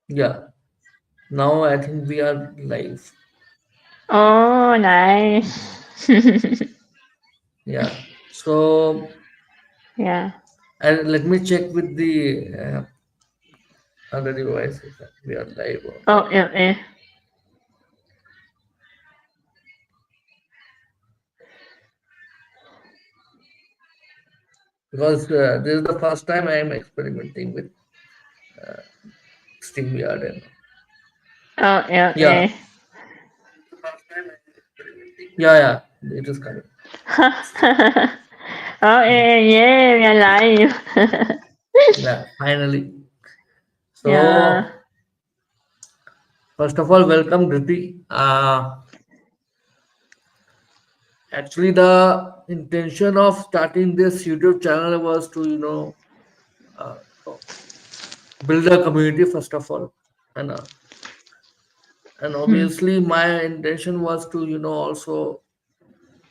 Yeah. Now I think we are live. Oh, nice. Yeah. So Yeah. and let me check with the other devices that we are live or not. Oh, yeah, yeah. Because this is the first time I am experimenting with StreamYard and Oh, yeah, yeah, yeah. yeah, yeah. It is coming. Oh, yeah, yeah, we are live. Yeah, finally. Yeah. So first of all, welcome Dhrthi. Actually, the intention of starting this YouTube channel was to uh, build a community first of all, and Hmm. obviously my intention was to also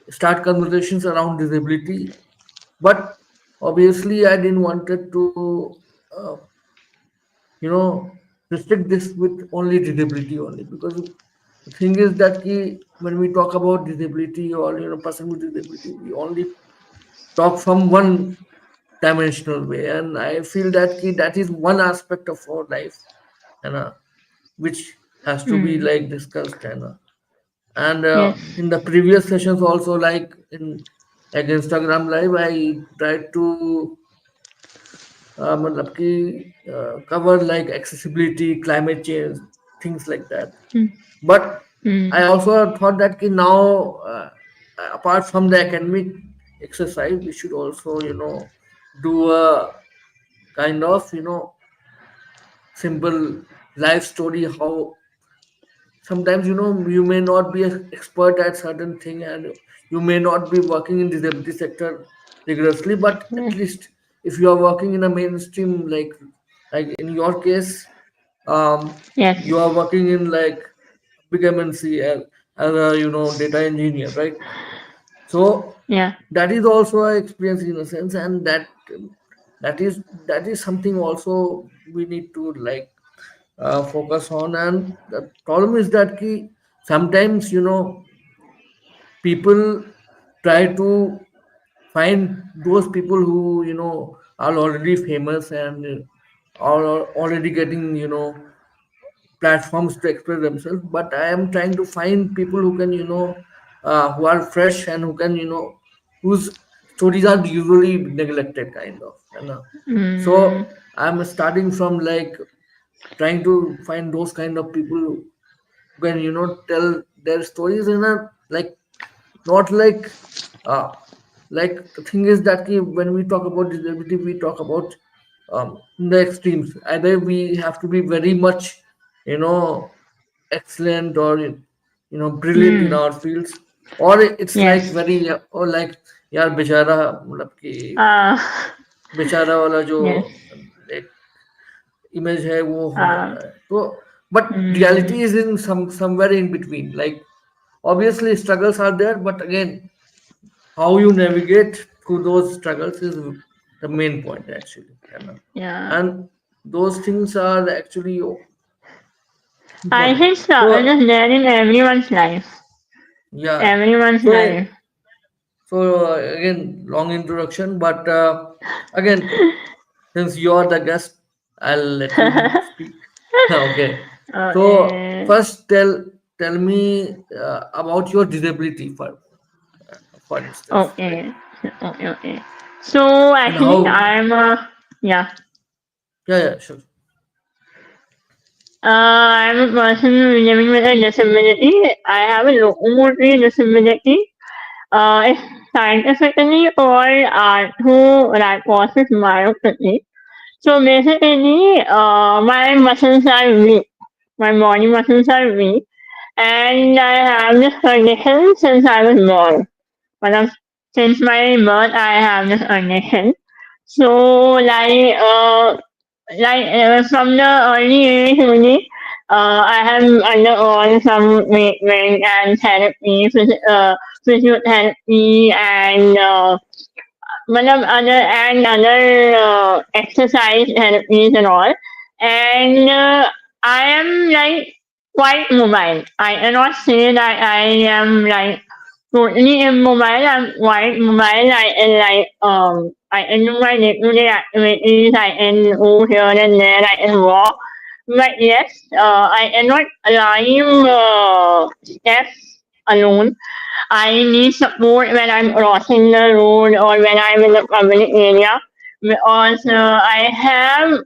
start conversations around disability, but obviously I didn't wanted to uh, you know restrict this with only disability only, because the thing is that when we talk about disability or person with disability, we only talk from one dimensional way, and I feel that that is one aspect of our life, and which has to be Hmm. like discussed, and Yes. in the previous sessions also, like in like Instagram live, I tried to मतलब कि, cover like accessibility, climate change, things like that. Hmm. But Hmm. I also thought that now, apart from the academic exercise, we should also do a kind of simple life story, how sometimes you may not be an expert at certain thing, and you may not be working in disability sector rigorously, but at Yes. least if you are working in a mainstream, like in your case, Yes. you are working in like big MNC as a data engineer, right? So Yeah. that is also an experience in a sense, and that is something also we need to like focus on. And the problem is that sometimes people try to find those people who are already famous and are already getting platforms to express themselves, but I am trying to find people who can who are fresh and who can whose stories are usually neglected kind of, so Hmm. I'm starting from like trying to find those kind of people who can tell their stories in a like not like the thing is that when we talk about disability, we talk about the extremes. Either we have to be very much you know excellent or brilliant in Hmm. our fields, or it's like Yes. very or like यार बेचारा मतलब कि बेचारा वाला जो Yes. एक image है वो हो Uh, जाता है, तो but hmm. reality is in somewhere in between. Like obviously struggles are there, but again how you navigate through those struggles is the main point actually, Yeah. and those things are actually I important. think struggle So is there in everyone's life. yeah, Everyone's so life. again long introduction, but again, since you are the guest, I'll let you speak. Okay, so Okay. first tell me about your disability, for instance, like, Okay. Okay. Okay. So and actually, how. I'm yeah. Yeah, yeah, sure. I'm a person living with a disability. I have a locomotor disability. It's scientifically called arthrogryposis myopathy. So basically, my muscles are weak. My body muscles are weak, and I have this condition since I was born. But since my birth, I have this condition. So from the early age only, I have undergone some treatment and therapy, physiotherapy, and other exercise therapies and all. And I am like quite mobile. I cannot say that I am like totally immobile. I'm quite mobile. I can I can do my day-to-day activities. I can go here and there. I can walk. But yes, I cannot climb steps alone. I need support when I'm crossing the road or when I'm in the public area because I have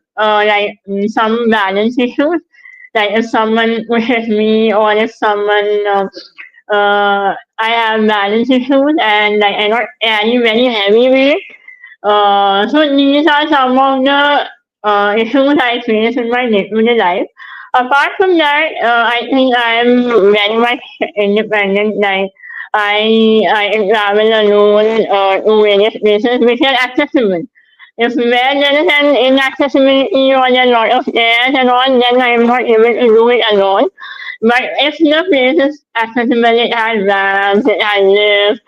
some balance issues. Like if someone pushes me or if someone I have balance issues and like I not carry very heavy weight. So these are some of the issues I face in my day-to-day life. Apart from that, I think I am very much independent. Like I can travel alone to various places which are accessible. If where there is an inaccessibility or a lot of stairs and all, then I am not able to do it alone. But if the place is accessible, it has ramps, it has lifts,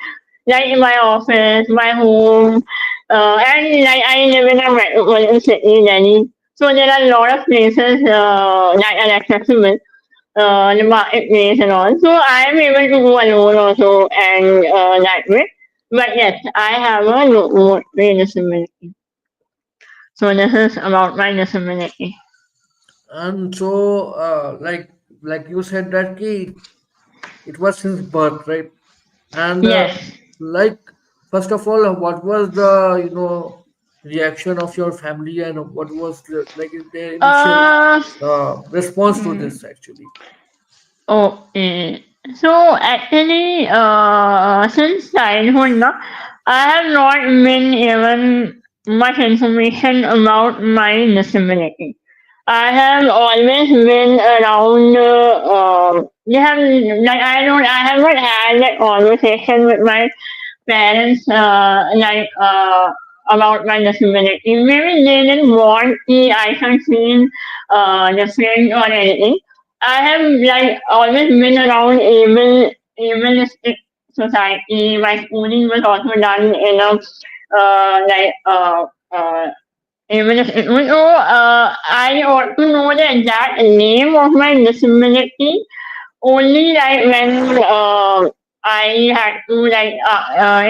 like my office, my home, and like I live in a metropolitan city, Delhi. So there are a lot of places that are accessible, the marketplace and all. So I am able to go alone also and that way. But yes, I have a locomotor disability. So this is about my disability. And so, like you said that it was since birth, right? And Yes. like first of all, what was the reaction of your family, and what was their initial Uh, response to this actually? Okay. So actually, since childhood, no, I have not been given much information about my disability. I have always been around. They have like I have not had that conversation with my parents about my disability. Maybe they didn't want me I should feel different or anything. I have like always been around ableistic society. My schooling was also done in a like ableistic. So I ought to know the exact name of my disability only like when I had to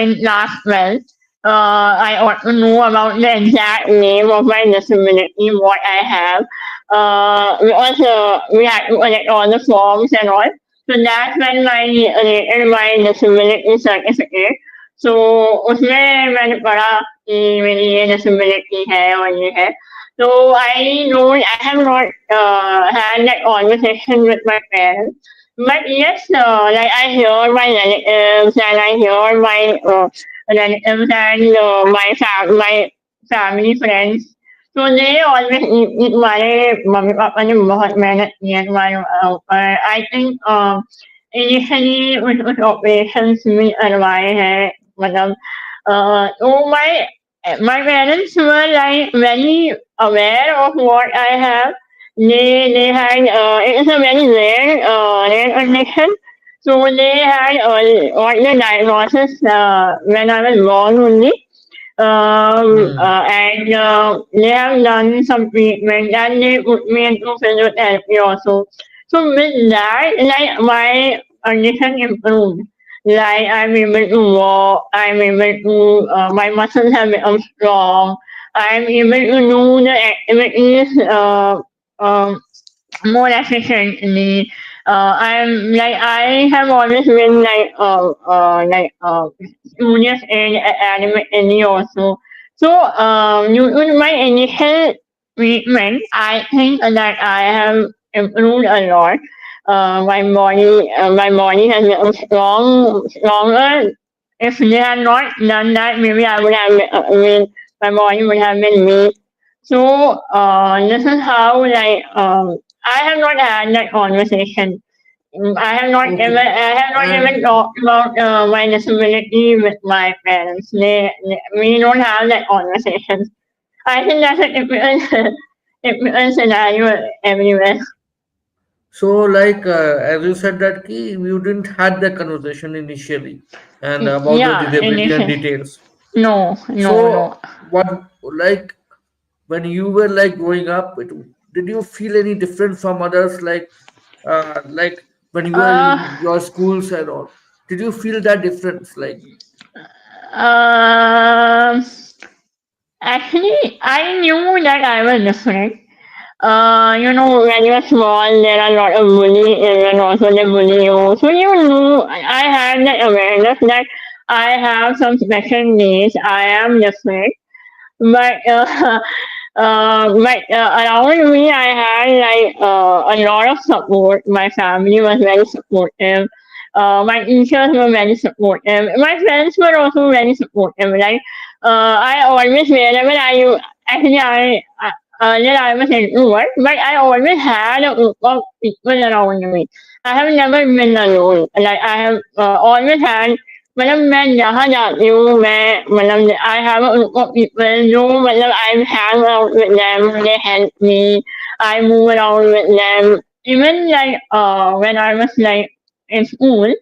in last month, I ought to know about the exact name of my disability, what I have. Because we had to collect all the forms and all. So that's when my related my disability certificate. So उसमें मैंने पढ़ा कि मेरी ये disability है और ये है. So I have not had that conversation with my parents. But yes, like I hear my relatives and I hear my relatives and my family friends. So they always हमारे मम्मी पापा ने बहुत मेहनत की है तुम्हारे ऊपर. I think initially उस operations भी करवाए हैं मतलब so my parents were like very aware of what I have. They had it is a very rare condition. So they had got the diagnosis when I was born only. Hmm. And they have done some treatment and they put me into physiotherapy also. So with that, like my condition improved. Like I'm able to walk, I'm able to, my muscles have become strong. I'm able to do the activities um, more efficiently. I have always been studious in academically also. So due to my initial treatment, I think that I have improved a lot. My body has become stronger. If they had not done that, maybe I would have, my body would have been weak. So this is how I have not had that conversation. Okay. I have not even And talked about my disability with my parents. We don't have that conversation. I think that's a typical typical scenario everywhere. so, as you said that you didn't had the conversation initially, and about the Yeah, disability and initially. details. No, no, So, no. what like when you were like growing up, did you feel any different from others, like when you were Uh, in your schools and all? Did you feel that difference? Like, um, Actually, I knew that I was different. When you're small, there are a lot of bullies, and also they bully you. So I had that awareness that I have some special needs. I am different, but around me, I had like a lot of support. My family was very supportive. My teachers were very supportive. My friends were also very supportive. I always wherever I actually I earlier I was introvert, but I always had a group of people around me. I have never been alone. Like I have always had मतलब मैं जहाँ जाती हूँ मैं I have a group of people जो I hang out with them, they help me, I move around with them. Even when I was in school,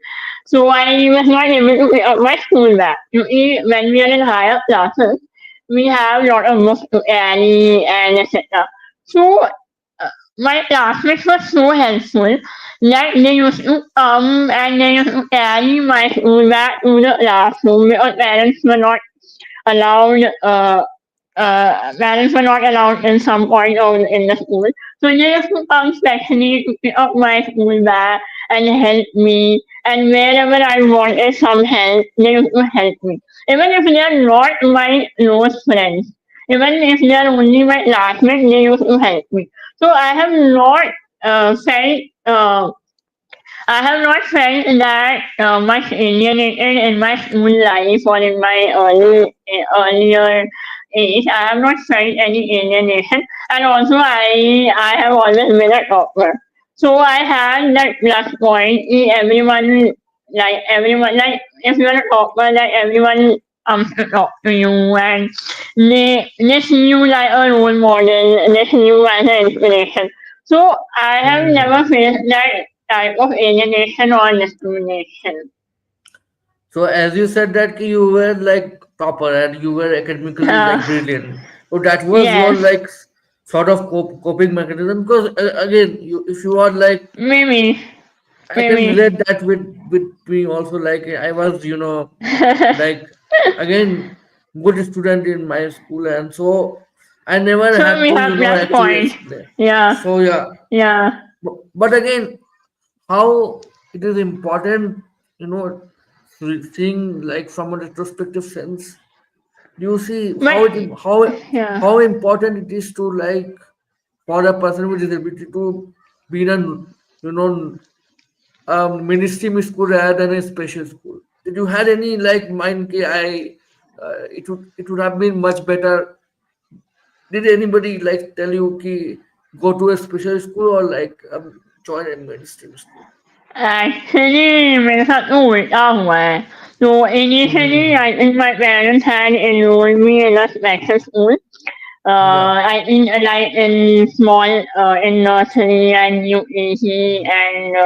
so I was not able to pick up my school bag. When we are in higher classes, we have a lot of books to carry and etc. So my classmates were so helpful that they used to come and they used to carry my school bag to the classroom because allowed parents were not allowed in some point of in the school. So they used to come specially to pick up my school bag and help me. And wherever I wanted some help, they used to help me. Even if they are not my close friends, even if they are only my classmates, they used to help me. So felt I have not felt that much alienated in my school life or in my earlier age. I have not felt any alienation, and also I have always been a topper. So I had that plus point. Everyone like if you're a topper, like everyone comes to talk to you and they see you like a role model. They see you as an inspiration. So I have hmm. never faced that type of alienation or discrimination. So as you said that ki you were like topper and you were academically Uh, like brilliant. So that was your yes, like sort of coping mechanism because again, if you are like, maybe, I can maybe. relate that with me also. Like I was, like again good student in my school, and so I never So had we to have plus actually point. explain. Yeah, So yeah, yeah. but again, how it is important, you know, seeing like from a retrospective sense. Do you see But yeah. how important it is to like for a person with disability to be in a mainstream school rather than a special school? Did you had any like mind? It would have been much better. Did anybody like tell you ki go to a special school or like join a mainstream school? Actually, मेरे साथ तो उल्टा हुआ है. So initially, Hmm. I think my parents had enrolled me in a special school. Yeah. I in in small in nursery and UKG and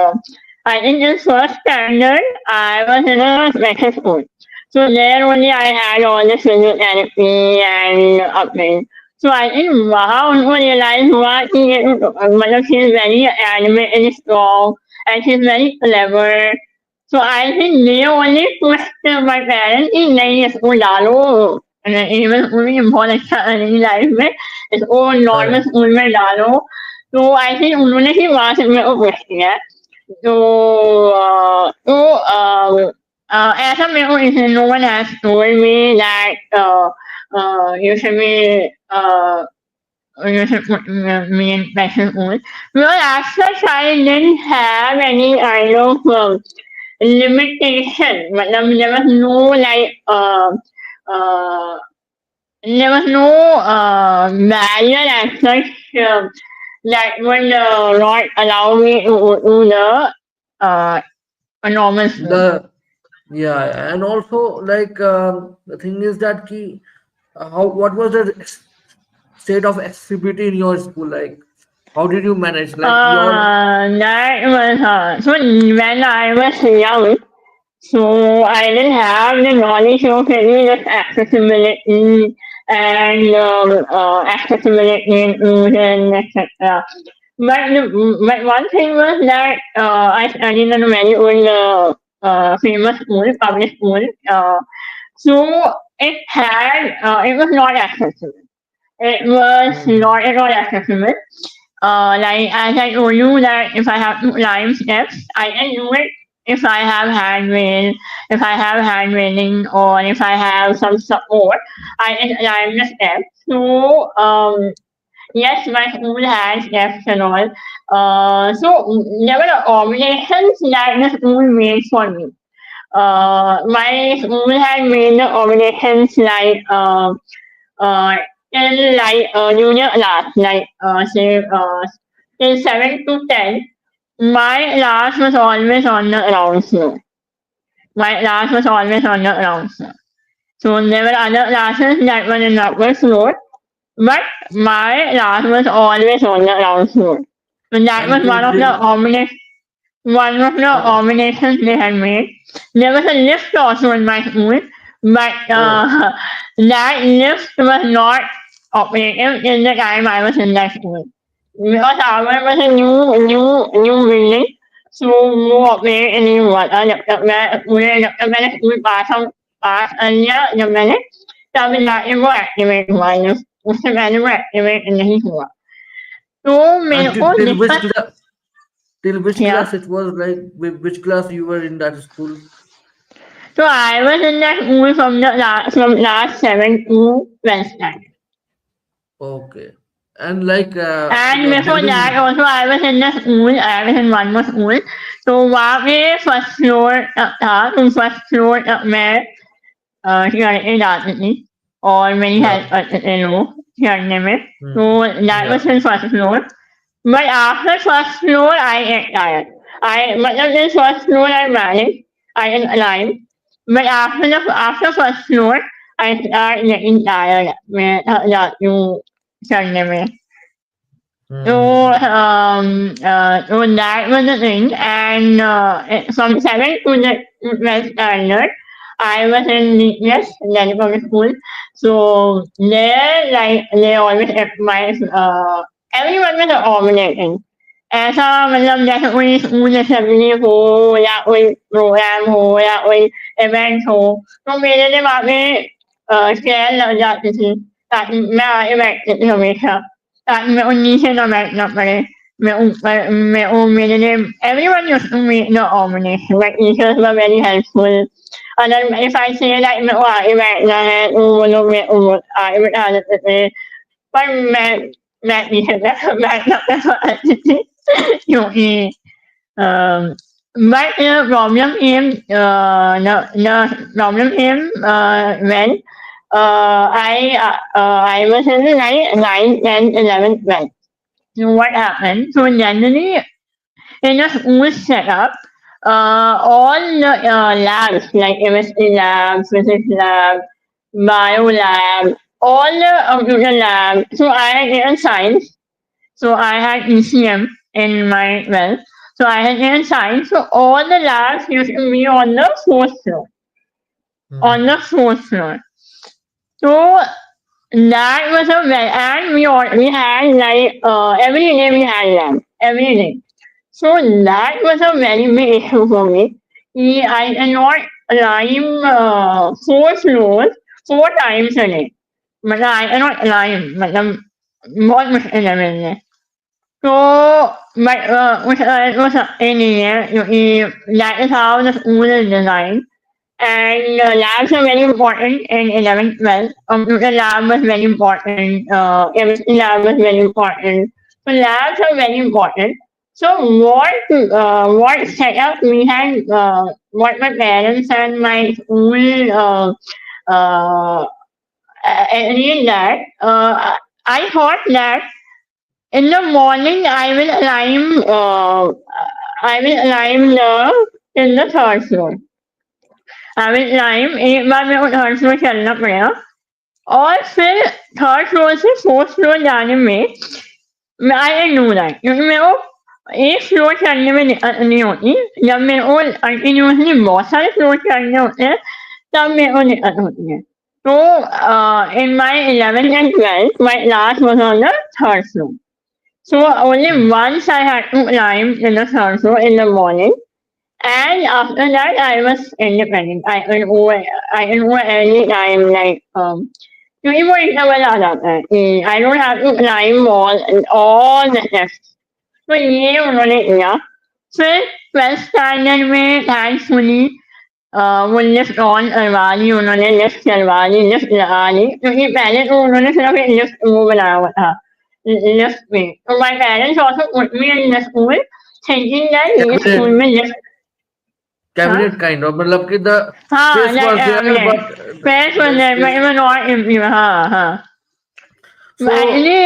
I think in first standard I was in a special school. So there only I had all the physiotherapy and upgrade. So I think वहाँ उनको realize हुआ कि ये मतलब she is very animated strong and she's very clever. So I think they only pushed my parents कि नहीं इसको डालो इवन स्कूल में बहुत अच्छा नहीं लाइफ में इसको नॉर्मल Correct. स्कूल में डालो तो आई थिंक उन्होंने ही वहां से मेरे को पुश किया तो ऐसा मेरे को no one has told me that you should be you should put me in special school. Well, as such, I didn't have any kind of limitation. मतलब there was no uh, there was no barrier as such that would not allow me to go to uh, a normal school. The Yeah, and also like the thing is that key, how what was the state of accessibility in your school? Like, how did you manage? Like your That was so when I was young, so I didn't have the knowledge of any just accessibility and accessibility inclusion, etc. But one thing was that I studied in a very old famous school, public school. So it was not accessible. It was Hmm. not at all accessible. Like as I told you that if I have to climb steps, I can do it if I have handrail, if I have hand railing, or if I have some support, I can climb the steps. So yes, my school has steps and all. So there were obligations that the school made for me. My school had made the obligations like uh, in like junior class, like say in 7 to 10, my class was always on the ground floor. My class was always on the ground floor. So there were other classes that were in the upper floor, but my class was always on the ground floor. And that And was one of the uh, combinations they had made. There was a lift also in my school, but oh, that lift was not operative in the time I was in that school. Because our was a new building, so वो operate नहीं हुआ था जब तक मैंने school पास किया जब मैंने तब जाके वो एक्टिवेट हुआ लिफ्ट उससे पहले वो एक्टिवेट नहीं हुआ तो मेरे and को till दिक्कत which क्या class it was, like which class you were in that school? So I was in that school from last 7 to 12 time. Okay. And like And your before that building. also I was in the school, I was in one more school. तो वहाँ पे first floor था तो first floor तक मैं लड़के जाती थी और मेरी हेल्प Yeah. करते थे लोग चढ़ने में तो Hmm. That was Yeah. In first floor But after first floor, I get tired. But in first floor, I manage. I can climb. But after first floor, I start getting tired. मैं थक जाती हूँ चढ़ने में Hmm. so, so that was the thing. And from 7 to the 12th standard, I was in DPS, Delhi Public School. So there, like, they always advise, everyone was accommodating. ऐसा मतलब जैसे कोई स्कूल असेंबली हो या कोई programme हो या कोई इवेंट हो तो मेरे लिए वहाँ पे चेयर लग जाती थी ताकि मैं आगे बैठती थी हमेशा ताकि मैं उन्हीं से ना बैठना पड़े मैं ऊपर मैं वो मेरे लिए everyone used to make the accommodation my teachers were very helpful and then if I say like मैं वो आगे बैठना है तो वो लोग मेरे को आगे बैठा देते थे पर मैं पीछे बैठना पसंद थी क्योंकि but the problem came the problem came when I was in the 9, 10, 11, 12. So what happened? So generally in a school setup, all the labs like chemistry lab, physics lab, bio lab, all the computer lab. So I had taken science. So I had ECM in my well. So I had taken science. So all the labs used to be on the fourth floor. On Hmm. the fourth floor. So that was a well, and we had like every day we had lab every day. So that was a very big issue for me. I cannot climb 4 floors 4 times a day. मतलब I cannot climb मतलब बहुत मुश्किल है मेरे लिए तो but वो सकते नहीं है क्योंकि that is how the school is designed and labs are very important in 11th 12th. Computer lab was very important. Chemistry lab was very important. So labs are very important. So what setup we had, what my parents and my school uh, agreed that I thought that in the morning I will climb the in the third floor. Will time एक बार मेरे को third floor चलना पड़ा और फिर third floor से fourth floor जाने में मैं आई कैन डू दैट क्योंकि मेरे को एक फ्लोर चढ़ने में दिक्कत नहीं होती जब मेरे को कंटिन्यूसली बहुत सारे फ्लोर चढ़ने होते हैं तब मेरे को दिक्कत होती है So, in my 11th and 12th, my class was on the third floor. So, only Hmm. once I had to climb in the third floor in the morning. And after that, I was independent. I can go any time, like, क्योंकि वो interval आ जाता है कि I don't have to climb all the steps तो ये उन्होंने किया फिर ट्वेल्थ स्टैंडर्ड में थैंक्सफुली वो लिफ्ट ऑन करवा ली उन्होंने लिफ्ट चलवा ली लिफ्ट लगा ली क्योंकि पहले तो उन्होंने सिर्फ एक लिफ्ट वो बनाया हुआ था लिफ्ट में तो my parents also put me in the school thinking that ये स्कूल Cabinet, में लिफ्ट हाँ cabinet kind of. मतलब कि the हाँ space like was there, average but fresh the बंदे space. मैं नॉट हाँ हाँ So, Actually,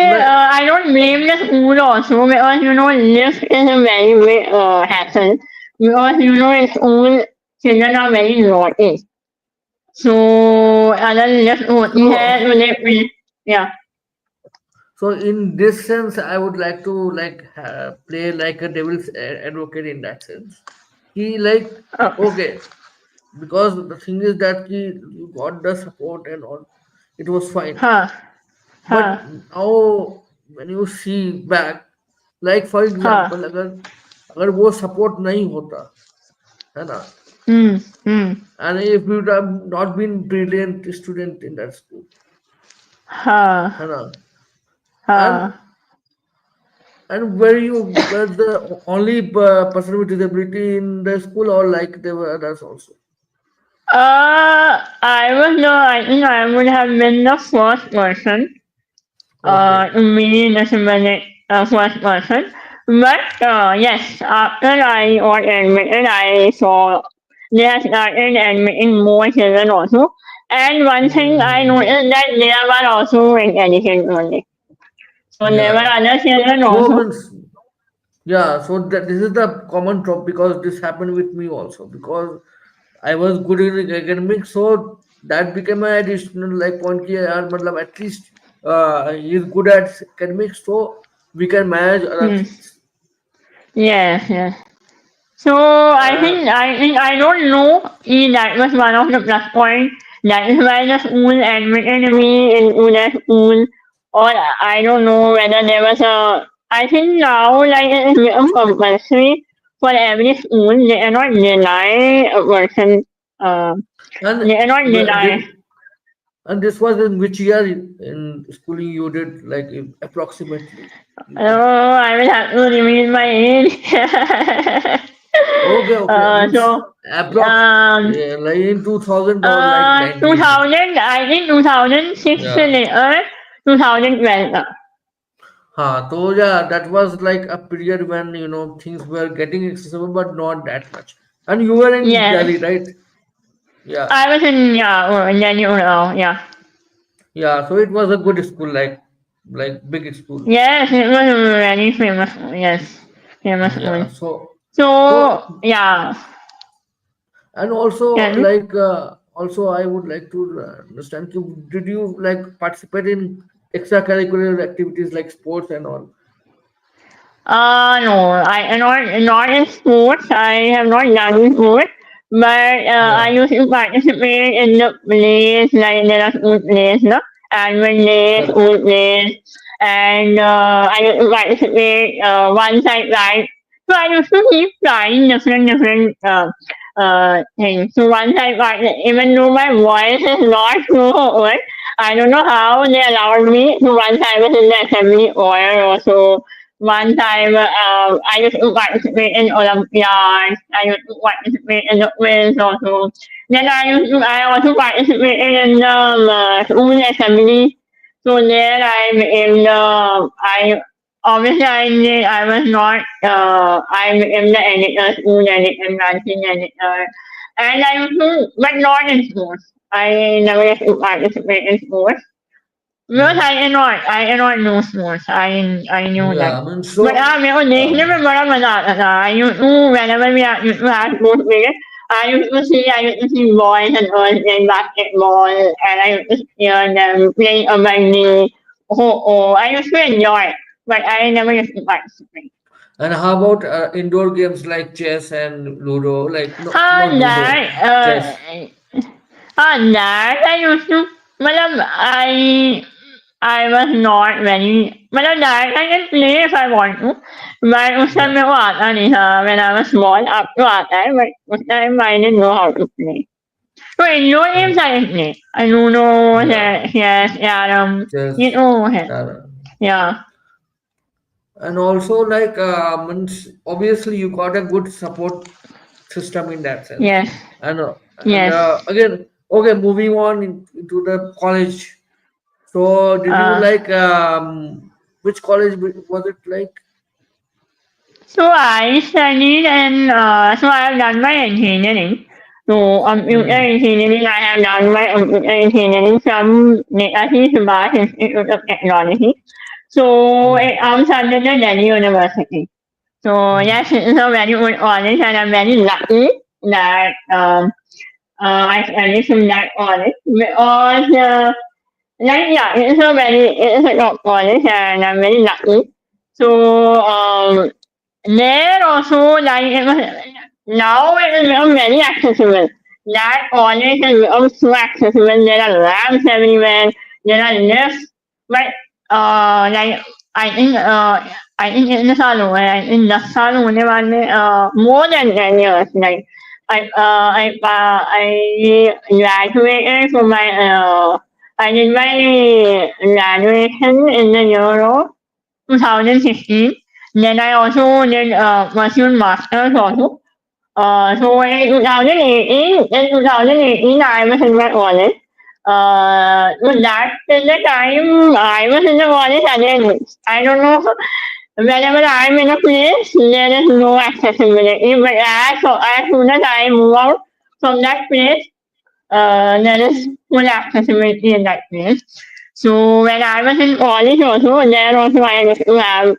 I don't blame the school also because lift is a very big hassle because in school children are very naughty. So अगर lift होती है so, तो lift या so in this sense, I would like to like play like a devil's advocate in that sense. He like okay, because the thing is that you got the support and all, it was fine. हाँ But हाँ now when you see back, like for हाँ example, अगर अगर वो support नहीं होता, है ना, हम्म and if you would have not been brilliant student in that school, हाँ है ना, and हाँ were you were the only person with disability in the school, or like there were others also? I was no, I think I would have been the first person Okay. me in a first person. But yes, after I got admitted, I saw they have started admitting more children also. And one thing I Hmm. noticed that there were also in education only. So there were Yeah. other children So also. means yeah. So that this is the common drop because this happened with me also because I was good in academics, so that became an additional like point ki yaar, matlab at least he is good at academics, so we can manage other Hmm. things. Yes, yes. So Uh, I think I don't know if that was one of the plus points. That is why the school admitted me into the school, or I don't know whether there was a. I think now like it is become compulsory for every school. They cannot deny a person. Uh, and they cannot deny. did and this was in which year in schooling you did like approximately you Oh, can. I will have to reveal my age. Okay, okay, means So approx um, yeah, like in 2000 or like 90s. 2000, I think 2006 से Yeah. लेकर 2012 तक. So yeah, that was like a period when things were getting accessible, but not that much. And you were in Yes. Delhi, right? Yeah, I was in, yeah, Delhi, yeah. yeah. So it was a good school, like big school. Yes, it was a very famous, yes, famous Yeah. one. So So, yeah. and also Can like also I would like to understand. Did you like participate in extracurricular activities like sports and all? No, I not in sports. I have not done sports, but I Yeah, used to participate in the plays like there are school plays, no, annual days, correct. school plays, and I used to participate once I tried. So I used to keep trying different things. So once I tried, even though my voice is not so good, I don't know how they allowed me. So once I was in the assembly choir also one time, I used to participate in Olympiads. I used to participate in the quiz also. Then I also participated in the school assembly. So there I became the, I, obviously I was not, I became the editor, school editor, dancing editor. And I used to, but not in sports. I never used to participate in sports. Because Hmm. I cannot know sports. I knew that. Yeah, I mean, But so मेरे को देखने में बड़ा मजा आता था. I used to whenever used to have sports period, I used to see boys and girls playing basketball, and I used to hear them playing a bandy. I used to enjoy it, but I never used to participate. and how about indoor games like chess and Ludo? Like no, not On Ludo, that, chess. on that I used to. मतलब I was not very मतलब that I can play if I want to, but उस time Yeah. मेरे को आता नहीं था when I was small. अब तो आता है but उस time I didn't know how to play. So indoor games And I can play. Ludo, yeah, chess, carom, ये chess. तो है. Yeah. Yeah. And also like means obviously you got a good support system in that sense. Yes. And Yes. again, okay, moving on into the college. So did you Uh, like which college was it like? so I studied and so I have done my engineering. So computer Hmm. engineering, I have done my computer engineering from NSIT Institute of Technology. So Hmm. it comes under the Delhi University. So Hmm. yes, it's a very good college and I'm very lucky that I studied from that college because like yeah, it's a top college and I'm very lucky. So there also, like it was, now it has become very accessible. That college has become so accessible. There are labs everywhere. There are lifts. But like I think in साल I think 10 साल होने वाले more than 10 years. Like I graduated from my I did my graduation in the year of 2016. Then I also did pursued masters also. So in 2018, I was in my college. But that till the time I was in the college again. I don't know. Whenever I'm in a place, there is no accessibility. But as soon as I move out from that place, there is full accessibility in that place. So when I was in college also, there also I used to have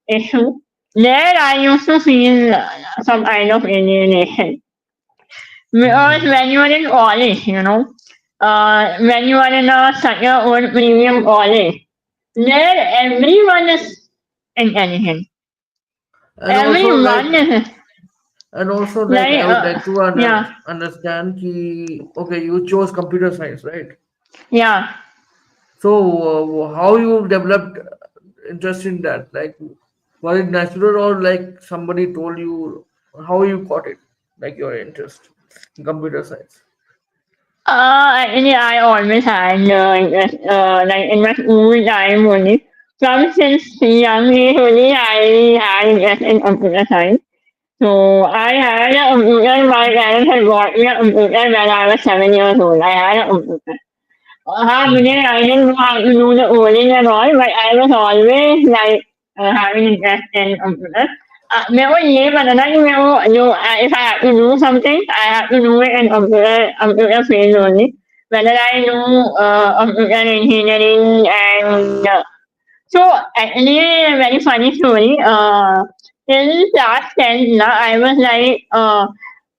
issue. There I used to feel some kind of alienation. Because Hmm. when you are in college, when you are in such a old premium college, there everyone is intelligent. And also Everyone is like like, I would like to yeah, understand ki, okay, you chose computer science, right? yeah. So how you developed interest in that? Like was it natural or like somebody told you? How you got it? Like your interest in computer science? Actually, I always had like in my school time only. From since young age only, I had interest in computer science. So I had a computer. My parents had bought me a computer when I was 7 years old. I had a computer. Hmm. Beginning, I didn't know how to do the coding and all, but I was always like having interest in computer. मेरे को ये पता था कि मेरे को जो if I have to do something, I have to do it in computer field only. Whether I do computer engineering and so actually a very funny story. In class 10, na, I was like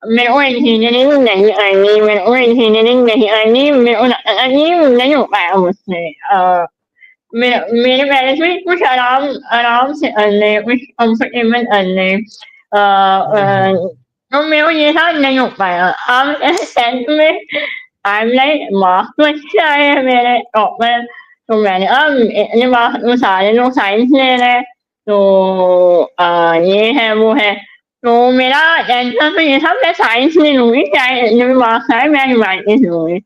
मेरे को engineering नहीं करनी मेरे को engineering नहीं करनी मेरे को लगता था कि नहीं हो पाएगा मुझसे मेरे मेरे पेरेंट्स भी कुछ आराम आराम से कर ले कुछ कंफर्टेबल कर ले Hmm. तो मेरे को ये था नहीं हो पाएगा अब टेंथ में आई एम लाइक मार्क्स तो अच्छे आए हैं मेरे टॉपर तो मैंने अब इतने मार्क्स तो सारे लोग साइंस ले रहे हैं तो ये है वो है तो मेरा आंसर तो ये था मैं साइंस नहीं लूँगी चाहे जितने भी मार्क्स आए मैं ह्यूमैनिटीज़ लूँगी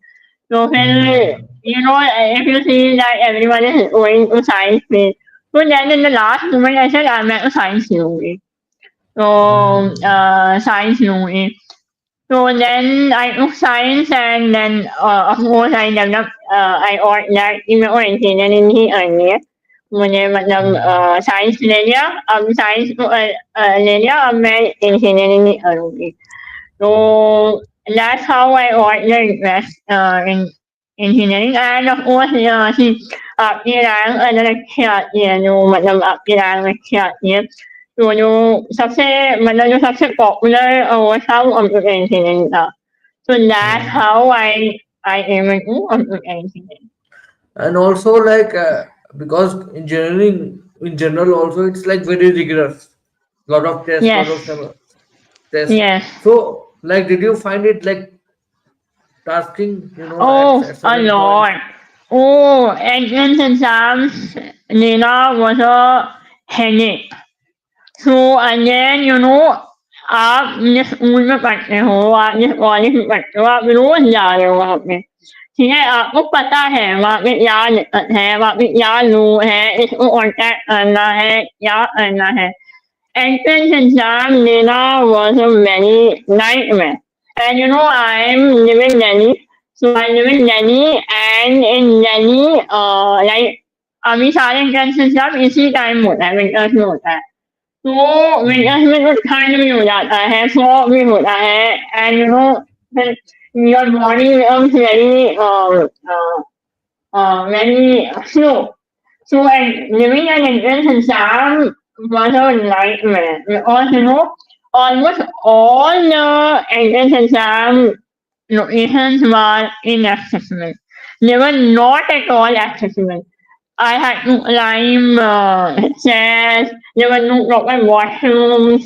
तो फिर Hmm. if you see that everyone is going to science field so then in the last moment I said मैं तो साइंस लूँगी तो Hmm. साइंस लूँगी so then I took science and then of course I developed I और that मैं और engineering ही करनी है मुझे मतलब Hmm. साइंस ले लिया अब साइंस को ले लिया अब मैं इंजीनियरिंग ही करूँगी so that's how I got the interest in engineering and of course see आपकी रैंक अलग अच्छी आती है जो मतलब आपकी रैंक अच्छी आती है तो जो सबसे मतलब जो सबसे पॉपुलर वो था वो कंप्यूटर इंजीनियरिंग था so that's Hmm. how I came into computer engineering. And also like because engineering in general also it's like very rigorous. Lot of tests, lot Yes, of tests. yes. So like did you find it like tasking, at Oh, a certain points? lot. Oh, entrance exams, Nina was a headache. So, and then, आप जिस school में पढ़ते हो, आप जिस college में पढ़ते हो, आप रोज जा रहे हो वहाँ पे। ठीक है, आपको पता है वहाँ पे क्या दिक्कत है, वहाँ पे क्या रूल है, इसको कॉन्टैक्ट करना है, क्या करना है। Entrance exam, Nina, was a very nightmare. And I'm living in Delhi. So I live in Delhi, and in Delhi, like, अभी सारे entrance exam इसी टाइम होता है, विंटर्स में होता है। तो Hmm. विंटर्स में तो ठंड भी हो जाता है, फॉग भी होता है, एंड फिर your body becomes very slow. So living an entrance exam was a nightmare because almost all the entrance exam locations were inaccessible. They were not at all accessible. I had to climb stairs. There were no proper washrooms.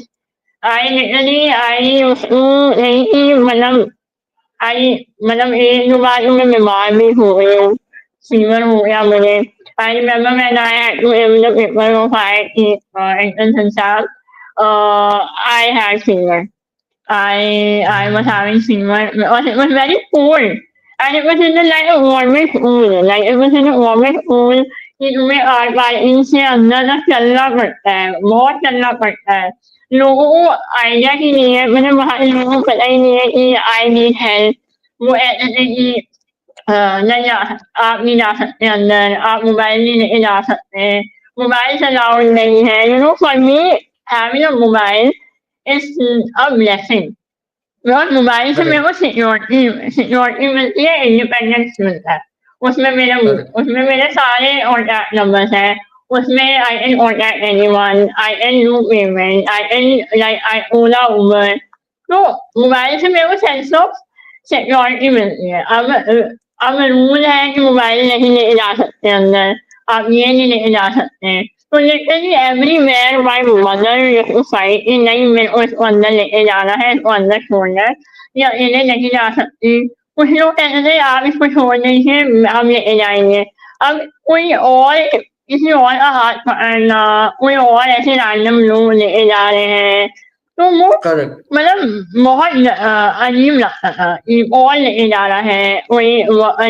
I used to मतलब मतलब एक दो बार तो मैं बीमार भी हो गई हूँ, फीवर हो गया मुझे। I remember when I had to give the paper of IIT entrance exam, I had fever. I was Hmm. having fever because it was very cold, and it was in the like a warmest school, like it was in a warmest school कि तुम्हें 8 बार से अंदर तक चलना पड़ता है, बहुत चलना पड़ता है। लोगों को आइडिया ही नहीं है, मतलब वहाँ के लोगों को पता ही नहीं है कि आई नीड हेल्प। वो ऐसे थे कि नहीं आप नहीं जा सकते अंदर, आप मोबाइल नहीं लेके जा सकते, मोबाइल अलाउड नहीं है। For me having a mobile is a blessing. बहुत मोबाइल से मेरे Correct. को सिक्योरिटी सिक्योरिटी मिलती है, इंडिपेंडेंस मिलता है। उसमें मेरे Correct. उसमें मेरे सारे कॉन्टैक्ट नंबर्स हैं। उसमें I can contact anyone, I can do payment, I can like I Ola Uber. तो मोबाइल से मेरे को सेंस ऑफ सिक्योरिटी मिलती है। अब रूल है कि मोबाइल नहीं लेके जा सकते अंदर, आप ये नहीं लेके जा सकते। तो literally everywhere my mother used to fight कि नहीं मेरे को इसको अंदर लेके जाना है, इसको अंदर छोड़ना है, या इन्हें नहीं जा सकती। कुछ लोग कहते थे आप इसको छोड़ दीजिए, हम लेके जाएंगे। अब कोई और किसी और का हाथ पकड़ना, कोई और ऐसे रैंडम लोग लेके जा रहे हैं, तो वो Correct. मतलब बहुत अजीब लगता था कि कौन लेके जा रहा है, कोई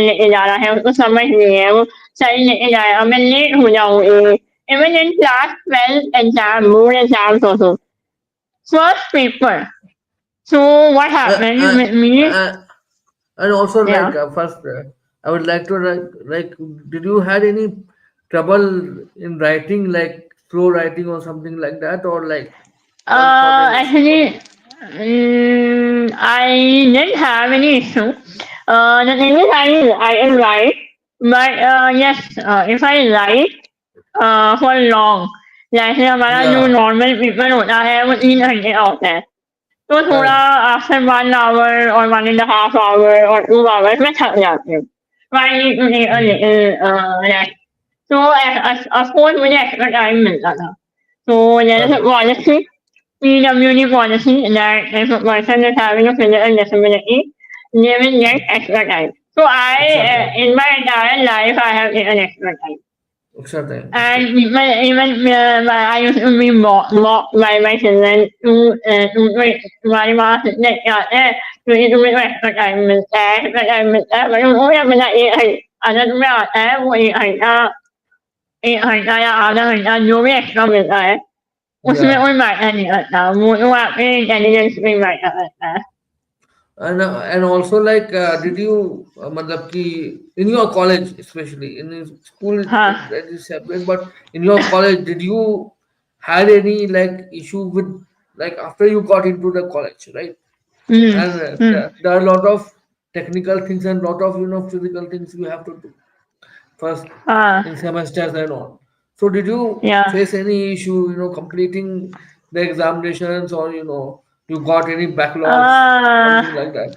लेके जा रहा है, उसको समझ नहीं है, वो सही लेके जाएगा, मैं लेट हो जाऊंगी। Even in class 12 exam, board exams also. First paper. So what Uh, happened uh, with me? uh, and also, Yeah. first, I would like to like, did you had any trouble in writing, like slow writing or something like that, or like was not an issue for Actually, you? I didn't have any issue. The thing is, I can write, but yes, if I write for long, जैसे हमारा जो Yeah. Normal paper होता है वो 3 घंटे का होता है, तो थोड़ा Correct. आफ्टर 1 आवर और 1.5 आवर और 2 आवर्स में थक जाती हूँ। I need to take a Hmm. Little rest. तो ऑफ कोर्स मुझे एक्स्ट्रा टाइम मिलता था। तो जैसे Correct. Policy, PWD policy that if a person is having a physical disability, they will get extra time. So Extra time. in my entire life, I have taken extra time. Extra time. And Okay. even I used to be mocked by my children to तुम्हारी माँ कितने क्या है, तो ये तुम्हें extra time मिलता है, extra time मिलता है, मतलब वो या मेरा अगर तुम्हें आता है वो 1 घंटा या आधा घंटा जो भी एक्स्ट्रा मिलता है, उसमें Yeah. कोई मैटर नहीं करता, वो तो आपके इंटेलिजेंस पे मैटर करता है। And also, like, did you matlab ki in your college, especially in your school, हाँ। that is separate, but in your college, did you had any like issue with, like, after you got into the college, right? Hmm. And hmm. there are a lot of technical things and lot of physical things you have to do first in हाँ। semesters and all. So did you या face any issue, completing the examinations, or you got any backlogs, something like that?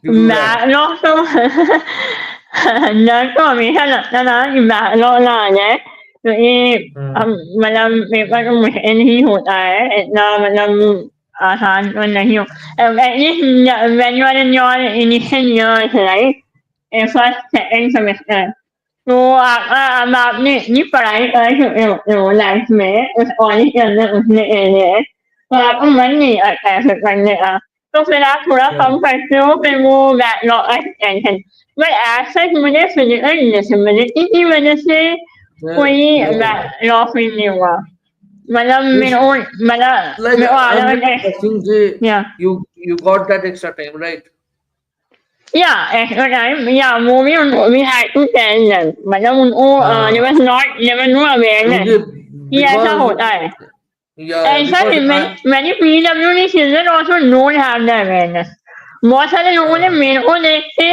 Did you have? Backlog तो डर तो हमेशा लगता था कि backlog ना आ जाए, तो ये Hmm. हम मतलब पेपर तो मुश्किल ही होता है इतना, मतलब आसान तो नहीं हो at least when you are in your initial years, right? In first second semester, तो अब आपने इतनी पढ़ाई कर चुके होते हो लाइफ में उस कॉलेज के अंदर उतने एरिया तो आपको मन नहीं करता है फिर पढ़ने का तो फिर आप थोड़ा Yeah, कम करते हो फिर वो बैकलॉग का टेंशन बट एज सच मुझे फिजिकल डिसेबिलिटी की वजह से yeah, कोई yeah. बैकलॉग फील नहीं हुआ मतलब Means like मेरे को I'm आधा just घंटे guessing that या you got that extra time, right? Yeah, at the time, yeah, movie we had to tell them. मतलब उनको there was no awareness Okay, कि ऐसा because होता है. yeah, ऐसा because many PWD children also don't have the awareness. बहुत सारे लोगों ने uh, मेरे को देख के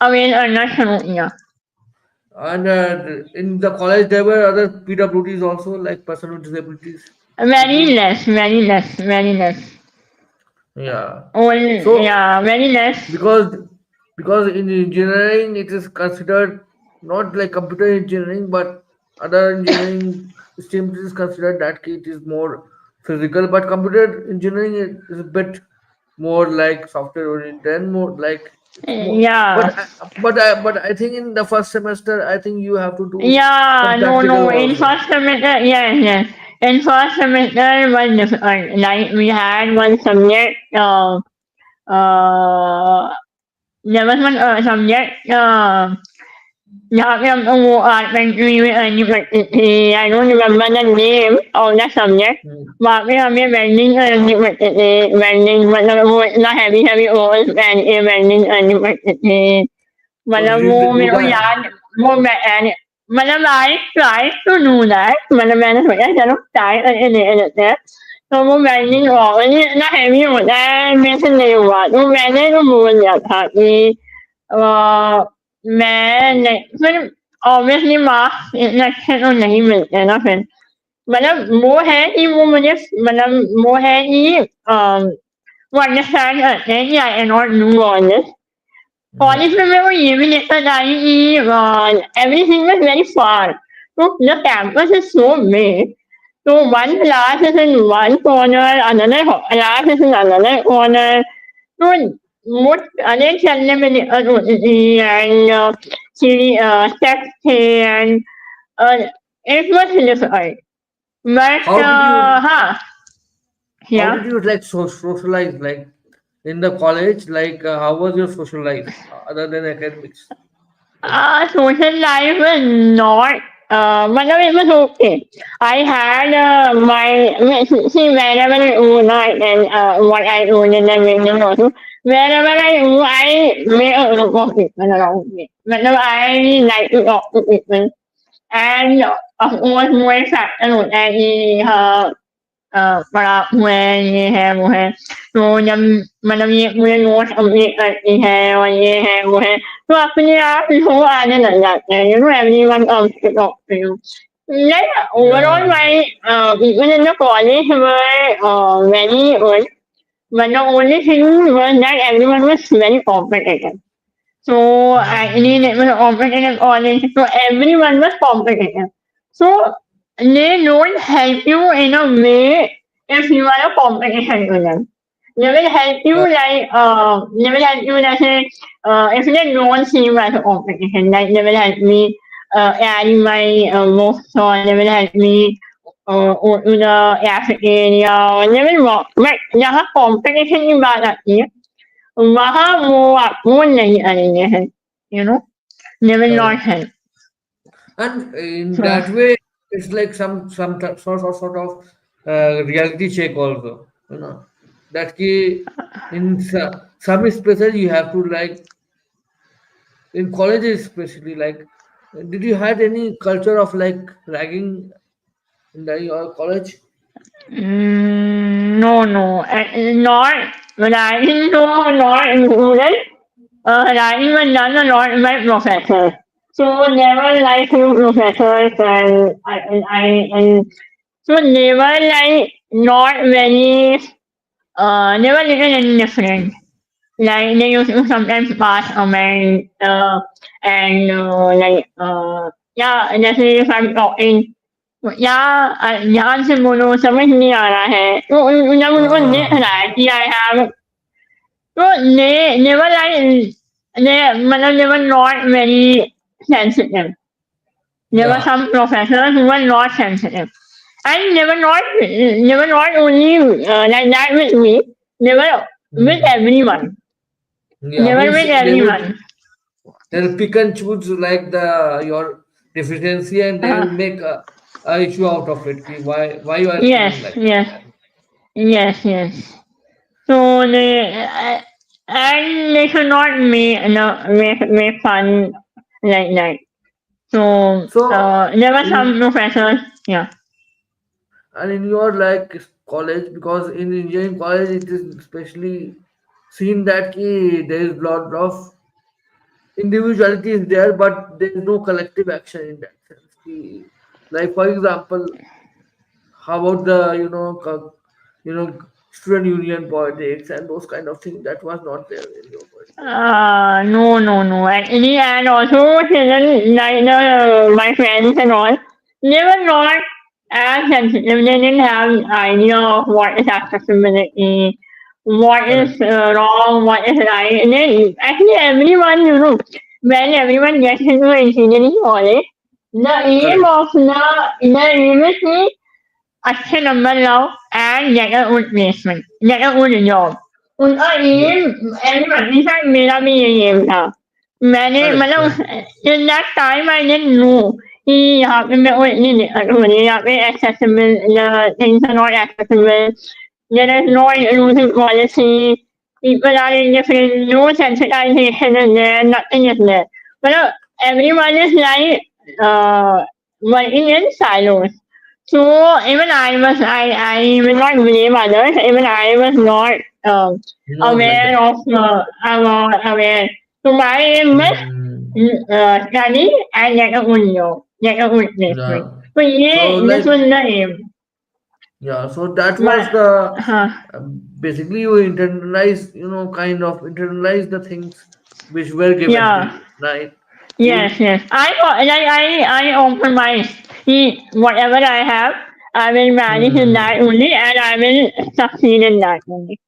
अवेयर करना शुरू किया. and in the college there were other PWDs also, like person with disabilities with Very you. less, very less, very less. Yeah. Only, So yeah, very less. because because in engineering it is considered not like computer engineering, but other engineering streams is considered that it is more physical, but computer engineering is a bit more like software oriented and more like it's more. Yeah. But I think in the first semester I think you have to do Yeah, some no, no. practical In also. first semester, yes, yes. In first semester was different. Like we had one subject. Uh, there was one subject. जहाँ पे हमको वो art painting में करनी पड़ती थी I don't remember the name of the subject Hmm. वहाँ पे हमें वेल्डिंग करनी पड़ती थी वेल्डिंग मतलब वो इतना हैवी हैवी ओल्स पहन के वेल्डिंग करनी पड़ती थी So मतलब you वो did do मेरे को that. याद वो मैंने मतलब I try to do that मतलब मैंने सोचा चलो ट्राई करके देख लेते हैं तो वो वेल्डिंग ये इतना हैवी होता है मेरे से नहीं हुआ तो मैंने तो बोल दिया था कि अ, मैं नहीं फिर ऑब्वियसली मार्क्स इतने अच्छे तो नहीं मिलते ना फिर मतलब वो है कि वो मुझे मतलब वो है कि वो अंडरस्टैंड करते हैं कि आई can not do all this college Yeah. में मेरे को ये भी दिक्कत आई कि एवरीथिंग इज वेरी फार तो the campus is so big so one class is in one corner, another class is in another corner. So most other चलने में दिक्कत होती थी and सीढ़ी steps थे and it was difficult. But How did you हाँ how yeah. did you like socialize like in the college? Like how was your social life other than academics? Social life was not. मतलब it was okay. I had my see wherever I do not and what I do in the window also. Wherever I do, I make a group of people around me. मतलब I like to talk to people and of course more factor होता है कि पढ़ा हुआ है ये है वो है तो जब मतलब ये पूरे नोट कंप्लीट करती है और ये है वो है तो अपने आप वो आने लग जाते हैं you know everyone comes to talk to you like overall Yeah. my people in the college were very good but the only thing was that everyone was very competitive so Hmm. actually it was a competitive college so everyone was competitive so they don't help you in a way if you are a competition to them. They will help you Yeah. like they will help you let's say if they don't see you as a competition, like they will help me add my books or they will help me go to the cafeteria or they will walk. But जहाँ competition की बात आती है वहाँ वो आपको नहीं आएंगे हैं, you know, they will not Correct. help. And in So that way, it's like some sort of reality check also. You know that key in some spaces you have to like in colleges especially like. Did you had any culture of like ragging in the your college? No, no, not writing, no, not included. Writing was done a lot by professors. So never like few professors and so they were like not very, they were little indifferent. Like they used to sometimes pass comment and yeah, definitely if I'm talking. या ध्यान से बोलो समझ नहीं आ रहा है तो जब उनको देख uh, रहा है कि आई हैव तो never like मतलब they were not very sensitive. There were yeah. some professors who were not sensitive, and they were not only like that with me. They were with Hmm. everyone. Yeah, They were means with they would everyone. they'll pick and choose like the your deficiency, and they Uh, will make a issue out of it. Ki why you are yes, feeling like yes, that? yes, yes. So and they should not make fun like that. So So there were some in professors. Yeah. and in your like college, because in engineering college it is especially seen that ki, there is lot of individuality is there, but there is no collective action in that sense. Ki, like for example, how about the student union politics and those kind of things that was not there in your particular college. No, no, no. Actually, and also children like my friends and all, they were not as sensitive. They didn't have idea of what is accessibility, what is Correct, wrong, what is right. And then actually everyone, when everyone gets into engineering college, the aim correct. of the aim is कि अच्छे number लाओ and get a good placement get a good job उनका Yeah, M everyone in fact मेरा भी यही M था मैंने correct, correct. मतलब in that time I didn't know कि यहाँ पे मेरे को इतनी दिक्कत हो रही है यहाँ पे accessible things are not accessible there is no inclusive policy people are indifferent no sensitization is there nothing is there मतलब everyone is like working in silos. So even I will not blame others. Even I was not Not like aware that. of, I'm not aware. So my aim was Hmm. study and get a good job, get a good placement. Yeah. So So yeah, this like was the aim. yeah, so that was My, the huh, basically you internalize, kind of internalize the things which were given to yeah, you, right? yes, You yes. I open my see whatever I have, I will manage in that hmm. only, and I will succeed in that only.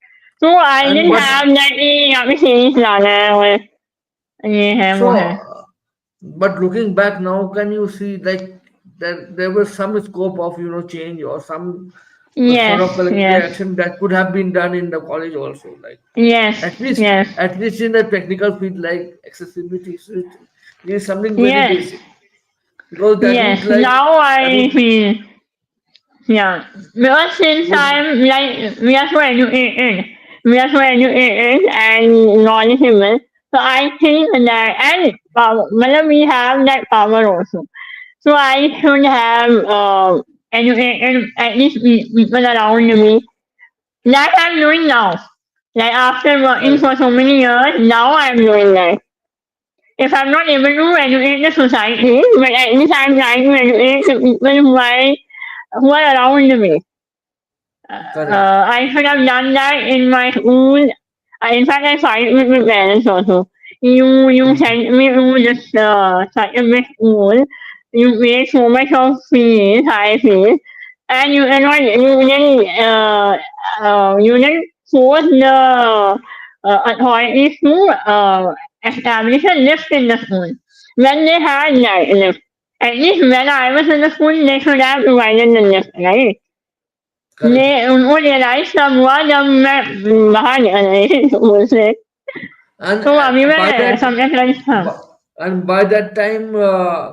तो आई And didn't but have that कि यहाँ पे series लाना है और ये है वो है so but looking back now, can you see like there was some scope of change or some sort yes of collective yes action that could have been done in the college also, like yes at least yes at least in the technical field like accessibility. So it is something very yes basic because that would yes like now that I would feel yeah because since would I'm like we are so educated and knowledgeable so I think that and मतलब we have that power also so I should have educated at least people around me that I'm doing now. Like after working correct. for so many years, now I'm doing that. If I'm not able to educate the society, but at least I'm trying to educate the people who are around me. Correct. I should have done that in my school. In fact, I fight with my parents also. You Hmm. sent me to this such a big school. You paid so much of fees, high fees, and you didn't force the authorities to establish a lift in the school when they had that lift. At least when I was in the school, they should have provided the lift, right? ने Correct. उनको realise तब हुआ जब मैं बाहर निकल रही थी स्कूल से And तो अभी by मैं that समझ रही हाँ and by that time,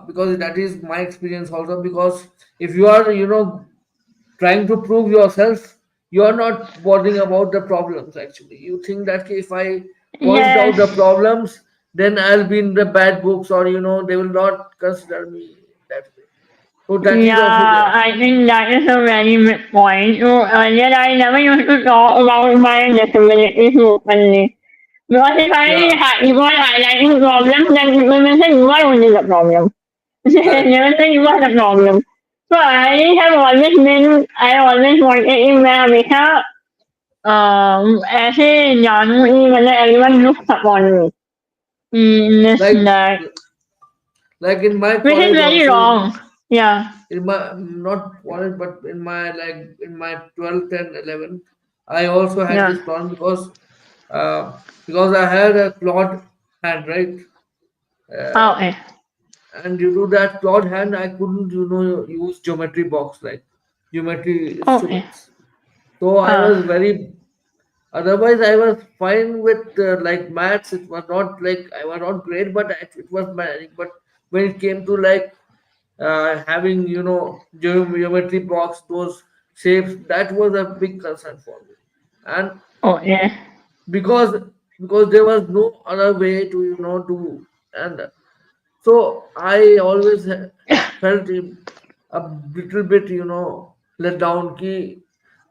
because that is my experience also, because if you are trying to prove yourself, you are not bothering about the problems. Actually, you think that "Okay, if I point out yes the problems, then I'll be in the bad books, or they will not consider me that way. So that is also yeah there. I think that is a very big point so earlier I never used to talk about my disabilities openly because Yeah, if I highlighting problems then people will say you are only the problem they correct. never say you are the problem so I always wanted in मैं हमेशा ऐसे जानू ही मतलब everyone looks upon me in this Like that like in my which is college very also, wrong. Yeah. in my not college, but in my like in my 12th and 11th, I also had Yeah. this problem because I had a clawed hand, right? Uh, Okay. and due to that clawed hand, I couldn't, use geometry box like geometry Okay. instruments. So I Uh. was very. Otherwise, I was fine with like maths. It was not like I was not great, but it was managing. But when it came to like having geometry box, those shapes, that was a big concern for me. And Oh yeah. because because there was no other way to do. And so I always felt a little bit let down ki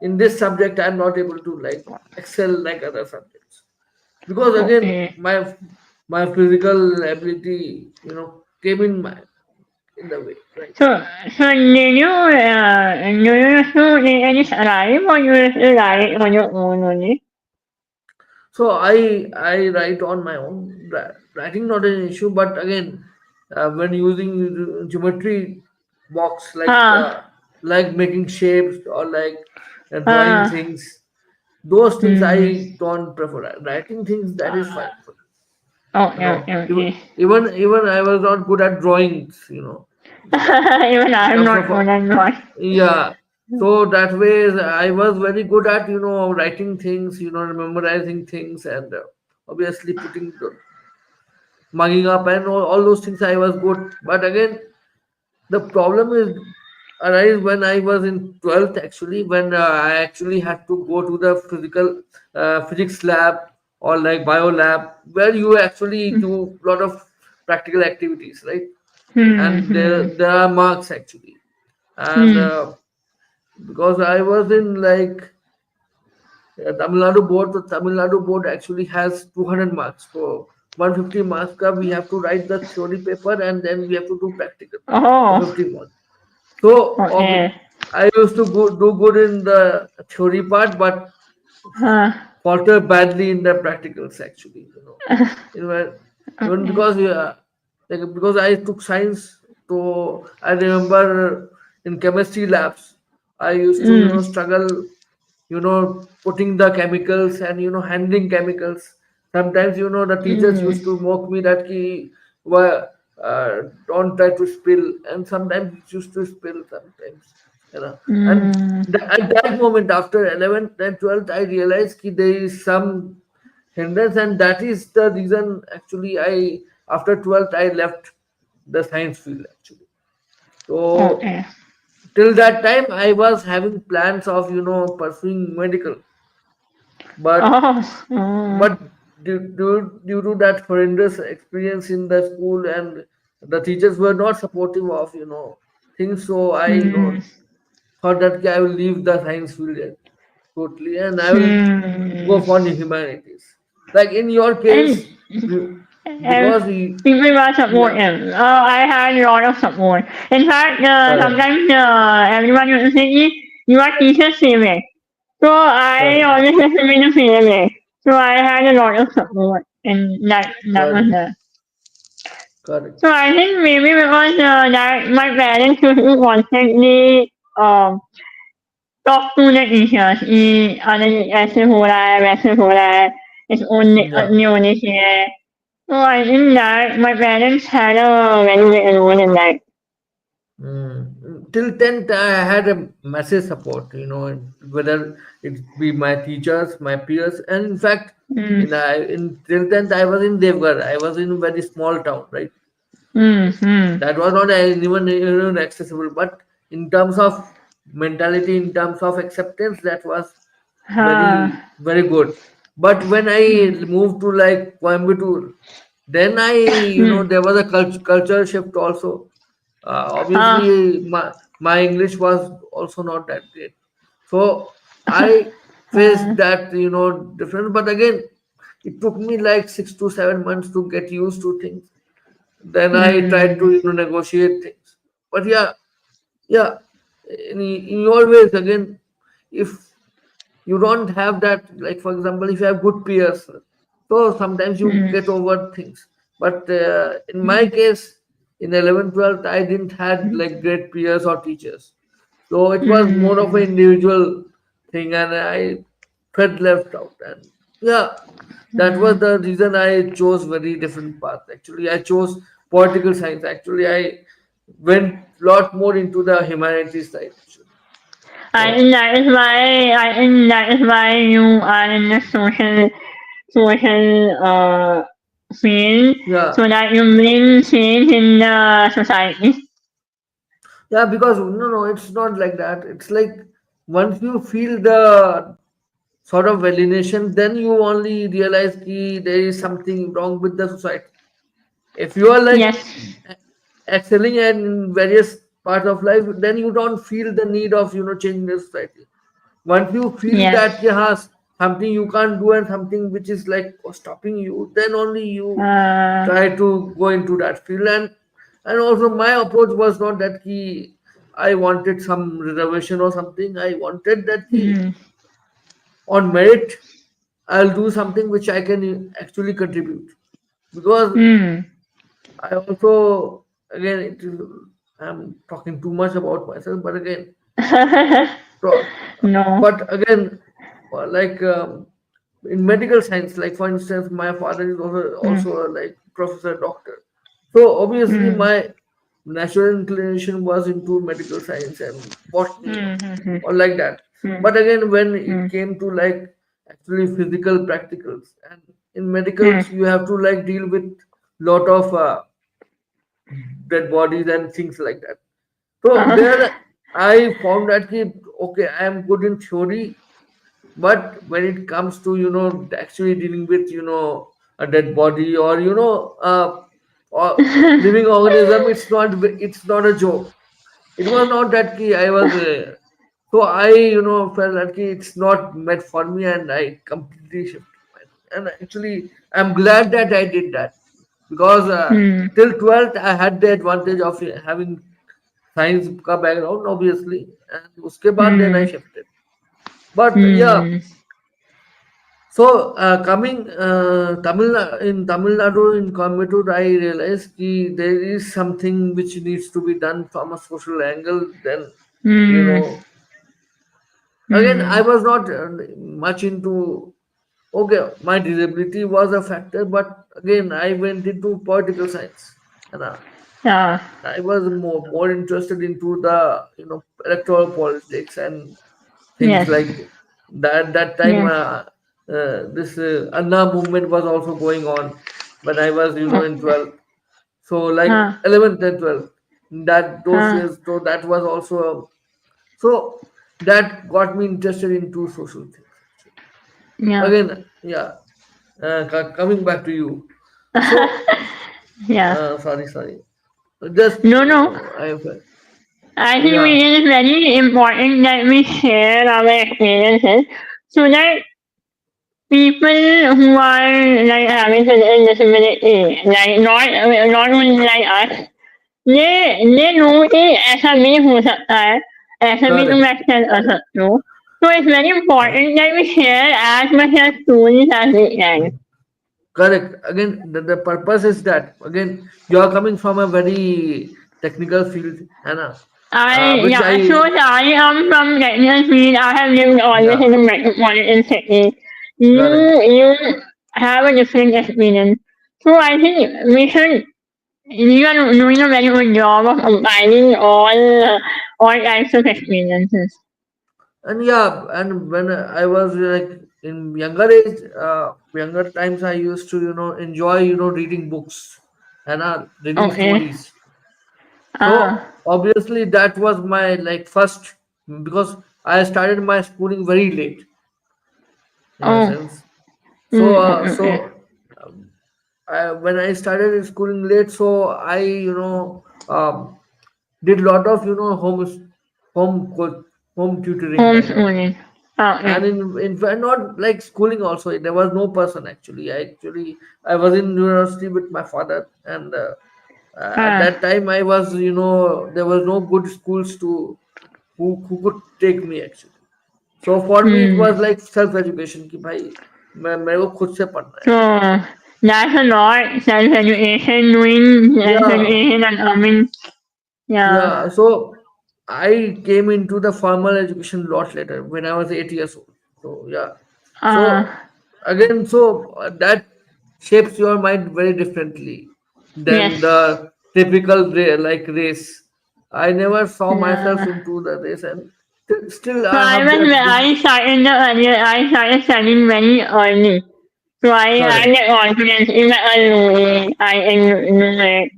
in this subject I'm not able to like excel like other subjects, because again Okay. my physical ability came in the way, right? So, so do you used to read any scribe or you used to write on your own only? So I write on my own. Writing not an issue, but again, when using geometry box Ah. like making shapes or like drawing Ah. things, those things Hmm. I don't prefer. Writing things, that is fine for me. Okay. Okay. Okay. Even I was not good at drawings. Even In I'm terms not of good at drawing. yeah. So that way I was very good at writing things, memorizing things, and obviously putting mugging up and all those things I was good. But again, the problem is arise when I was in 12th actually, when I actually had to go to the physics lab or like bio lab, where you actually do a lot of practical activities, right? Hmm. And Hmm. there are marks actually. And Hmm. because I was in like the Tamil Nadu board actually has 200 marks. For 150 marks, we have to write the theory paper and then we have to do practical for Oh. 50 marks. So Okay. I used to do good in the theory part, but Huh. falter badly in the practicals actually. Even, even Okay. because I took science, so I remember in chemistry labs, I used to Hmm. struggle putting the chemicals and handling chemicals. Sometimes the teachers Hmm. used to mock me that ki why don't try to spill, and sometimes it used to spill sometimes. And Hmm. at that moment after 11th and 12th I realized ki there is some hindrance, and that is the reason actually I after 12th I left the science field actually. So Okay. till that time I was having plans of pursuing medical, but Oh. Hmm. but due to that horrendous experience in the school, and the teachers were not supportive of things, so I Hmm. thought that I will leave the science field totally and I will go Hmm. for the humanities. Like in your And, case, be- and because you, people were support yeah, him. I had a lot of support. In fact, correct, sometimes everyone used to say, you are teacher's favorite. So I correct, always used to be the favorite. So I had a lot of support, and that was correct, that. correct. So I think maybe because that my parents used to constantly talk to the teachers कि अरे ऐसे हो रहा है वैसे हो रहा है इस Yeah. नहीं होनी चाहिए. So I think that my parents had a very big role in that. Till 10th, I had a massive support, whether it be my teachers, my peers, and in fact, Mm, in till 10th, I was in Devgar. I was in a very small town, right? mm, mm. That was not even accessible, but in terms of mentality, in terms of acceptance, that was very Ah, very good. But when I mm, moved to like Coimbatore, then mm. there was a culture shift also. Ah, Obviously my English was also not that great, so I faced ah, that difference. But again, it took me like 6 to 7 months to get used to things. Then I tried to mm, negotiate things. But yeah, yeah, in your ways again, if you don't have that, like for example, if you have good peers, so sometimes you mm, get over things. But in my mm, case, in 11th 12th I didn't had like great peers or teachers, so it was more of an Mm. individual thing, and I felt left out. And yeah, that was Mm. the reason I chose very different path. Actually, I chose political science. Actually, I went lot more into the humanities side. Actually, I so think that is why I think that is why you are in the social field yeah, so that you bring change in the society. yeah, because no, it's not like that. It's like once you feel the sort of validation, then you only realize that there is something wrong with the society. If you are like Yes. excelling in various parts of life, then you don't feel the need of changing the society. Once you feel Yes. that yes, something you can't do and something which is like stopping you, then only you Uh, try to go into that field. And also my approach was not that key. I wanted some reservation or something. I wanted that key mm, on merit. I'll do something which I can actually contribute, because mm. I also, again, I'm talking too much about myself, but again, pro- No. but again, like in medical science, like for instance, my father is Mm, also a like professor doctor. So obviously, mm, my natural inclination was into medical science and botany mm, mm, or like that. mm, But again, when it mm, came to like actually physical practicals, and in mm. medicals, you have to like deal with lot of dead bodies and things like that. So Uh, there I found that okay, I am good in theory, but when it comes to actually dealing with a dead body or or living organism, it's not a joke. It was not that key. I was so I felt that it's not meant for me, and I completely shifted myself. And actually, I'm glad that I did that, because mm, till 12th I had the advantage of having science का background, obviously, and उसके बाद then I mm, shifted. But yeah, mm. so coming in Tamil Nadu in Coimbatore, I realized there is something which needs to be done from a social angle. Then you Mm, know, again, I mm. was not much into. Okay, my disability was a factor, but again, I went into political science, and Yeah. I was more interested into the electoral politics and things Yes. like that. That time, Yes. this Anna movement was also going on when I was in Okay. 12th. So like Huh. 11th and 12th, that those Huh. years. So that was also so that got me interested into social things. Actually. Yeah. Again, yeah. Coming back to you. So Yeah. sorry. Just No, no. I think yeah, it is very important that we share our experiences so that people who are like having certain disability, like not only like us, they know कि ऐसा भी हो सकता है, ऐसा भी तुम correct. Excel कर सकते हो. So it's very Yeah. important that we share as much as stories as we can. Correct. Again, the purpose is that again you are coming from a very technical field, Hannah, which Yeah, so I I am from technical field. I have lived always yeah, in a metropolitan city. correct. You have a different experience. So I think you are doing a very good job of combining all types of experiences. And yeah, and when I was like in younger age, younger times, I used to enjoy reading books and reading Okay. stories. So Ah. obviously that was my like first, because I started my schooling very late in a Oh. sense. So Okay. um, when I started schooling late, so I did lot of home home tutoring kind of thing. Homeschooling. Okay. And in fact, not like schooling also, there was no person actually. I was in university with my father, and at Ah. that time I was there was no good schools to who could take me actually. So for me it Hmm. was like self education कि भाई मैं मेरे को खुद से पढ़ना है So actually. That's a lot. Self-education, doing Yeah, self-education and earning. Yeah. yeah. So I came into the formal education a lot later when I was 8 years old. So yeah. Uh, So again, so that shapes your mind very differently than yes. the typical like race. I never saw myself Yeah. into the race, and still So I have that. I started the earlier, I started studying very early. So I Correct. get confidence even early. I enumerate.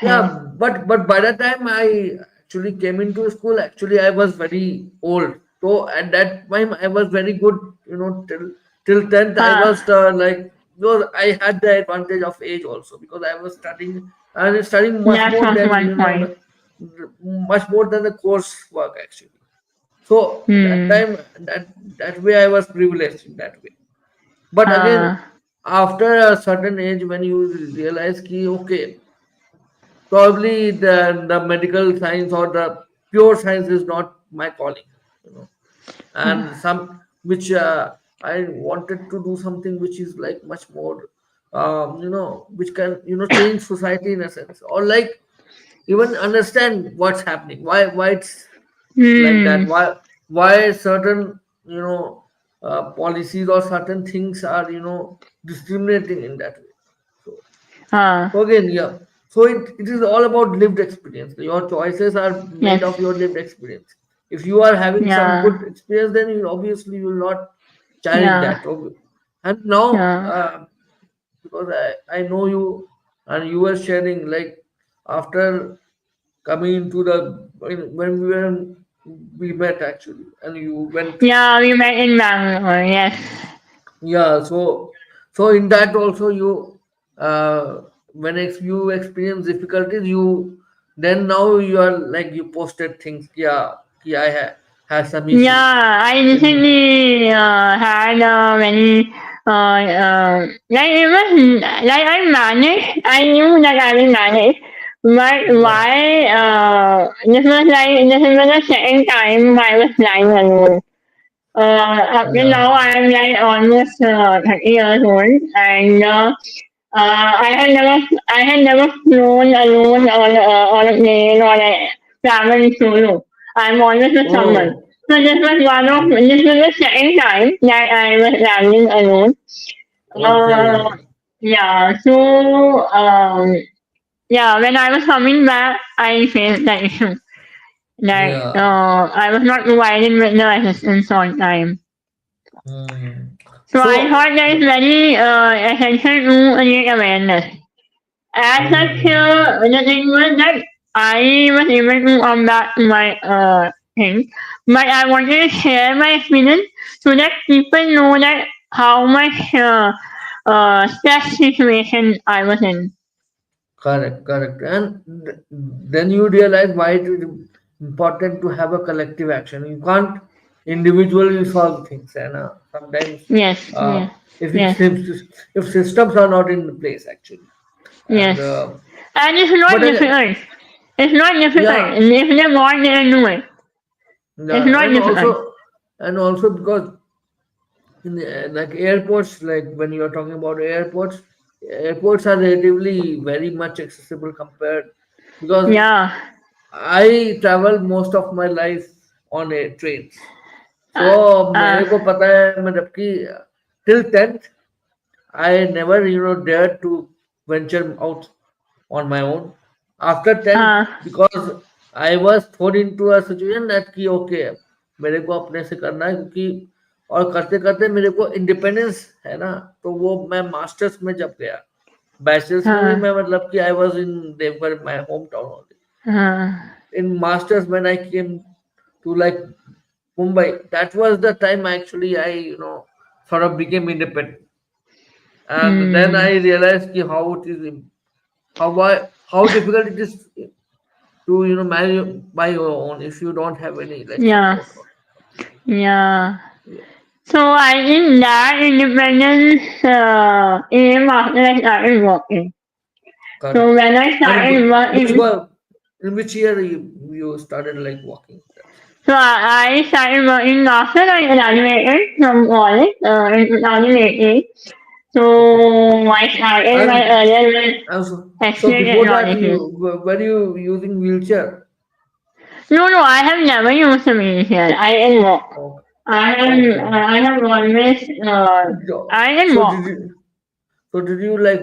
Yeah, Okay. but by the time I actually came into school, actually I was very old. So at that time I was very good, till tenth I Huh. was like, because I had the advantage of age also, because I was studying and studying much That more was than one point. much more than the course work actually. So that Hmm. time, that way I was privileged in that way. But Uh, again, after a certain age, when you realize ki okay, probably the medical science or the pure science is not my calling, you know and some which I wanted to do something which is like much more, which can change society in a sense, or like even understand what's happening, why it's like hmm. that, why certain policies or certain things are discriminating in that way. So Uh, so again, yeah. So it is all about lived experience. Your choices are made yes. of your lived experience. If you are having some Yeah. good experience, then you obviously will not challenge Yeah. that. And now, Yeah. because I know you, and you were sharing like after coming into the when we met actually, and you went. Yeah, we met in Bangalore. Yes. Yeah, so in that also you, when you experience difficulties, you then now you are like you posted things. Yeah, yeah, have some issue. Yeah, I In recently had a very like it was like I managed. I knew that I will manage, but yeah, why? This was the second time I was flying alone. Up to yeah. now, I'm like almost 30 years old, and I had never flown alone on a plane or like traveled solo. I'm always with someone. Oh, So this was the second time that I was traveling alone. Uh, okay. yeah, so yeah, when I was coming back, I faced that issue. Like, Yeah. I was not provided with the assistance on time. Hmm. So I So, thought that is very essential to create awareness. As such, hmm, the thing was that I was able to come back to my thing, but I wanted to share my experience so that people know that how much stress situation I was in. correct, correct. And then you realize why it is important to have a collective action. You can't individually solve things, and sometimes Yes, uh, yes, if it yes, seems if systems are not in place, actually, and yes. And it's not but again, difficult. It's not difficult. yeah, And if they want, they can do it. It's yeah, not difficult. and also because in like airports, like when you are talking about airports are relatively very much accessible compared, because Yeah. I travel most of my life on trains. Uh, So uh, मेरे को पता है मैं जबकि till 10th I never dared to venture out on my own. After 10th, uh, because I was thrown into a situation that कि okay, मेरे को अपने से करना है, क्योंकि और करते करते मेरे को इंडिपेंडेंस है ना, तो वो मैं मास्टर्स में जब गया, बैचलर्स में भी uh, मैं मतलब कि I was in Deoghar, my home town only. uh, In masters, when I came to like Mumbai, that was the time actually I sort of became independent, and then I mm, realized ki how it is, how difficult it is to manage by your own if you don't have any like yeah, support or something. yeah. Yeah, So I think that independence came after I started working. So correct. when I And started which working, was in which year you started like walking? so I started working after I graduated from college in 2018. Okay. So I started my And earlier with so X-ray before that, technology. were you using wheelchair? No, no, I have never used a wheelchair. I can walk. Okay. Okay. I have always, I can So walk. did you like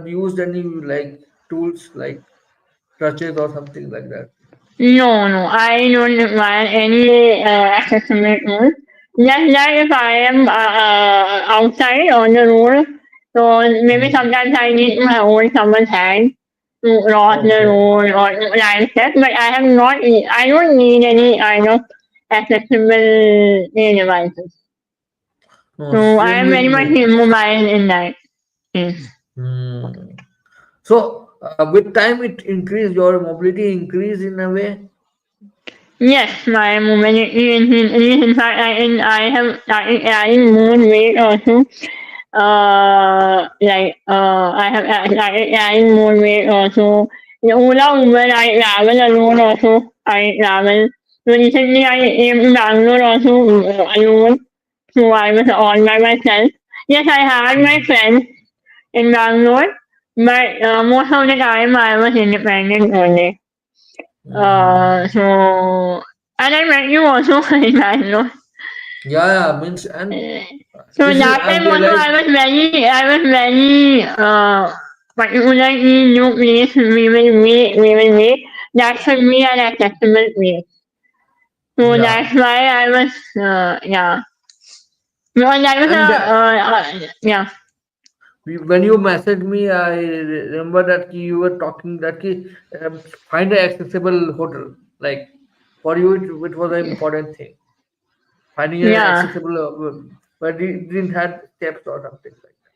used any like tools like crutches or something like that? No, no, I don't require any accessory tools. Just that if I am outside on the road, so maybe Hmm. sometimes I need to hold someone's hand to cross the Okay. road or to land step, but I have not, I don't need any kind of accessible devices. No, So I same am with very much me. immobile in that case. Hmm. So with time, it increased your mobility increased in a way. Yes, my mobility is in fact I have started adding more weight also. I have started adding more weight also. The Ola Uber I travel alone also. I travel. So recently I came to Bangalore also alone. So I was all by myself. Yes, I had my Hmm. friends in Bangalore, but most of the time I was independent only. Hmm. So and I met you also in Bangalore. Yeah, yeah. Means and So this is that I've time also realized. I was very particularly new place we will meet. That should be an accessible place. So Yeah. that's why I was yeah. Because that was a And yeah. when you messaged me, I remember that you were talking that find an accessible hotel. Like for you, it was an important thing. Finding an Yeah. accessible, but it didn't have steps or something like that.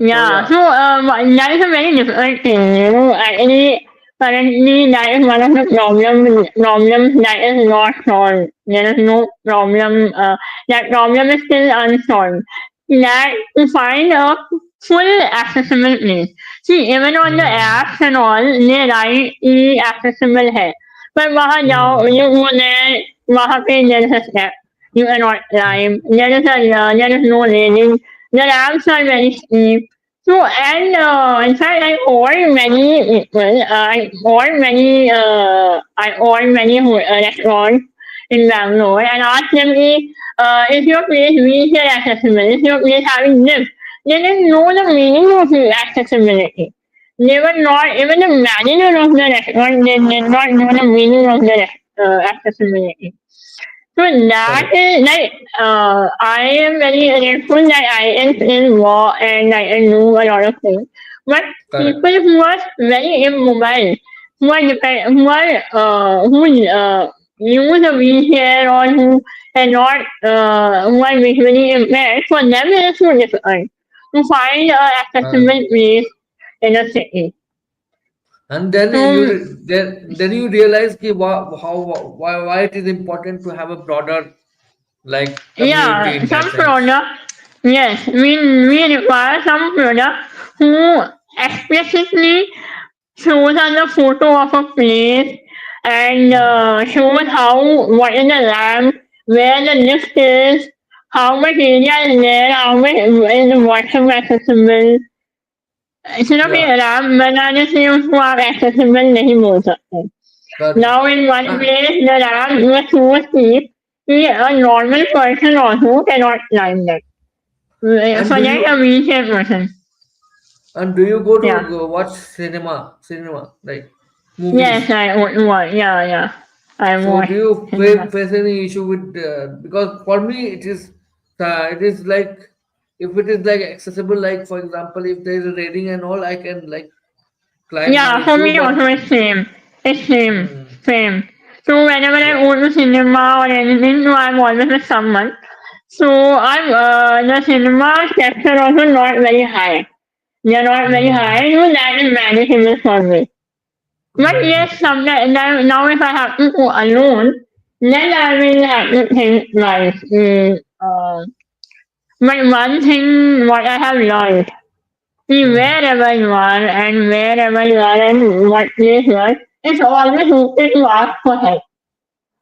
So Yeah, so yeah. that is a very difficult thing, you know. Actually, currently, that is one of the problems that is not solved. There is no problem. That problem is still unsolved. That to find a full accessible place. See, even on the Hmm. apps and all, they write accessible है. पर वहाँ जाओ, Hmm. you go there, वहाँ पे there is a step. You cannot climb. There is no railing. The ramps are very steep. So, and in fact, I ordered many people. I ordered many restaurants in Bangalore and asked them if your place wheelchair accessible, is your place having lift. They didn't know the meaning of accessibility. They were not, even the manager of the restaurant, they did not know the meaning of the accessibility. So that Correct. is like I am very grateful that I am in law and I can do a lot of things. But Correct. people who are very immobile, who use a wheelchair or who cannot who are visually impaired, for them it is so difficult to find accessible place in a city. And then So then you realize how why it is important to have a broader like community yeah, in that some sense. product, yes, we require some product who explicitly shows us a photo of a place and shows what is the ramp, where the lift is, how much area is there, how much is the washroom accessible. सिर्फ Yeah. ये RAM बनाने से उसको आप accessible नहीं बोल सकते. Correct. Now in one Uh, place the ramp was so steep a normal person also cannot climb that. and do Forget a you wheelchair person. do you go to Yeah. watch cinema like Yes, movies? I want. Yeah, yeah. I So do want you cinema. face any issue with because for me it is like if it is like accessible, like for example if there is a rating and all, I can like climb no Yeah, for issue, me but also it's same. It's same. hmm, Same. So whenever I yeah. go to cinema or anything, so I'm always with someone. So the cinema steps are also not very high. They're not very Hmm. high, so that is manageable for me. But Hmm. yes, sometimes now if I have to go alone, then I will have to think like, but one thing what I have learned, see Hmm. wherever you are and wherever you are and what place you are, it's always okay to ask for help.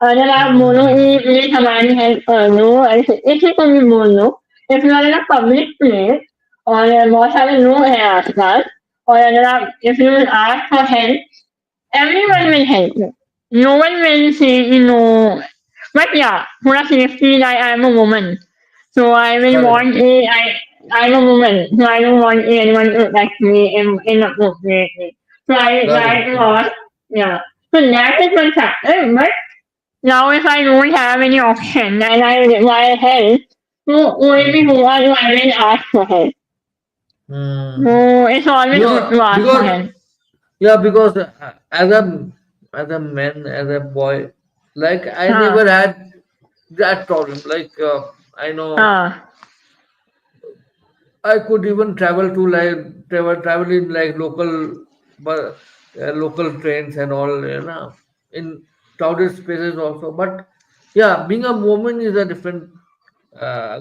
अगर आप बोलो कि Hmm. Please हमारी help कर दो ऐसे ऐसे कभी बोल दो if you are in a public place और बहुत सारे लोग हैं आसपास, और अगर आप if you ask for help, everyone Hmm. will help you. No one will say no. But yeah, थोड़ा safety, like I'm a woman, so I will Correct. want I'm a woman, so I don't want anyone to touch me inappropriately. So I try Correct. to ask, yeah. So that is one factor. But now if I don't have any option and I require help, so only Hmm. who I will ask for help. Hmm. So it's always good to ask for Because help. yeah, because as a man, as a boy, like I Huh. never had that problem. Like I know Huh. I could even travel to like travel in like but local trains and all, in crowded spaces also. But yeah, being a woman is a different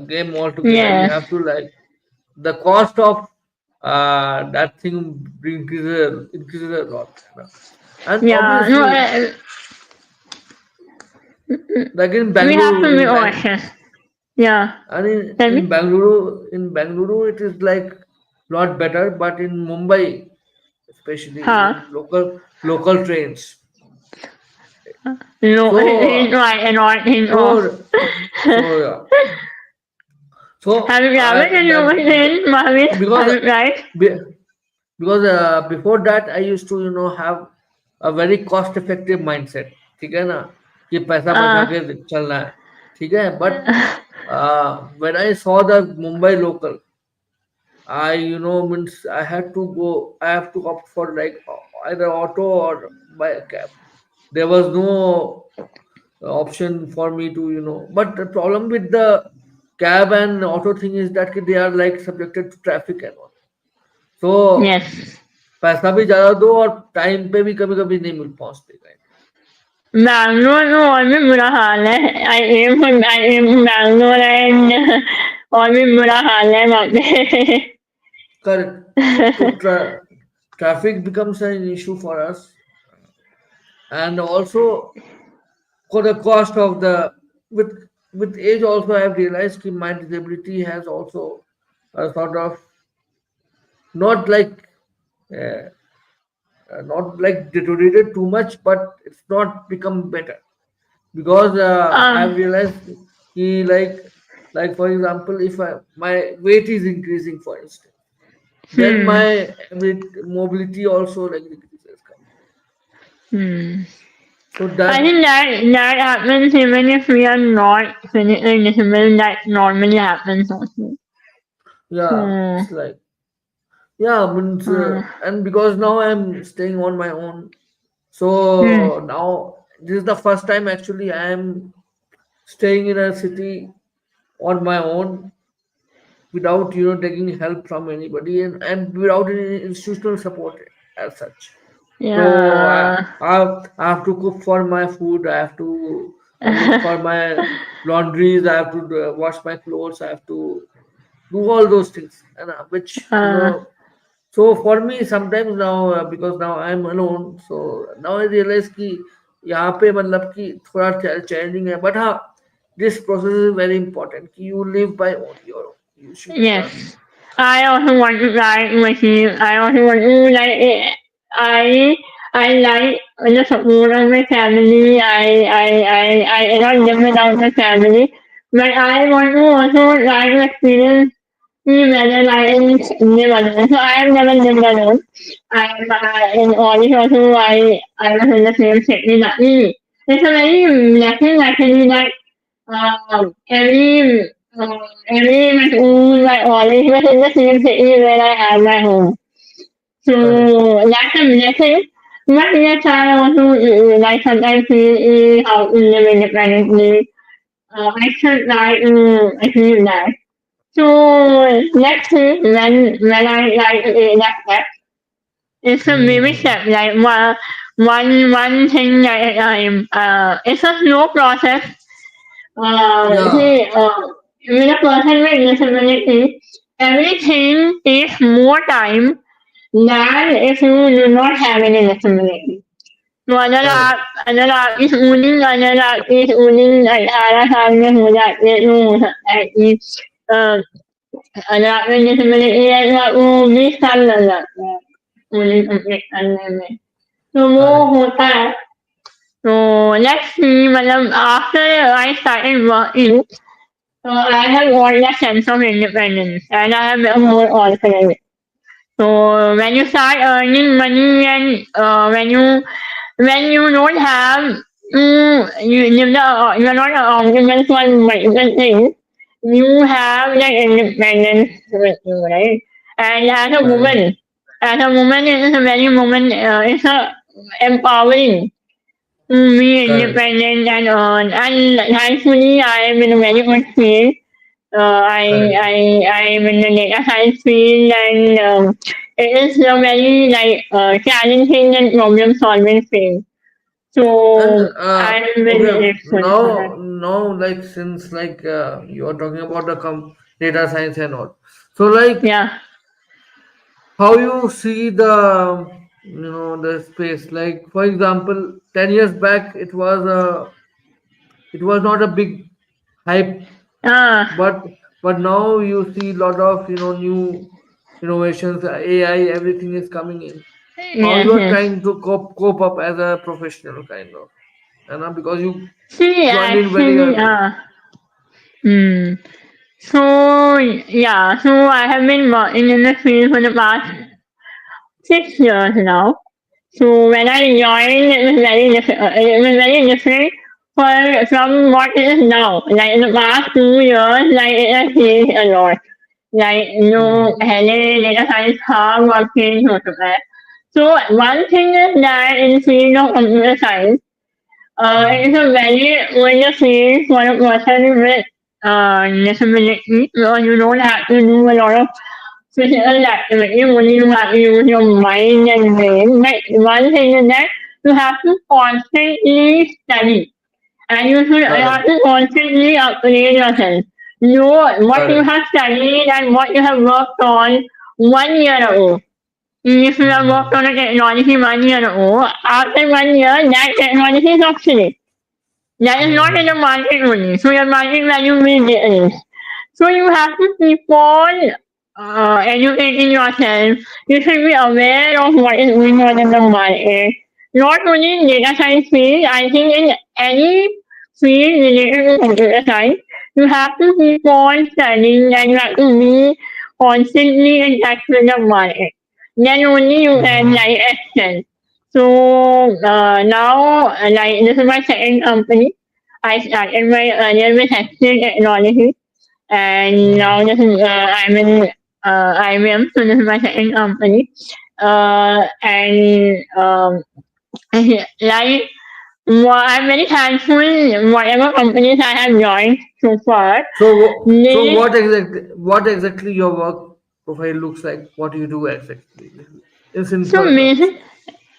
game altogether. You Yes. have to like the cost of that thing increases a lot, and Yeah. No, obviously, like in we have to Bangalore, be cautious. Yeah. and Tell in me. Bangalore, it is like lot better, but in Mumbai, especially Huh. in local trains. No, he's So right and on, he's off. so so yeah. Have So you I traveled in your train, Mahavir? Have because you tried? be- because before that I used to have a very cost effective mindset. ठीक है ना कि पैसा बचा Uh, के चलना है. ठीक है, but when I saw the Mumbai local, I means I had to go. I have to opt for like either auto or by a cab. There was no option for me to But the problem with the cab and auto thing is that they are like subjected to traffic and all. So yes. पैसा भी ज्यादा दो और time पे भी कभी कभी नहीं मिल पहुंचते कहीं. Bangalore में और भी बुरा हाल है. I aim from Bangalore and और भी बुरा हाल है वहाँ पे. Correct. So traffic becomes an issue for us, and also for the cost of the with age also I have realized that my disability has also sort of not like uh, not like deteriorated too much, but it's not become better because um, I've realized he like for example, if my weight is increasing, for instance, then hmm, my mobility also like decreases. hmm. So I that think that happens even if we are not physically disabled. That normally happens also. yeah, Hmm. it's like yeah, means Uh, and because now I'm staying on my own, hmm. so now this is the first time actually I am staying in a city on my own without taking help from anybody and without any institutional support as such. So Yeah. I have to cook for my food. I have to look for my laundries. I have to wash my clothes. I have to do all those things, and which uh, so for me sometimes now because now I am alone, so now I realize कि यहाँ पे मतलब कि थोड़ा challenging है, but हाँ, this process is very important कि you live by on your own. You should yes. I also want to try with you. I also want to like I I like the support of my family. I not live without my family, but I want to also try to experience whether I live alone. So I have never lived alone. In college also I was in the same city. Luckily, it's a very lucky actually that every my school, my college was in the same city where I have my home. So correct. that's a blessing. But yes, I also like sometimes feel how to live independently. I should try to achieve that. So let's see when I like that step. It's a baby Hmm. step, like one thing at a time. It's a slow process. Yeah, See, with a person with disability, everything takes more time than if you do not have any disability. तो correct. अगर आप इस उन्हीं अगर आप इस उन्हीं 18 साल में हो जाते तो हो सकता है कि adapting disability है वो 20 साल लग जाते हैं पूरी कंप्लीट करने में तो वो correct, होता है तो लेट्स सी मतलब after I started working I have all that sense of independence and I have become more organized. So when you start earning money and when you don't have you're not organized for multiple things, you have that independence with you, right? And correct. as a woman, it is a very woman. It's a empowering to be Correct. independent and earn. And thankfully, I am in a very good field. Correct. I am in the data science field and it is a very challenging and problem solving field. And So I am very okay, grateful for that. now like since like you are talking about the data science and all, so like Yeah. how you see the the space. Like for example, 10 years back, it was not a big hype, Ah, but now you see a lot of new innovations, AI, everything is coming in. How yes, you are yes. trying to cope up as a professional kind of, because you See, joined in very actually, early. hmm. So, yeah, so I have been working in the field for the past 6 years now. So when I joined, it was very different. It was very different from what it is now. Like in the past 2 years, like it has changed a lot. Like पहले data science था बहुत change हो चुका है. So one thing is that in the field of computer science, Hmm. it's a very window field for a person with disability because you don't have to do a lot of physical activity, only you have to use your mind and brain. But one thing is that you have to constantly study and you have Correct. to constantly upgrade yourself. Know what you Correct. have studied and what you have worked on 1 year ago. If you have worked Hmm. on a technology 1 year ago, after 1 year, that technology is obsolete. That is not in the Hmm. market only. So your market value will decrease. So you have to keep on educating yourself. You should be aware of what is going on in the market. Not only in data science field, I think in any field related to computer science, you have to keep on studying and you have to be constantly in touch with the market. Then only you can Hmm. like excel. So now, like this is my second company. I started my earlier with Excel technology and Hmm. now this is I'm in IBM, so this is my second company. And like I'm very thankful whatever companies I have joined so far. So They what exactly your work profile looks like? What you do exactly? In so simple terms. basic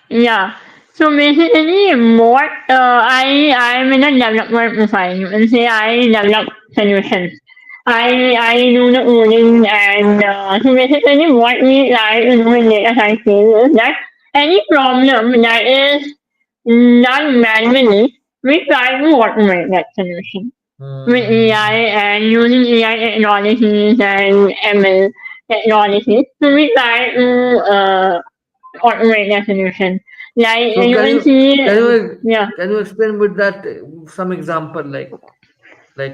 yeah. So basically, what I'm in a development profile. You can say I develop solutions. I do the coding and so basically what we try to do in data science field is that any problem that is done manually, we try to automate that solution with AI Hmm. and using AI technologies and ML technologies. So we try to automate that solution. Like So you can can you see, yeah. can you explain with that some example like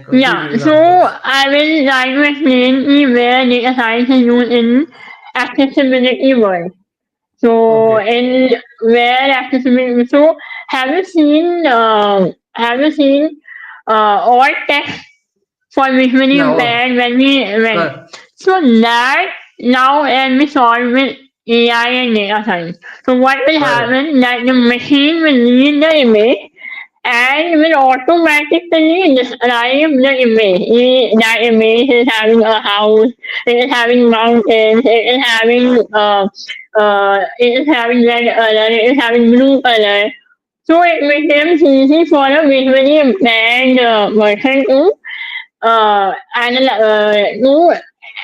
concrete Yeah, so examples? I will try to explain the where data science is used in accessibility world. So Okay. in where accessibility, so have you seen all text for visually Yeah. impaired when we when Correct. so that now and we solve with AI and data science. So what will Correct. happen that the machine will read the image and will automatically describe the image. That image is having a house, it is having mountains, it is having red color, it is having blue color. So it becomes easy for a visually impaired person to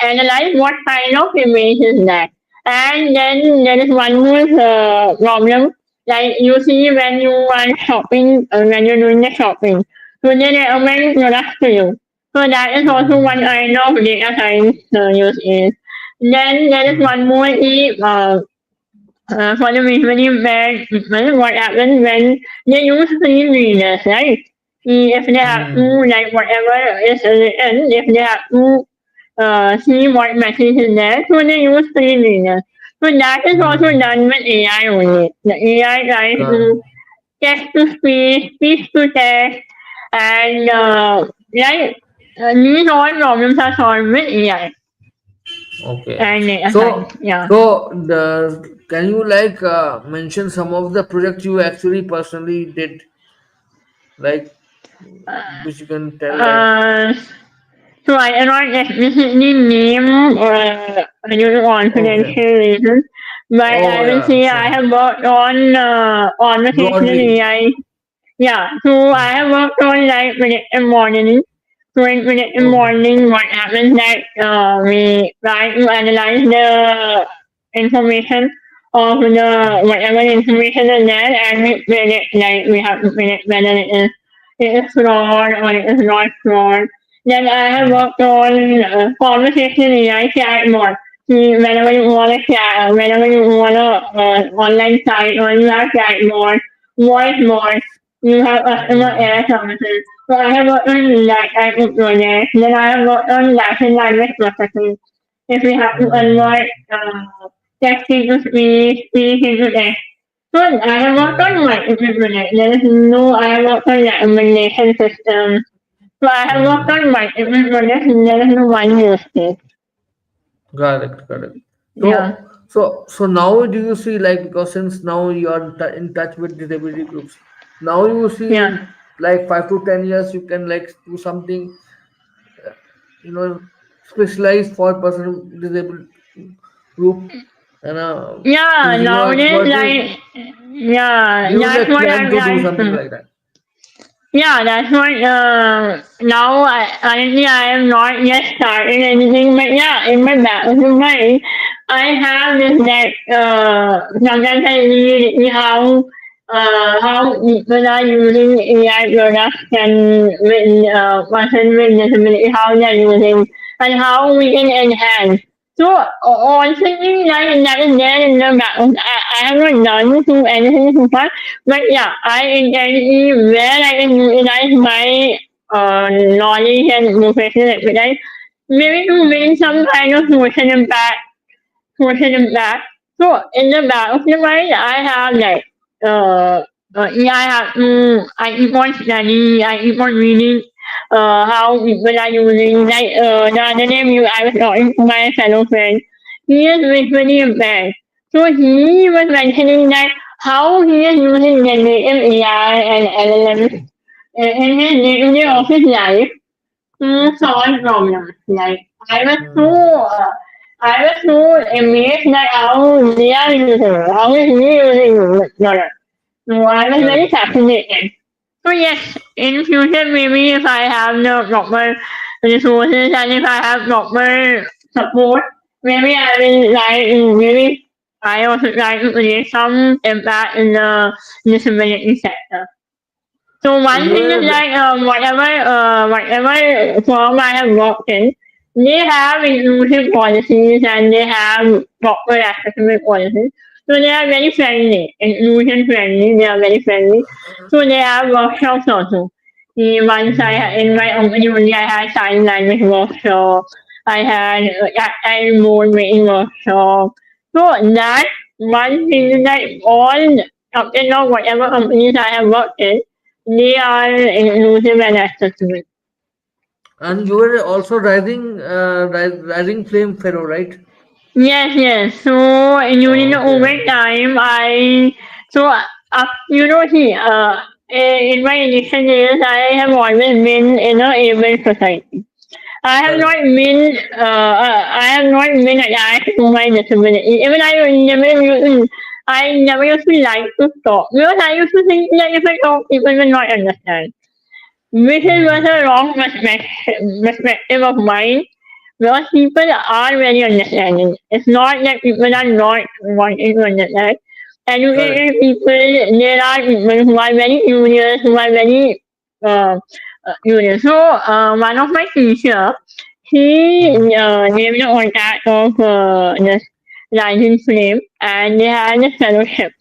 analyze what kind of image is that. And then there is one more problem, like you see when you are shopping, when you're doing the shopping, so they recommend products to you. So that is also one Hmm. kind of data science use is. Then there is Hmm. one more is for the visually impaired people, what happens when they use screen readers, right? If they have to, Hmm. like, whatever is written, if they have to see what message is there, so they use screen readers. So that is also Hmm. done with AI only. The AI tries Got to text to speech, speech to text, and like these all problems are solved with AI okay. and data science. So Yeah. the can you like mention some of the projects you actually personally did, like which you can tell like. Uh, so I cannot explicitly name due to Okay. confidential reasons, but Oh I will yeah, say I sure. have worked on conversational Broadly. AI. Yeah, so I have worked on like predictive modeling. So in predictive Okay. modeling, what happens that we try to analyze the information of the whatever information is there, and we predict, like we have to predict whether it is fraud or it is not fraud. Then I have Hmm. worked on conversational AI chatbot. Whenever you want to chat, whenever you want to online site or you have chatbot, voice bot, you have customer Hmm. care services. So I have worked on that type of project. Then I have worked on natural language processing. If we have to Hmm. convert text into speech, speech into text. So I have worked on Hmm. multiple projects. There is no, I have worked on recommendation systems. So I have worked Hmm. on multiple projects and there is no one use case. Correct, correct. Yeah. So now do you see like, because since now you are in touch with disability groups, now you see Yeah. in like 5 to 10 years you can like do something, uh, you know, specialized for person with disabled group, and Yeah, using your nowadays, expertise. like, yeah, Do you that's like what plan I'm to do trying something to. like that? Yeah, that's what, now, currently I am not yet started anything, but yeah, in my back of the mind, I have this that, sometimes I read how people are using AI products and with, person with disability, how they're using, and how we can enhance. So, all thinking that is there in the back. I have not done to anything so far, but yeah, I intend where I can utilize my knowledge and professional expertise, maybe to bring some kind of social impact. So in the back of the mind, I have like yeah, I keep on studying, I keep on reading how people are using, like the other day I was talking to my fellow friend. He is visually impaired. So he was mentioning that how he is using generative AI and LLMs in his day-to-day office life to solve problems. Like Hmm. I was so amazed that how they are using it, how is he using it. So I was very Correct. fascinated. So yes, in future maybe if I have the proper resources and if I have proper support, maybe I will maybe I also try to create some impact in the disability sector. So So one you thing is are. like whatever firm I have worked in, they have inclusive policies and they have proper accessible policies. So they are very friendly, inclusion friendly. They are very friendly. So they have workshops also. Once in Hmm. my company only I had sign language workshop. I had tactile mode making workshop. So that one thing that all up till now whatever companies I have worked in they are inclusive and accessible. And you were also rising flame fellow, right? Yes, yes. So during the Okay. overtime, see, in my initial years, I have always been in a able society. I have not Correct. been, I have not been attached to my disability. Even I never used to like to talk because I used to think that if I talk, people will not understand. Which was Hmm. a wrong perspective of mine because people are very understanding. It's not that people are not wanting to understand. Correct. Educated people, there are people who are very curious, who are very uh, unit. So one of my teacher, he Mhm. gave the contact of this license frame, and they had a fellowship.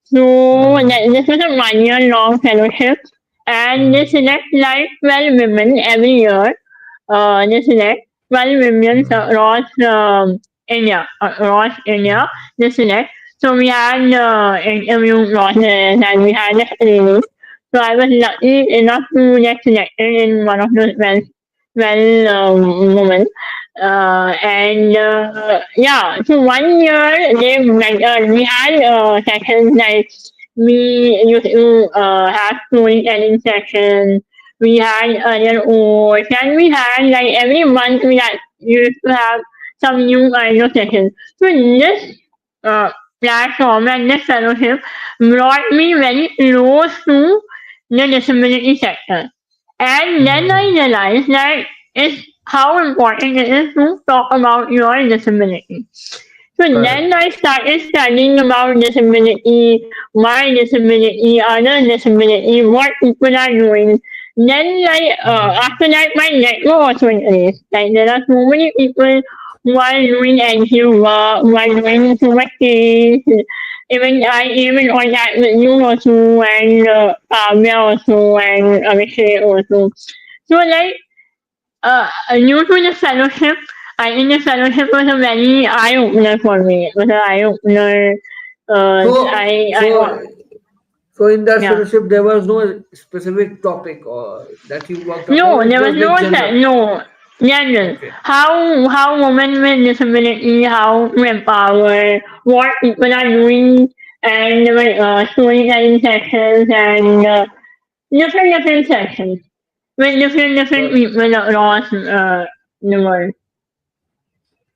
So Mhm. this was a 1 year long fellowship, and they Mhm. select like 12 women every year. They select 12 women Mhm. across India. They select. So we had interview process and we had the screening. So I was lucky enough to get selected in one of those women. And yeah, so 1 year we had sessions like we used to have storytelling sessions. We had other oars, and we had like every month used to have some new kind of sessions. So this uh, platform and this fellowship brought me very close to the disability sector. And then I Mhm. realized that it's how important it is to talk about your disability. So then Correct. I started studying about disability, my disability, other disability, what people are doing. Then Mhm. after that my network also increased. Like there are so many people who are doing NGO work, who are doing so much things. Even I even contact with you also and Kavya also and Abhishek also. So like new to the fellowship, I think the fellowship was a very eye opener for me. It was an eye opener. So, so in that Yeah. fellowship, there was no specific topic or that you worked upon. No, It there was was no like general. no general. Okay. How women with disability, how to empower, what people are doing, and there were storytelling sessions and different sessions with different Correct. people across the world.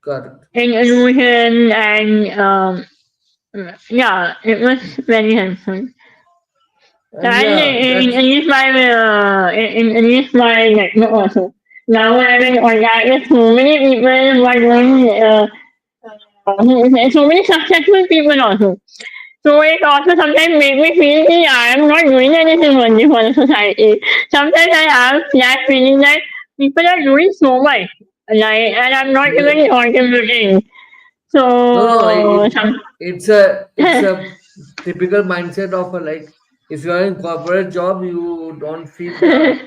Correct. In illusion and yeah, it was very helpful. And And yeah, that in least my network also. Now I'm in contact with so many people who are doing so many successful people also. So it also sometimes make me feel that I am not doing anything only for the society. Sometimes I have that feeling that people are doing so much, like, and I'm not even yeah. contributing. No, So some it's a typical mindset of a, like, if you are in corporate job, you don't feel the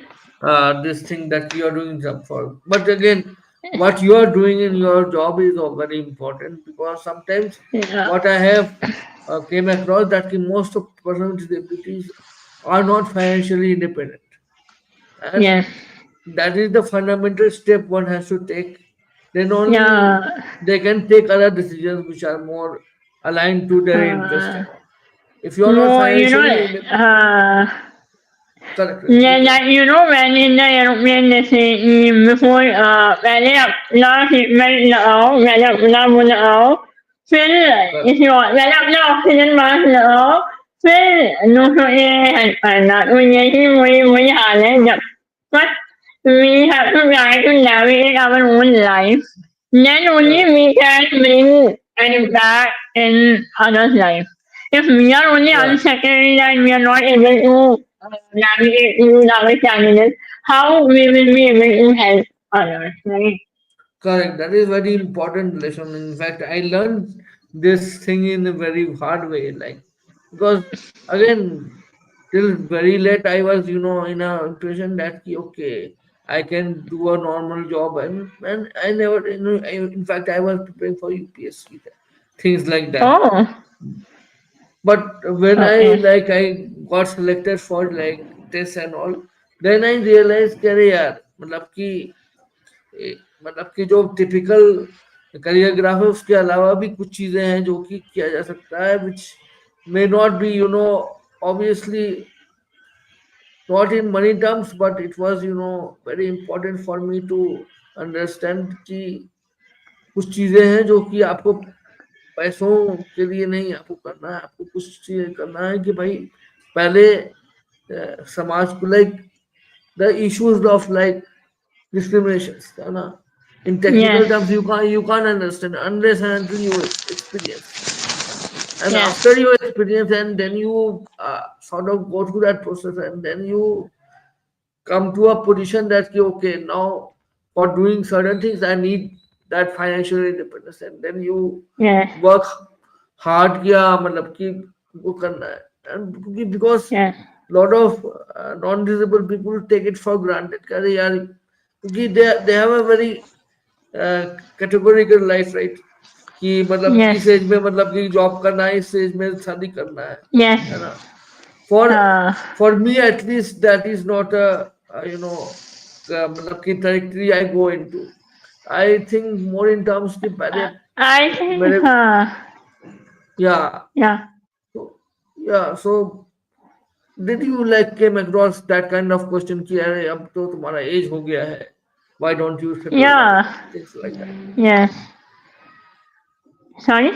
this thing that you are doing job for. But again, what you are doing in your job is very important, because sometimes yeah, what I have came across that most of person with disabilities are not financially independent, and yes, that is the fundamental step one has to take. Then only yeah. they can take other decisions which are more aligned to their interest Uh, and all. If you are not no, financially correct, you yeah, can. like when in the aeroplane they say before पहले अपना seatbelt लगाओ पहले अपना वो लगाओ फिर Correct. इसी और पहले अपना ऑक्सीजन मास्क लगाओ फिर दूसरों के हेल्प करना तो यही वही वही हाल है जब but we have to try to navigate our own life then only Correct. we can bring an impact in others' life. If we are only Yeah. unsettled and we are not able to navigate through our challenges, how we will be able to help others, right? Correct. That is very important lesson. In fact, I learned this thing in a very hard way. Like, because again, till very late I was, in a impression that okay, I can do a normal job, and I never, in fact, I was preparing for UPSC, things like that. Oh, But when okay. I got selected for like tests and all, then I realized कि अरे यार मतलब कि जो typical career graph है उसके अलावा भी कुछ चीजें हैं जो कि किया जा सकता है, which may not be obviously not in money terms, but it was very important for me to understand कि कुछ चीजें हैं जो कि आपको पैसों के लिए नहीं आपको करना है, आपको कुछ चीजें करना है कि भाई पहले समाज को like the issues of like discriminations है ना. In Yes, technical terms you can't understand unless and until you experience, and yes, after you experience and then you sort of go through that process, and then you come to a position that okay, now for doing certain things I need that financial independence, and then you yes, work hard किया मतलब कि वो करना है, and because yes, lot of non-disabled people take it for granted कि अरे यार क्योंकि they have a very categorical life, right? कि मतलब yes, इस एज में मतलब कि जॉब करना है, इस एज में शादी करना yes. है ना? for Uh, for me at least that is not a, मतलब कि trajectory I go into. I think more in terms कि पहले I think, मेरे या yeah, so did you like came across that kind of question कि अरे अब तो तुम्हारा एज हो गया है, why don't you settle down, yeah, things like that. yes. Sorry?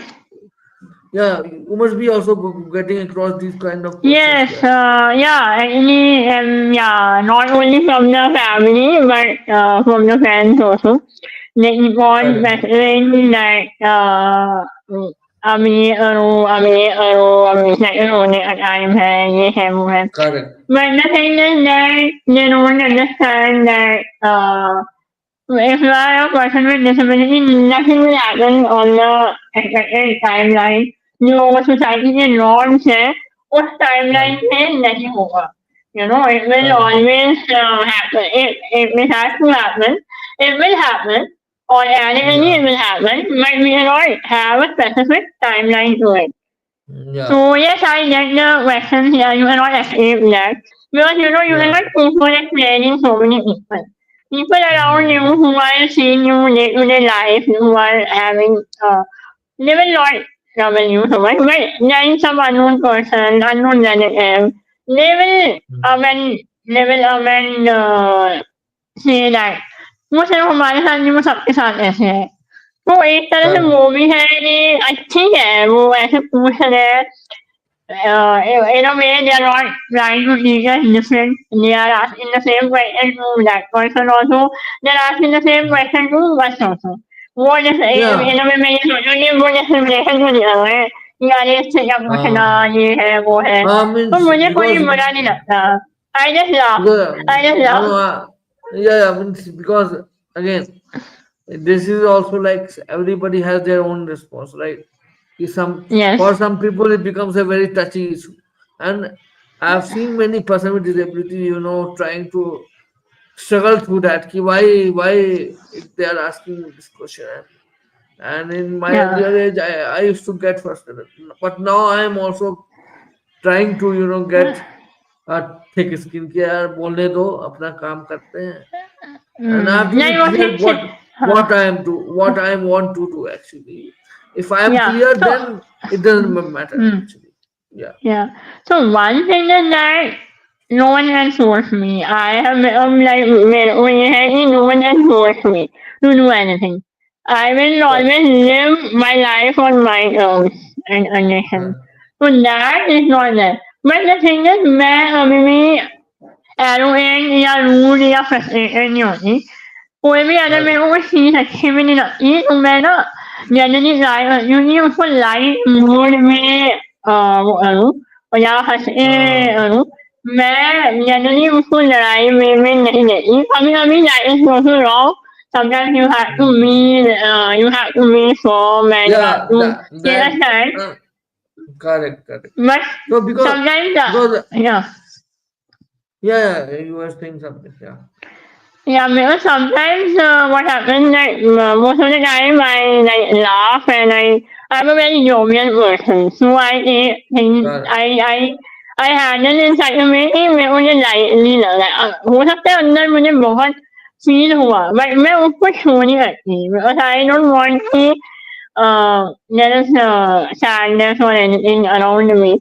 Yeah, you must be also getting across these kind of questions. Yes, Yeah, yeah, actually, yeah, not only from the family, but from the friends also. They keep on correct, messaging that, अभी करो, अभी करो, अभी settle होने का time है, ये है, वो है. correct. But the thing is that they don't understand that, if you are a person with disability, nothing will happen on the expected timeline. जो society के norms है, उस timeline Correct. पे नहीं होगा. You know, it will Correct. always happen. It has to happen. It will happen. Organically, Yeah. it will happen. But we cannot have a specific timeline to it. Yeah. So yes, I get the question here. You cannot escape that because you know you Yeah. cannot keep on explaining so many people. People around you Mm. who are seeing you day to day life, who are having they will not trouble you so much. But then some unknown person, unknown relative, they will Mm. they will say that वो सिर्फ हमारे साथ नहीं वो सबके साथ ऐसे है. तो एक तरह से Correct. वो भी है कि अच्छी है वो ऐसे पूछ रहे हैं. In a way, they are not trying to teach us different. They are asking the same question to that person also. They are asking the same question to us also. वो जैसे Yeah. in a way मैं ये सोचूंगी वो जैसे relation को दिया हुआ है कि यार इससे क्या पूछना Uh, ये है वो है तो means मुझे कोई बुरा नहीं लगता. I just laugh. because I just no, laugh. no, yeah, means because again, this is also like everybody has their own response, right? Yes. For some people it becomes a very touchy issue, and I've seen many person with disability, trying to struggle through that. Ki why they are asking this question, and in my Yeah. earlier age, I used to get frustrated, but now I am also trying to get a thick skin कि यार बोलने दो अपना काम करते हैं, and I have to be नहीं वो clear ठीक है. what हाँ. I am do what I want to do actually. If I am Yeah. clear, So. then it doesn't matter Hmm. actually. Yeah. Yeah. So one thing is that no one can force me. I have like when you have me, no one can force me to do anything. I will Correct. always live my life on my terms and conditions. Correct. So that is not there. But the thing is, मैं अभी भी arrogant या rude या frustrated नहीं होती. कोई भी अगर मेरे Correct. को कोई चीज़ अच्छी भी नहीं लगती तो मैं ना जनरली ट्राई करती हूँ कि उसको लाइट मूड में वो करूँ और या हंस के Uh, करूँ. मैं जनरली उसको लड़ाई में नहीं लेती. कभी कभी that is also wrong. Sometimes mm. you have to be firm and you have Yeah, to take a that stand. uh, correct, correct. But So sometimes, because yeah. yeah, you were saying something. Yeah. Yeah, because sometimes what happens that most of the time I like laugh and I'm a very jovial person, so I take things Correct. I handle in such a way कि मैं मुझे lightly लगा. हो सकता है अंदर मुझे बहुत फील हुआ बट मैं उसको शो नहीं करती because I don't want to there is sadness or anything around me.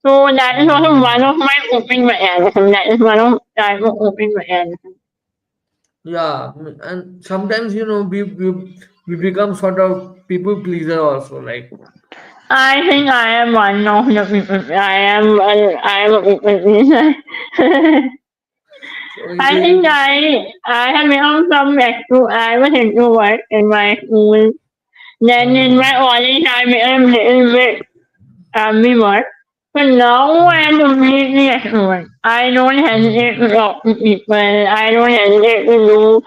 So that is also one Mm. of my coping mechanisms. That is one of type of coping mechanism. Yeah, and sometimes we become sort of people pleaser also, like I think I am one of the people. I am a people pleaser. so I think I have become some extro. I was introvert in my school. Then in my mm, college, I became a little bit ambivert. But now I am completely extrovert. I don't hesitate Mm, to talk to people. I don't hesitate to do.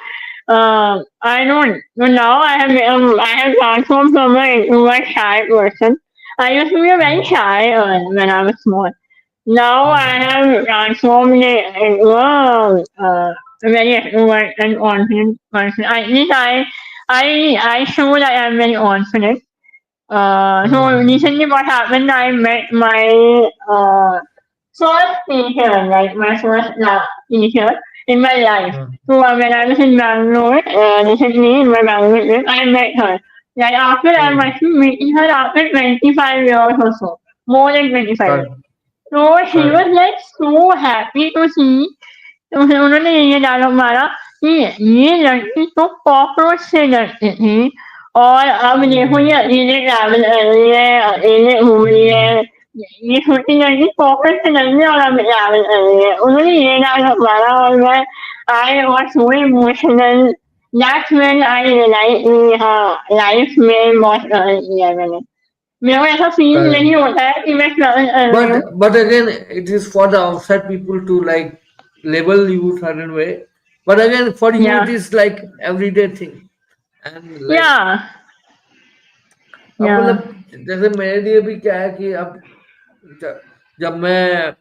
I don't. But now I have transformed from an introvert shy person. I used to be very mm, shy when I was small. Now I mm, have transformed it into a very extrovert and confident person. At least I show that I'm very confident. So mm, recently what happened, I met my first teacher, like my first teacher in my life. mm, So when I was in Bangalore, recently in my Bangalore trip, I met her. Like after I mm. must be meeting her after 25 years or so, more than 25 years. Correct, So she was correct. like so happy to see, तो फिर उन्होंने ये dialogue मारा कि ये लड़की तो cockroach से डरती थी और अब देखो ये Mm, अकेले ट्रैवल कर रही है अकेले घूम रही mm, है ये छोटी लड़की कॉकरोच से डरती है और अब ट्रैवल कर रही है उन्होंने ये डायलॉग मारा और मैं I was so emotional that's when I realise कि हाँ लाइफ में बहुत ट्रैवल किया है मैंने मेरे को ऐसा फील correct. नहीं होता है कि मैं ट्रैवल कर रही हूँ But again, it is for the outside people to like label you certain way. But again, for you, या it is like everyday thing. And या like अब या मतलब जैसे मेरे लिए भी क्या है कि अब जब मैं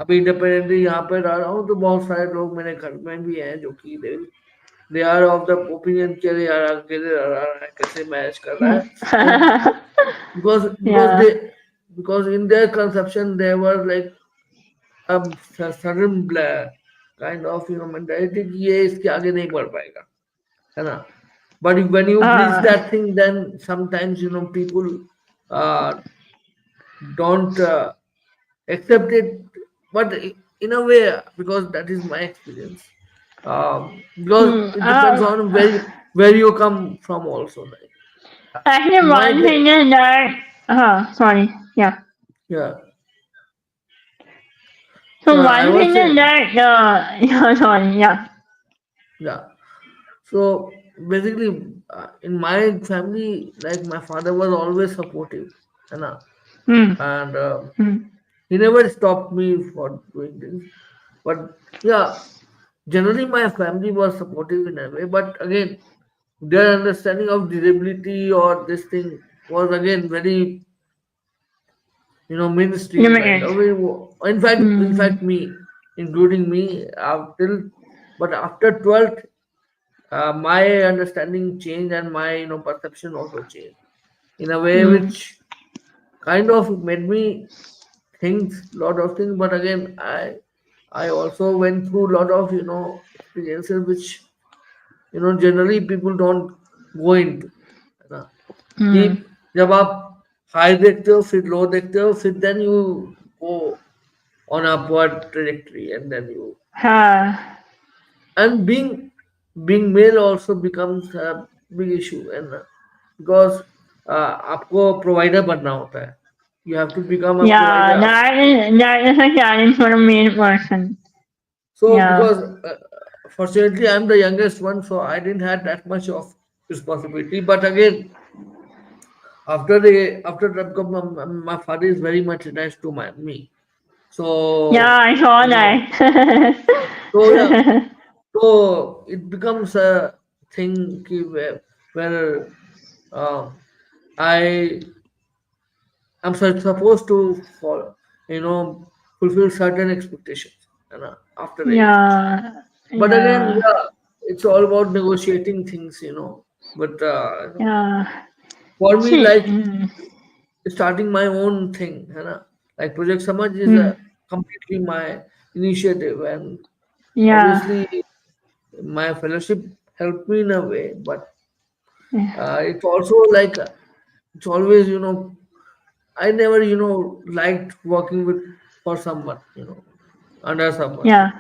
अभी इंडिपेंडेंटली यहाँ पे रह रहा हूँ तो बहुत सारे लोग मेरे घर में भी हैं जो कि they are of the opinion कि अरे यार अकेले रह रहा है कैसे मैनेज कर रहा है तो because yeah. they because in their conception they were like a sudden kind of mentality कि ये इसके आगे नहीं बढ़ पाएगा है ना but when you breach Uh, that thing then sometimes people uh, don't accept it but in a way because that is my experience because hmm, it depends on where you come from also like actually, in my one thing is that, sorry, yeah. yeah So yeah I one was thing is saying that, yeah, sorry, yeah. yeah. So basically, in my family, like my father was always supportive, you know, Hmm, and hmm, he never stopped me for doing things. But yeah, generally my family was supportive in a way. But again, their understanding of disability or this thing was again very, mainstream kind limited. of. In fact, Hmm, including me, till but after 12th, my understanding changed and my perception also changed in a way hmm, which kind of made me think lot of things but again I also went through a lot of experiences which generally people don't go into है ना कि hmm, जब आप high देखते हो फिर लो देखते हो फिर then you go on upward trajectory and then you हाँ, and being male also becomes a big issue and because आपको provider बनना होता है you have to become a yeah, provider that is a challenge for a male person. so Yeah, because fortunately I'm the youngest one so I didn't have that much of responsibility but again my father is very much attached to me yeah, so I saw you know that. so yeah so it becomes a thing where um, I am supposed to follow, fulfill certain expectations after age. Yeah, But again, yeah, yeah, it's all about negotiating things, But yeah. for me, See, like starting my own thing, like Project Samaj is hmm, completely my initiative, and yeah, obviously my fellowship helped me in a way, but yeah, it's also like it's always I never liked working with for someone under someone yeah,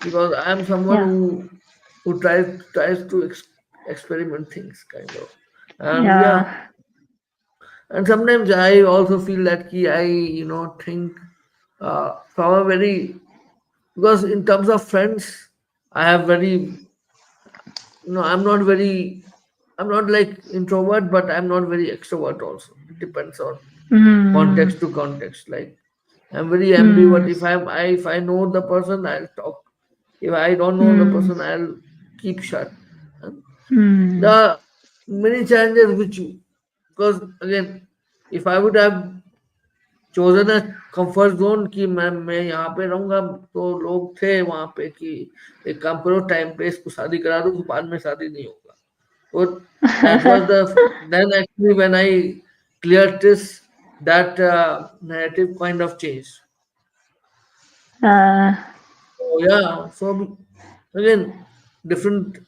because I am someone yeah, who tries to experiment things kind of and yeah yeah, and sometimes I also feel that I think from a very because in terms of friends I have very I'm not like introvert but I'm not very extrovert also it depends on Hmm. context to context. Like I'm very ambivert. Hmm. If I know the person, I'll talk. If I don't know the Hmm. person, I'll keep shut. And there Hmm. are many challenges which, because again, if I would have chosen a comfort zone कि मैं यहाँ पे रहूंगा, तो लोग थे वहां पे कि एक काम करो, टाइम पे इसको शादी करा दो, बाद में शादी नहीं होगा. So that was the then actually when I cleared this, that narrative kind of changed. uh, So yeah, so again, different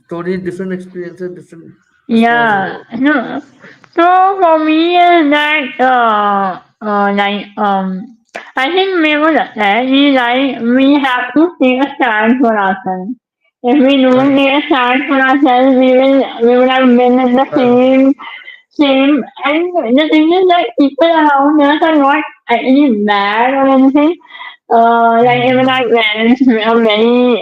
stories, different experiences, different yeah. responses. No. So for me is that I think we would we have to take a stand for ourselves. If we don't Right, take a stand for ourselves, we will have been in the right. same. And the thing is that people around us are not actually bad or anything. Like even Hmm. our parents are very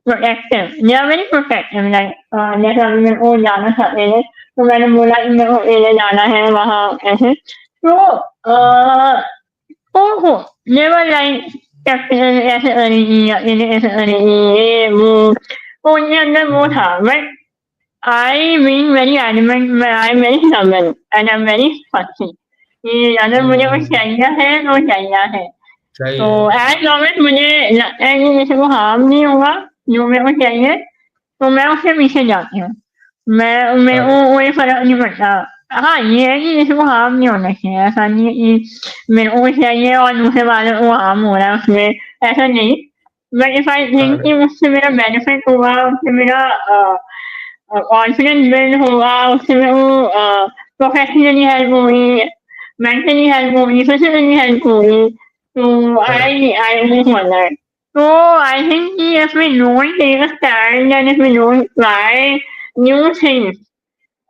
protective. They are very protective. Like जैसे अभी मेरे को जाना था पहले, तो मैंने बोला कि मेरे को पहले जाना है वहाँ ऐसे. तो ओहो, never like कैप्टन ऐसे करेगी या इन्हें ऐसे करेगी ये वो. तो उनके अंदर वो था. But I being very adamant, I'm very stubborn and I'm very fussy. कि अगर मुझे कुछ Hmm. चाहिए है तो चाहिए है. तो चाहिए. एज लॉन्ग एज मुझे लगता है कि किसी को हार्म नहीं होगा जो मेरे को चाहिए, तो मैं उसके पीछे जाती हूँ. मैं मेरे को Correct. कोई फ़र्क नहीं पड़ता. हाँ, ये है कि किसी को हार्म नहीं होना चाहिए. ऐसा नहीं है कि मेरे को कुछ चाहिए और दूसरे वाले को हार्म हो रहा है उसमें, ऐसा नहीं. बट इफ आई थिंक कि Correct. उससे मेरा बेनिफिट होगा, उससे मेरा कॉन्फिडेंस बिल्ड होगा, उससे मेरे को प्रोफेशनली हेल्प होगी, मेंटली हेल्प होगी, फिजिकली हेल्प होगी. तो Correct. I move for that. So I think if we don't take a stand and if we don't try new things,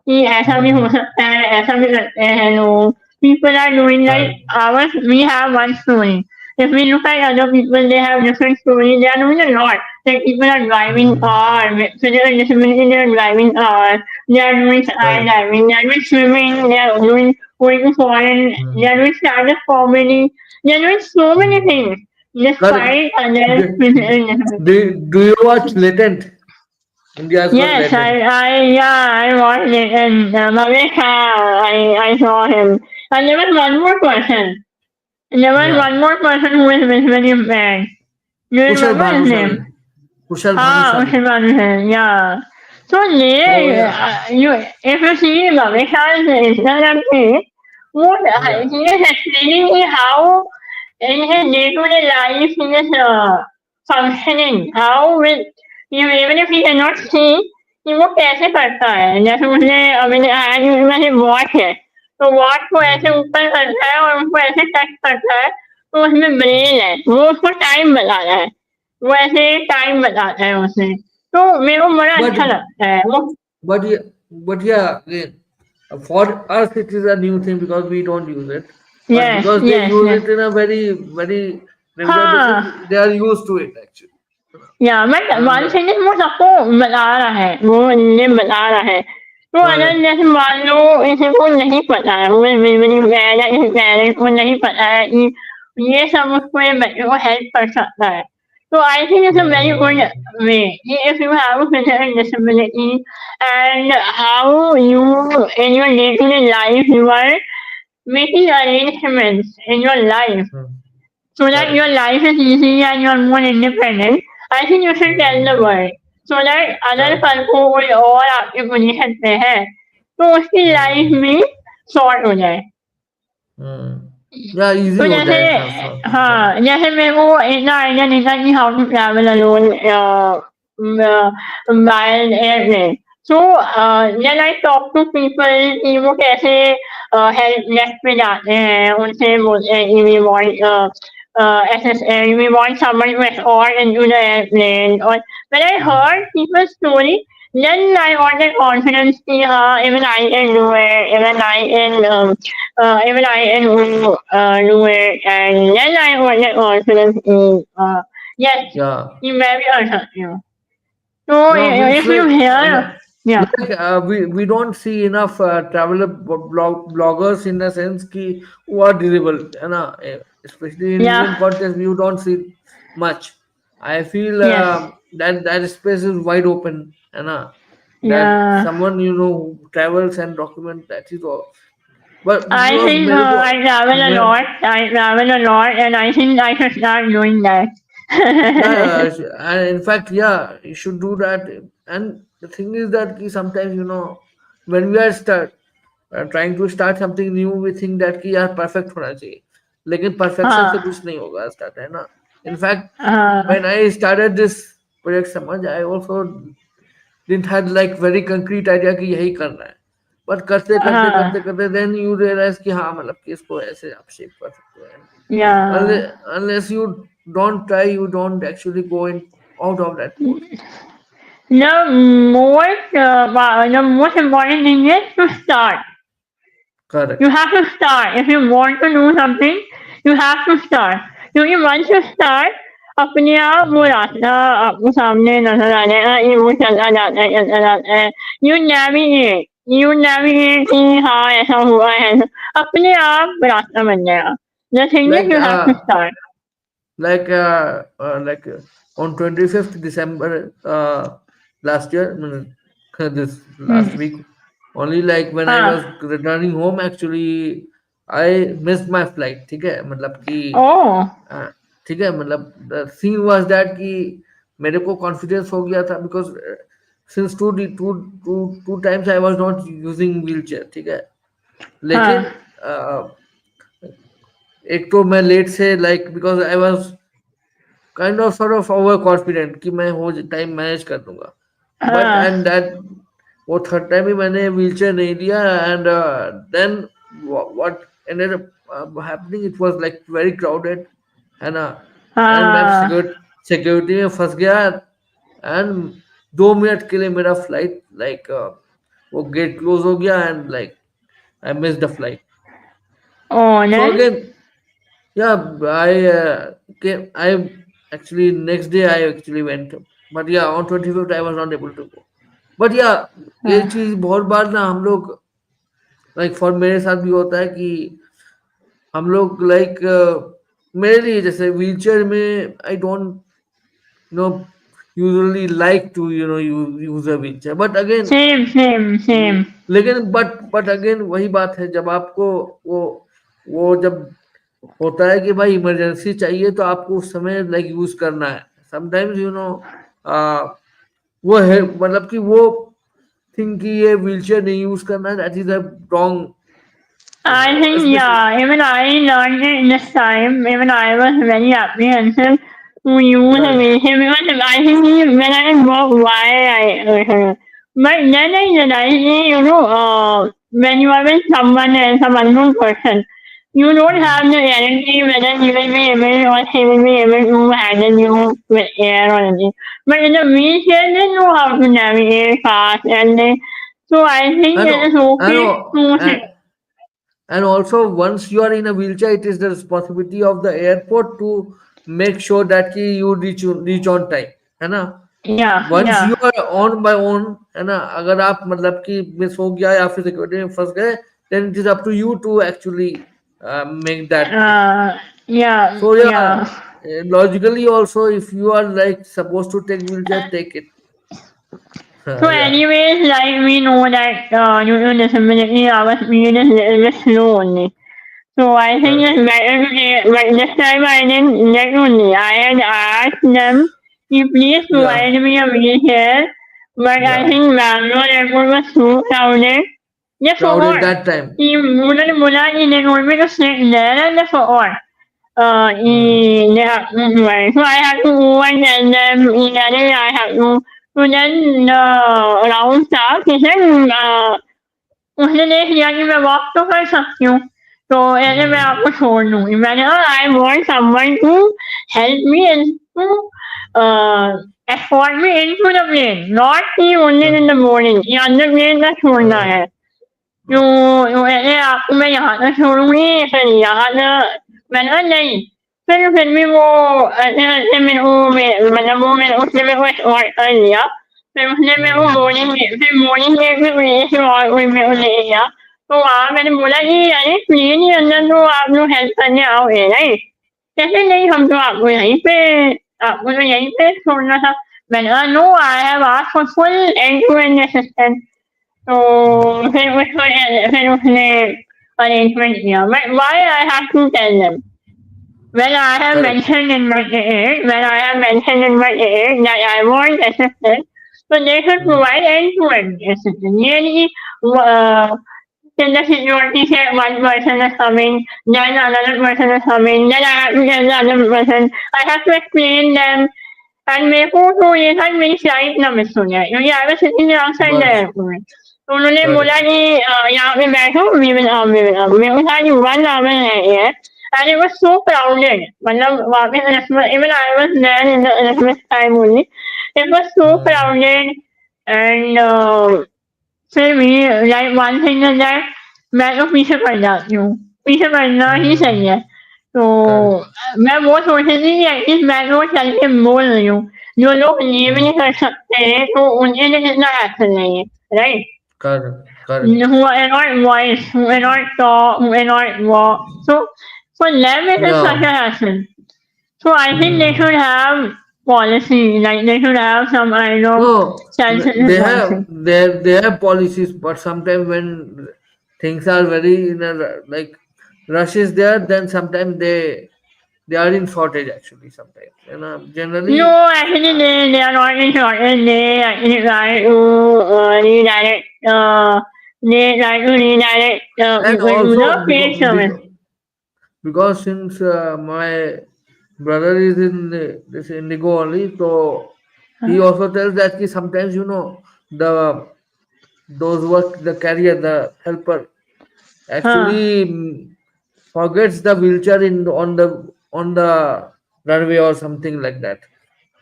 कि ऐसा भी हो Hmm. सकता है, ऐसा भी करते हैं लोग. People are doing like Correct. ours. We have one story. If we look at other people, they have different stories. They are doing a lot. Like people are driving Hmm. cars with physical disability. They are driving cars. They are doing Correct. skydiving. They are doing swimming. They are doing going to foreign. They Hmm. are doing stand-up comedy. They are doing so many Hmm. things Correct. despite others' Do, physical disability. do you watch Latent? India's got Yes, Latent. I watched it, and Mahavir, I saw him. And there was one more person. There was Yeah. one more person who was visually impaired. Do you Kushal remember his Bhanushali. name? Kushal Ah, Bhanushali. Usman, yeah. So So there, yeah. you if you see Mahavir's Instagram page, what Yeah. he is explaining me how in his day-to-day life he is functioning. How with even if he cannot see, कि वो कैसे करता है. जैसे उसने मैंने आज मैंने वॉच है, तो वॉच को ऐसे Hmm. ऊपर करता है और उसको ऐसे टच करता है, तो उसमें ब्रेन है, वो उसको टाइम बता रहा है. वो ऐसे टाइम बताता है उसमें. तो मेरे को बड़ा But अच्छा लगता है वो. but yeah, again, for us it is a new thing because we don't use it. But yes because they yes use yes. it in a very regular basis, हाँ. they are used to it actually. या but And one thing is वो सबको बता रहा है, वो ये बता रहा है. तो अगर correct. जैसे मान लो इसे को नहीं पता है, वो मेरी पेरेंट्स को नहीं पता है कि ये सब उसको ये बच्चे को हेल्प कर सकता है. तो I think it's a very good Hmm. Way if you have a physical disability and how you in your day to day life you are making arrangements in your life Hmm. so that your Correct. life is easy and you're more independent. I think you should tell the Hmm. world so that अगर Correct. कल को कोई और आपकी position पे है तो उसकी लाइफ Hmm. में सॉर्ट हो जाए. Hmm. Yeah, easy तो हो जैसे जाए ट्रांसफर. हाँ, जैसे मेरे को इतना आइडिया नहीं था कि how to travel alone by aeroplane. So then I talk to people कि वो कैसे हेल्प डेस्क पे जाते हैं, उनसे बोलते हैं कि we want we want someone to escort into the airplane. Or when I heard people's story, then I got that confidence कि हाँ, even I can do it, even I can do it, and then I got that confidence कि yes, Yeah. कि मैं भी कर सकती हूँ. So No, it's if you like hear, Yeah. Like we don't see enough traveler bloggers in the sense ki who are disabled, है ना? Especially in Indian Yeah. context, you don't see much. I feel Yes. that space is wide open, है ना? That Yeah. someone who travels and document that is all. But I because think मेरे को I travel a मैं lot. I travel a lot, and I think I should start doing that. yeah, and in fact, yeah, you should do that. And the thing is that ki sometimes when we are trying to start something new, we think that कि यार perfect होना चाहिए, लेकिन perfection से हाँ कुछ नहीं होगा start, है ना? In fact, when हाँ I started this project समझ, I also didn't had like very concrete idea कि यही करना है, but करते करते हाँ करते करते then you realize कि हाँ मतलब कि इसको ऐसे आप shape कर सकते हो, है ना? yeah. Unless you don't try, you don't actually go in out of that port. The most important thing is to start. You Correct. have to start. If you want to do something, you have to start. क्योंकि once you start, अपने आप वो रास्ता आपको सामने नजर आ जाएगा, ये वो चलता जाता है. You navigate. You navigate कि हाँ ऐसा हुआ है. अपने आप रास्ता बन जाएगा. The thing is Like you have to start. on 25th December last year, this last Hmm. week, only like when I was हाँ. returning home, actually I missed my flight. ठीक है मतलब कि Oh. अ, ठीक है मतलब the thing was that कि मेरे को confidence हो गया था because since two times I was not using wheelchair. ठीक है लेकिन हाँ. एक तो मैं लेट से like because I was kind of sort of over confident कि मैं हो टाइम मैनेज कर दूंगा बट एंड हाँ. दैट वो थर्ड टाइम ही मैंने व्हीलचेयर नहीं लिया and then what ended up happening it was like very crowded है ना एंड मैं हाँ. सिक्योरिटी में फंस गया एंड 2 मिनट के लिए मेरा फ्लाइट लाइक वो गेट क्लोज हो गया and like I miss the flight Oh, so then? Again yeah, I actually next day I actually went, but yeah, on 25th I was not able to go. But yeah, ये हाँ. चीज बहुत बार ना हम लोग like for मेरे साथ भी होता है कि हम लोग लाइक मेरे लिए जैसे व्हीलचेयर में I don't know usually like to use a wheelchair but again Same, same, same. लेकिन बट अगेन वही बात है जब आपको वो वो जब होता है कि भाई इमरजेंसी चाहिए तो आपको उस समय लाइक यूज करना है समटाइम्स वो है मतलब कि वो थिंक कि ये व्हीलचेयर नहीं यूज करना है that is a wrong thing I think, specially yeah, even I learned it this time. Even I was very apprehensive to use a correct wheelchair because I think when I got why but then I realized, when you are with someone else, some unknown person, you don't have the guarantee whether he will be able or she will be able to handle you with air or anything. But in the wheelchair, they know how to navigate fast so I think I it is know I okay know to and also once you are in a wheelchair it is the responsibility of the airport to make sure that कि you reach on time है ना yeah, once you yeah, are on by own है ना अगर आप मतलब कि miss हो गया या फिर सिक्योरिटी में फंस गए then it is up to you to actually make that thing yeah, so yeah yeah. logically also if you are like supposed to take wheelchair take it So, yeah anyways, like we know that due to disability, our speed is a little bit slow only. So, I think correct it's better to get, like this time I didn't get only. I had asked them to please yeah provide me a wheelchair, but I yeah think Bangalore airport was too crowded. They crowded forgot. that time He wouldn't they told me to sit there and they forgot. hmm. Yeah, right. So I have to go and tell them immediately I have to. So then around staff, he said, उसने देख लिया कि मैं walk तो कर सकती हूँ तो ऐसे मैं Hmm. आपको छोड़ दूंगी मैंने कहा I want someone to help me to escort me into the plane, not the only in the morning. ये अंदर प्लेन का छोड़ना Uh, है uh, तो मैंने आपको मैं यहाँ तक छोड़ूंगी फिर यहाँ से मैंने कहा नहीं फिर भी वो ऐसे ऐसे मेरे को मतलब वो मैंने उसने मेरे को escort कर लिया फिर उसने मेरे को हम्म, मॉर्निंग में भी पुलिस और कोई मेरे को ले गया। तो वहाँ मैंने बोला कि अरे प्लीज ये अंदर तो आप लोग हेल्प करने आओगे राइट? कहते नहीं हम तो आपको तो यहीं पे छोड़ना था। मैंने कहा no I have asked for full end to end assistance. तो फिर उसने अरेंजमेंट किया but why I have to tell them when I have correct. mentioned in my AA, when I have mentioned in my AA that I want assistance, so they should Hmm. provide end-to-end assistance. Really, uh, till the security check one person is coming, then another person is coming, then I have to tell the other person, I have to explain them, and मेरे को तो ये था कि मेरी flight ना miss हो जाए क्योंकि I was sitting outside the bus, airport तो उन्होंने बोला correct. कि यहाँ पे बैठो वी विल मेरे को था कि 1 आवर है and it was so crowded मतलब वहाँ पे Christmas even I was there in the Christmas time only it was so Hmm. crowded and फिर भी like one thing is that मैं तो पीछे पड़ जाती हूँ पीछे पड़ना ही सही Hmm. है तो Correct. मैं वो सोच रही थी कि एटलीस्ट मैं तो चल के बोल रही हूँ जो लोग लीव Hmm. नहीं कर सकते हैं तो उनके लिए कितना एक्शन नहीं है right Correct. Correct. who are not voice, who are not talk, who are not walk. So for them it is such Yeah. a hassle. So I think they Hmm. should have policy, like they should have some kind of No, sensitive policy. they have policies, but sometimes when things are very in a like rush is there, then sometimes they are in shortage actually sometimes. And generally, No, actually they are not in shortage. They actually try to redirect, they try to redirect and people to the also paid service. because since my brother is in this Indigo only, so he also tells that ki sometimes the those work the carrier the helper Huh. actually forgets the wheelchair in on the runway or something like that.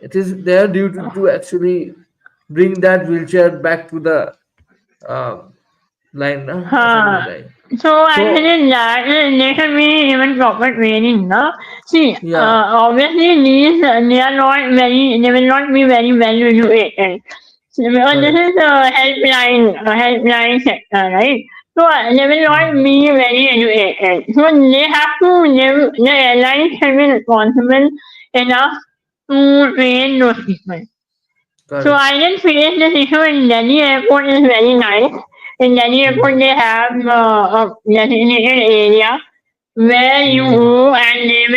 It is their duty to actually bring that wheelchair back to the uh, line, assembly Huh. line. So So actually that there should be even proper training, no? See, yeah, obviously these they are not very they will not be very well educated. So, because this correct. is a helpline sector, right? So they will not Hmm. be very educated. So they have to the airline should be responsible enough to train those people. So Correct. I didn't face this issue in Delhi airport is very nice. In Delhi airport Hmm. they have a designated area where you Hmm. go and they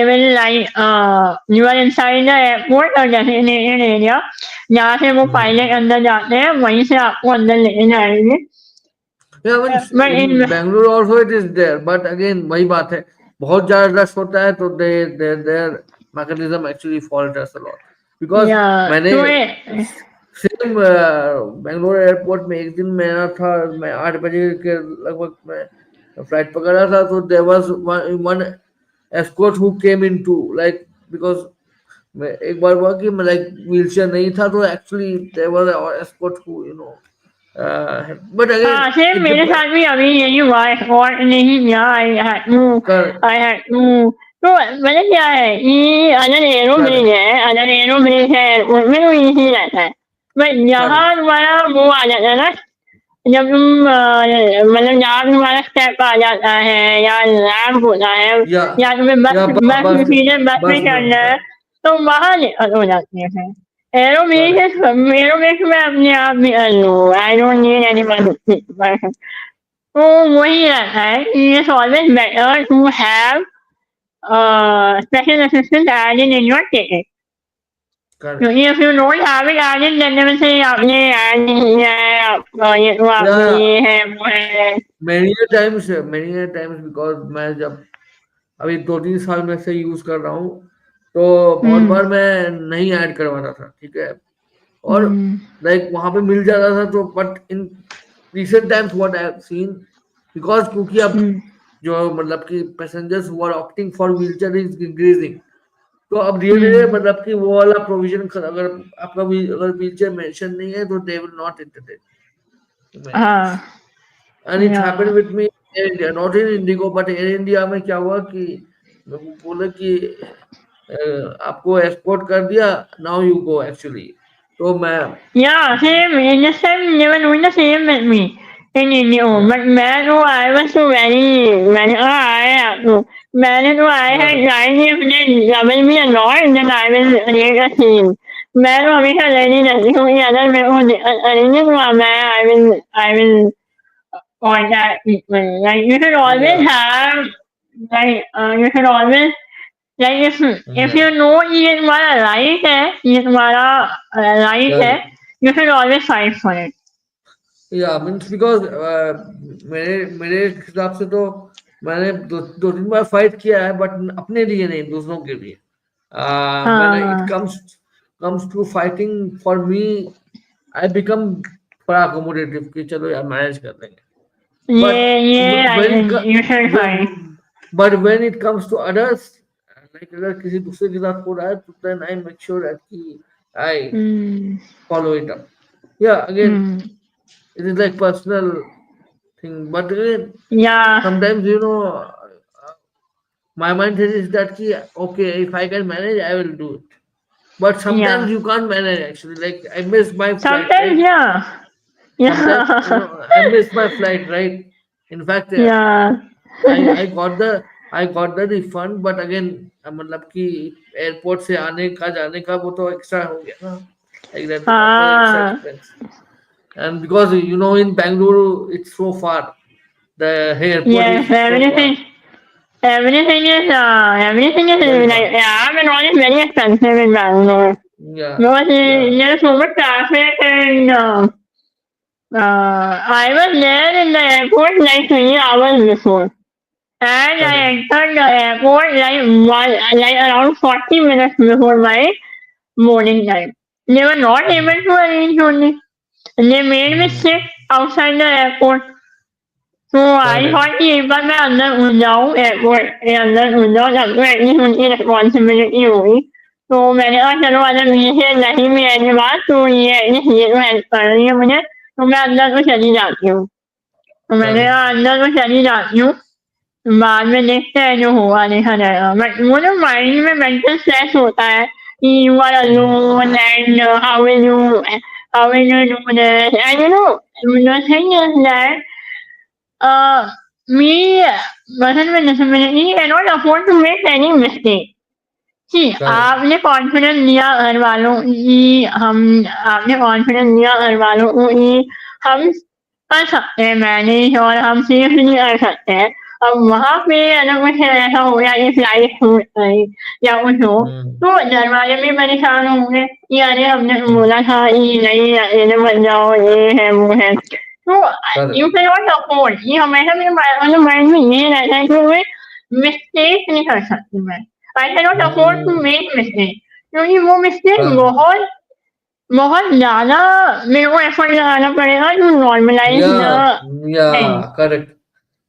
will like you are inside the airport or designated area जहाँ से वो Hmm. Pilot अंदर जाते हैं वहीं से आपको अंदर लेके जाएंगे Yeah, I mean, but in in Bangalore also it is there, but again वही बात है बहुत ज़्यादा रश होता है तो their mechanism actually falters a lot because या मैंने तो ये सेम बेंगलोर एयरपोर्ट में एक दिन मेरा था मैं 8 बजे के लगभग मैं फ्लाइट पकड़ा था तो there was one escort who came into like because मैं एक बार हुआ कि मैं लाइक व्हील चेयर नहीं था तो actually there was escort who but again हाँ सेम इट मेरे डिपेंड साथ भी अभी यही हुआ है और नहीं किया कर आई हैड टू तो मतलब क्या है कि कर अगर एरो ब्रिज है एयरपोर्ट में तो इजी रहता है बट कर यहाँ तुम्हारा वो आ जाता है ना जब तुम मतलब यहाँ तुम्हारा स्टेप आ जाता है या रैम्प होता है या या तुम्हें या बस बस सीधे बस में बस में चढ़ना होता है है तो वहाँ दिक्कत हो जाती है फिर करेक्ट एरोब्रिज में अपने आप भी कर लूँ आई डोंट नीड एनी तो वही रहता है कि it's always better to have special assistant added in your ticket. Correct क्योंकि if you don't have it added then they will say आपने add नहीं किया है ये तो या आपने ये है वो है मेनी टाइम्स बिकॉज मैं जब अभी 2-3 साल में से यूज कर रहा हूँ तो बहुत हम्म बार मैं नहीं ऐड करवाता था ठीक है और हम्म लाइक वहां पे मिल जाता था तो but in recent times what I have seen because क्योंकि अब हम्म जो मतलब कि passengers who are opting for wheelchair is increasing तो अब धीरे धीरे हम्म मतलब कि वो वाला प्रोविजन अगर आपका अगर व्हीलचेयर मेंशन नहीं है तो दे विल नॉट एंटरटेन में हाँ and it happened या with me in India, not in Indigo, but Air India में क्या हुआ कि मेरे को बोले कि आपको एक्सपोर्ट कर दिया नाउ यू गो एक्चुअली तो मैं Yeah, same. In the same, they were doing the same with me in India. या But man, oh, I was so very, oh, I have to. Man, oh, I या had tried if they double me a lot, then I will read a scene. Man, oh, हमेशा ready रहती हूँ कि अगर मेरे को arrange हुआ I will contact people. Like you should always या have you should always like if या you know ये तुम्हारा right है ये तुम्हारा right है correct you should always fight for it. या मीन्स बिकॉज मेरे मेरे हिसाब से तो मैंने दो तीन बार फाइट किया है बट अपने लिए नहीं दूसरों के लिए मैंने इट हाँ comes to fighting for me I become थोड़ा अकोमोडेटिव कि चलो यार मैनेज कर लेंगे ये but I think you should fight. But when it comes to others like अगर किसी दूसरे के साथ हो रहा है तो then I make sure that कि I Hmm. follow it up. Yeah, again, Hmm. it is like personal thing. But again, Yeah, sometimes my mindset is that ki, okay, if I can manage, I will do it. But sometimes yeah. you can't manage actually. Like I missed my flight, Sometimes, right? yeah, Sometimes yeah, I missed my flight, right? In fact, yeah. I got the refund, but again, मतलब कि airport से आने का जाने का वो तो extra हो गया ना. Like that was extra हाँ, expense. And because in Bangalore it's so far, the airport yes, is so far, everything is very like far. yeah, and all is very expensive in Bangalore Yeah, because yeah, there's so much traffic and I was there in the airport like 3 hours before. And I correct. entered the airport like around 40 minutes before my boarding time. They were not Mm, able to arrange only. They made me mm, sit outside the airport. तो आई correct. Thought कि एक बार मैं अंदर घुस जाऊँ airport के अंदर घुस जाऊँ तब तो एटलीस्ट उनकी रिस्पॉन्सिबिलिटी होगी तो मैंने कहा चलो अगर ये नहीं भी है बात तो ये एटलीस्ट ये तो हेल्प कर रही है मुझे तो मैं अंदर तो चली जाती हूँ तो मैंने Correct. कहा अंदर तो चली जाती हूँ बाद में देखते हैं जो होगा देखा जाएगा बट वो जो माइंड में मेंटल स्ट्रेस होता है कि you are Mm, alone and how will you do this and you know the thing is that me person with disability cannot afford to make any mistake. जी, correct. आपने confidence दिया घर वालों की हम आपने कॉन्फिडेंस दिया घर वालों को कि हम कर सकते हैं मैनेज और हम सेफली कर सकते हैं अब वहाँ पे अगर कुछ ऐसा हो गया कि फ्लाइट छूट गई या कुछ हो Mm, तो घर वाले भी परेशान होंगे कि अरे हमने तो mm, बोला था कि नहीं ये मत जाओ ये है वो है तो you correct. Can not afford ये हमेशा मेरे माइंड में ये रहता है कि मैं मिस्टेक नहीं कर सकती मैं I can not afford to Mm, make mistake क्योंकि वो मिस्टेक correct. बहुत बहुत ज़्यादा मेरे को एफर्ट लगाना पड़ेगा to normalize Yeah, the thing yeah, correct.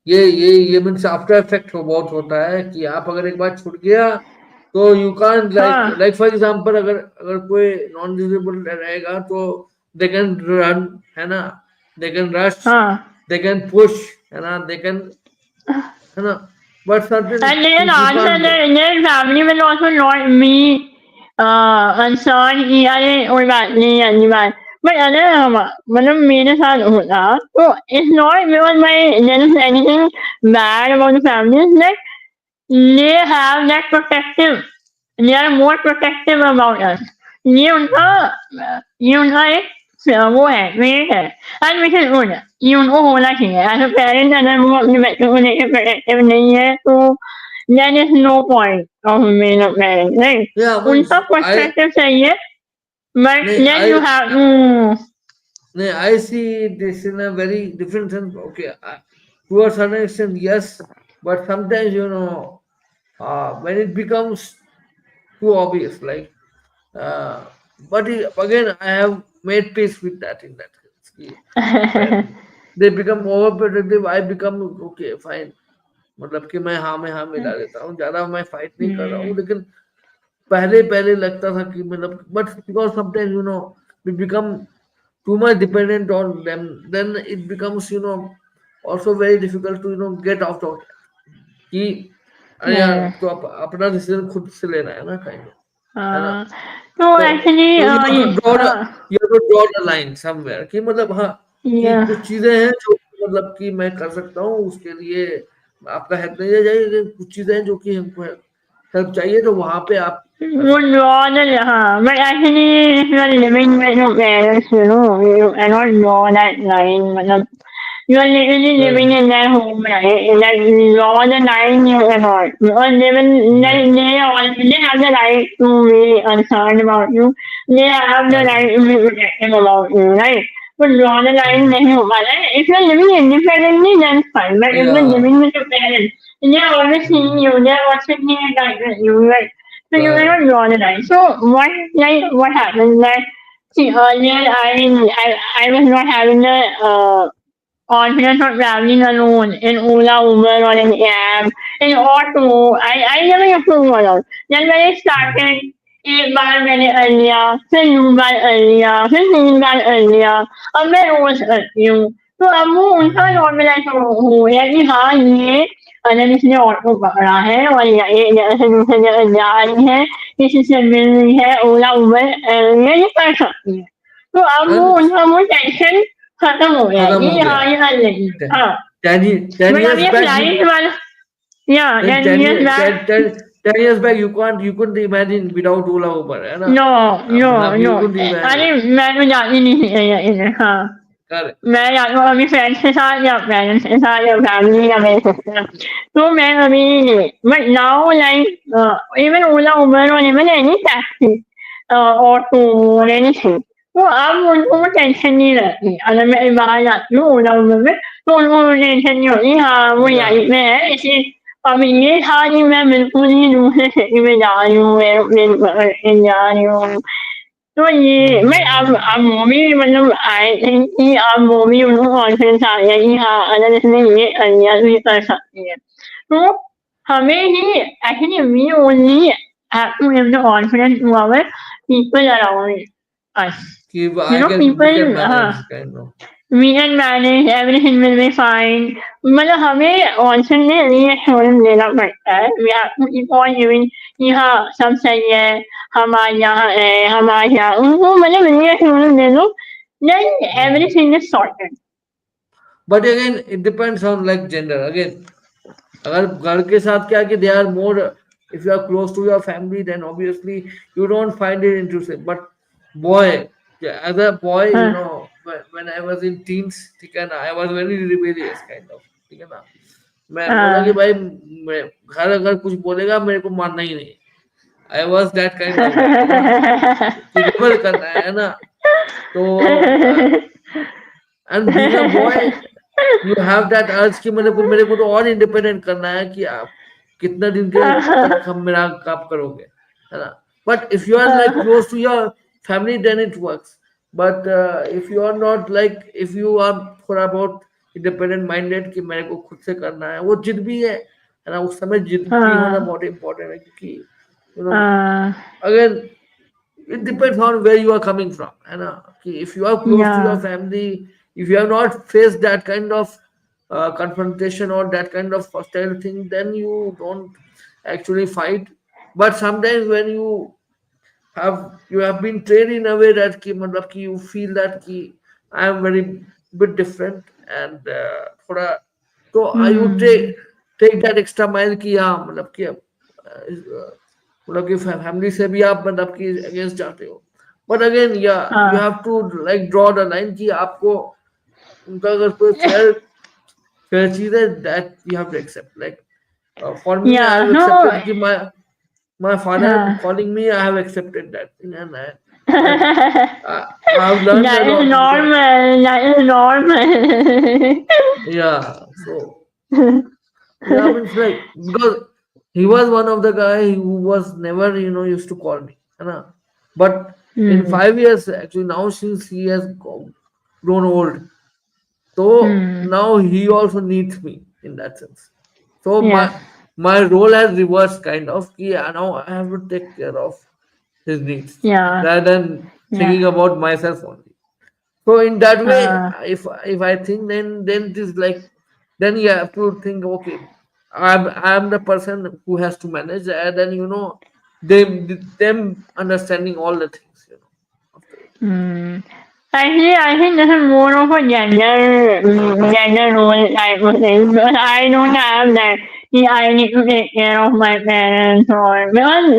ये मीन्स आफ्टर इफेक्ट बहुत होता है कि आप अगर एक बार छूट गया तो यू कांट लाइक हाँ लाइक फॉर एग्जांपल अगर अगर कोई नॉन डिसेबल रहेगा तो दे कैन रन है ना दे कैन रश हाँ दे कैन पुश है ना दे कैन है ना but certain and then things you answer can't that their family will also not be concerned कि अरे कोई बात नहीं अगली बार बट अगर हम मतलब मेरे साथ होता तो it's not because my there is anything bad about the family it's like they have that protective they are more protective about us ये उनका ये उनका एक वो है ट्रेट है एंड विच इज गुड ये उनको होना चाहिए एज अ पेरेंट अगर वो अपने बच्चों को लेकर प्रोटेक्टिव नहीं है तो there is no point of being a parent right या मीन्स उनका आई पर्सपेक्टिव चाहिए बट नहीं then I you have to नहीं I see this in a very different sense okay to a certain extent yes but sometimes when it becomes too obvious. Like, but again, I have made peace with that in that sense. When they become overprotective, I become okay, fine. मतलब कि मैं हाँ मिला देता हूँ ज्यादा मैं fight नहीं कर रहा हूँ लेकिन पहले पहले लगता था कि मतलब but because sometimes we become too much dependent on them then it becomes also very difficult to get out of that कि अरे यार तो अपना डिसीजन खुद से लेना है ना काइंड ऑफ है ना So तो actually, तो you have to draw the, uh, you have to draw the line somewhere कि मतलब हाँ, कि yeah. कुछ चीजें हैं जो मतलब कि मैं कर सकता हूँ, उसके लिए आपका हेल्प नहीं चाहिए, लेकिन कुछ चीजें हैं जो कि हमको हेल्प चाहिए, तो वहां पे आप कर Would सकते हैं। rather, but actually, if you are living with your parents, you cannot draw that line. मतलब, you are literally living Right. in their home, right? Like, draw the line you cannot. Because Right. they already have the right to be concerned about you. They have the Right. right to be protective about you, right? But draw the line Hmm. नहीं हो पाता है. If you are living independently, then fine. But if you are Yeah. living with your parents, they are always seeing Hmm. you. They are watching you, like you, right? So you Right. cannot draw the line. So what happened that see earlier I was not having the confidence of traveling alone in Ola, Uber or in cab, in auto. I never used to go alone. Then when I Hmm. started एक बार मैंने कर लिया फिर दो बार कर लिया फिर तीन बार कर लिया अब मैं रोज करती हूँ तो अब वो उनका Hmm. नॉर्मलाइज हो गया कि हाँ ये अगर इसने ऑटो पकड़ा है और एक जगह से दूसरी जगह जा रही है किसी से मिल रही है ओला उबर ये कर सकती है तो अब वो And उनका वो टेंशन खत्म हो गया है खत्म हो कि गया हाँ है। ये कर लेगी Ten, हाँ 10 बट अब years ये back, you फ्लाइट वाला या then ten 10 years years back 10 years back you couldn't imagine without Ola Uber, है ना? नो नो मतलब नो you couldn't अरे imagine. मैं तो जाती नहीं थी इधर हाँ Correct. मैं या तो अभी फ्रेंड्स के साथ या पेरेंट्स के साथ या फैमिली या मेरे सिस्टर तो मैं अभी बट नाउ लाइक इवन ओला उबर और इवन एनी टैक्सी ऑटो और एनीथिंग तो अब उनको वो टेंशन नहीं रहती अगर मैं बाहर जाती हूँ ओला उबर में तो उनको वो टेंशन नहीं होती हाँ वो Yeah. यहीं पे है इसी अब ये था कि मैं बिल्कुल ही दूसरे सिटी में जा रही हूँ एरोप्लेन पकड़ के जा रही हूँ तो ये मैं अब वो भी मतलब आई थिंक कि अब वो भी उनको कॉन्फिडेंस आ गया कि हाँ अगर इसने ये कर लिया तो ये कर सकती है तो हमें ही actually we only have to have the confidence to our people around us कि I can we can people हाँ manage kind of. we can manage everything will be fine मतलब हमें कॉन्स्टेंटली रीएश्योरेंस देना पड़ता है we have to keep on giving कि हाँ सब सही है हमारे यहाँ है हमारे यहाँ उनको मतलब रीएश्योरेंस दे दो then Hmm. everything is sorted But again, it depends on like gender. Again, अगर घर के साथ क्या कि they are more, if you are close to your family, then obviously you don't find it intrusive. But boy, yeah, as a boy, हाँ when I was in teens, ठीक है ना, I was very rebellious kind of, ठीक है ना, मैं बोला कि हाँ भाई मैं घर अगर कुछ बोलेगा मेरे को मानना ही नहीं। I was that kind of guy, है ना, कि रिबल करना है ना। तो and being a boy you have that अर्ज कि मेरे को तो और इंडिपेंडेंट करना है कि आप कितना दिन के तक हम मेरा काम करोगे, है ना। But if you are like close to your family then it works. But if you are not like, if you are थोड़ा बहुत इंडिपेंडेंट माइंडेड कि मेरे को खुद से करना है, वो जिद भी है ना, उस समय जिद भी होना हाँ बहुत इंपॉर्टेंट है, क्योंकि यू नो हाँ अगर it depends on where you are coming from, है ना, कि if you are close to your yeah family, if you have not faced that kind of confrontation or that kind of hostile thing, then you don't actually fight. But sometimes when you have been trained in a way that कि मतलब कि you feel that कि I am very bit different and थोड़ा, तो you hmm take that extra mile कि हाँ मतलब कि मतलब कि फैमिली से भी आप मतलब कि अगेंस्ट जाते हो। बट अगेन या यू हाँ have to like draw the line कि आपको उनका अगर कोई फेयर फेयर चीज है that you have to accept. Like for me I yeah have no accepted कि my father हाँ calling me, I have accepted that thing, and that I have learned a is lot because normal. That is normal. yeah. So yeah, I mean it's like because he was one of the guy who was never used to call me, you know. But in hmm. 5 years actually now since he has grown old, so Hmm. now he also needs me in that sense. So Yes. my role has reversed kind of. Yeah, now I have to take care of his needs Yeah. rather than Yeah. thinking about myself only. So in that way, Uh, if I think, then it is like, then you have to think, okay, I'm the person who has to manage, and then them understanding all the things, after it. Hmm. Actually, I think this is more of a gender role type of thing because I don't have that. Yeah, I need to take care of my parents or because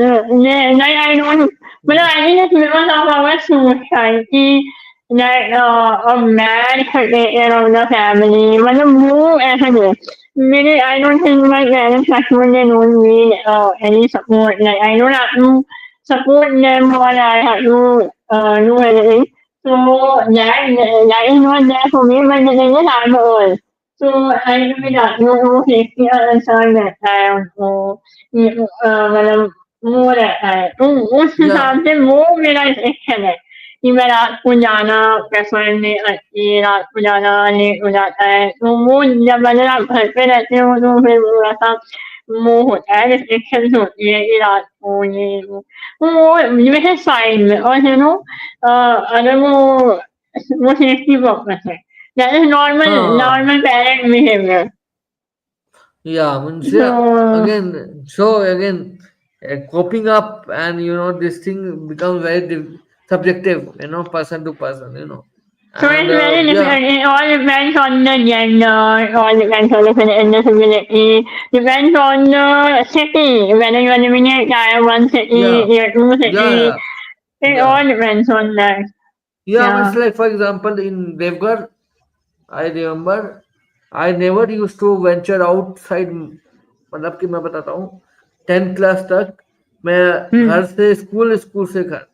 like I don't. But Mm. I think it's because of our society that a man should take care of the family. But the move as a girl. Really, I don't think my parents actually don't need any support. Like I don't have to support them or I have to do anything. So that is not there for me, but the thing is I'm old. So I really Mm. don't know safety concern that time. So मतलब वो रहता है तो उस Yeah. हिसाब से वो मेरा सेक्शन है कि मैं रात को जाना प्रेफर नहीं करती रात को जाना लेट हो जाता है तो वो जब अगर आप घर पे रहते हो तो फिर थोड़ा सा वो होता है रिस्ट्रिक्शन होती है कि रात को ये वो वैसे फाइन में और यू नो अगर वो सेफ्टी पर्पस है दैट इज नॉर्मल हाँ. Normal parent behaviour Yeah, means, so yeah, again, so again, coping up, and this thing becomes very subjective, person to person, So and it's very yeah, different. It all depends on the gender, all depends on the disability, depends on the city, whether you're living in tier one city, yeah, tier two yeah, city. yeah, It yeah, all depends on that. yeah. Means, Yeah. like, for example, in Devgar, I remember I never used to venture outside. मतलब कि मैं बताता हूँ, 10th class तक मैं Hmm. घर से school, school से घर,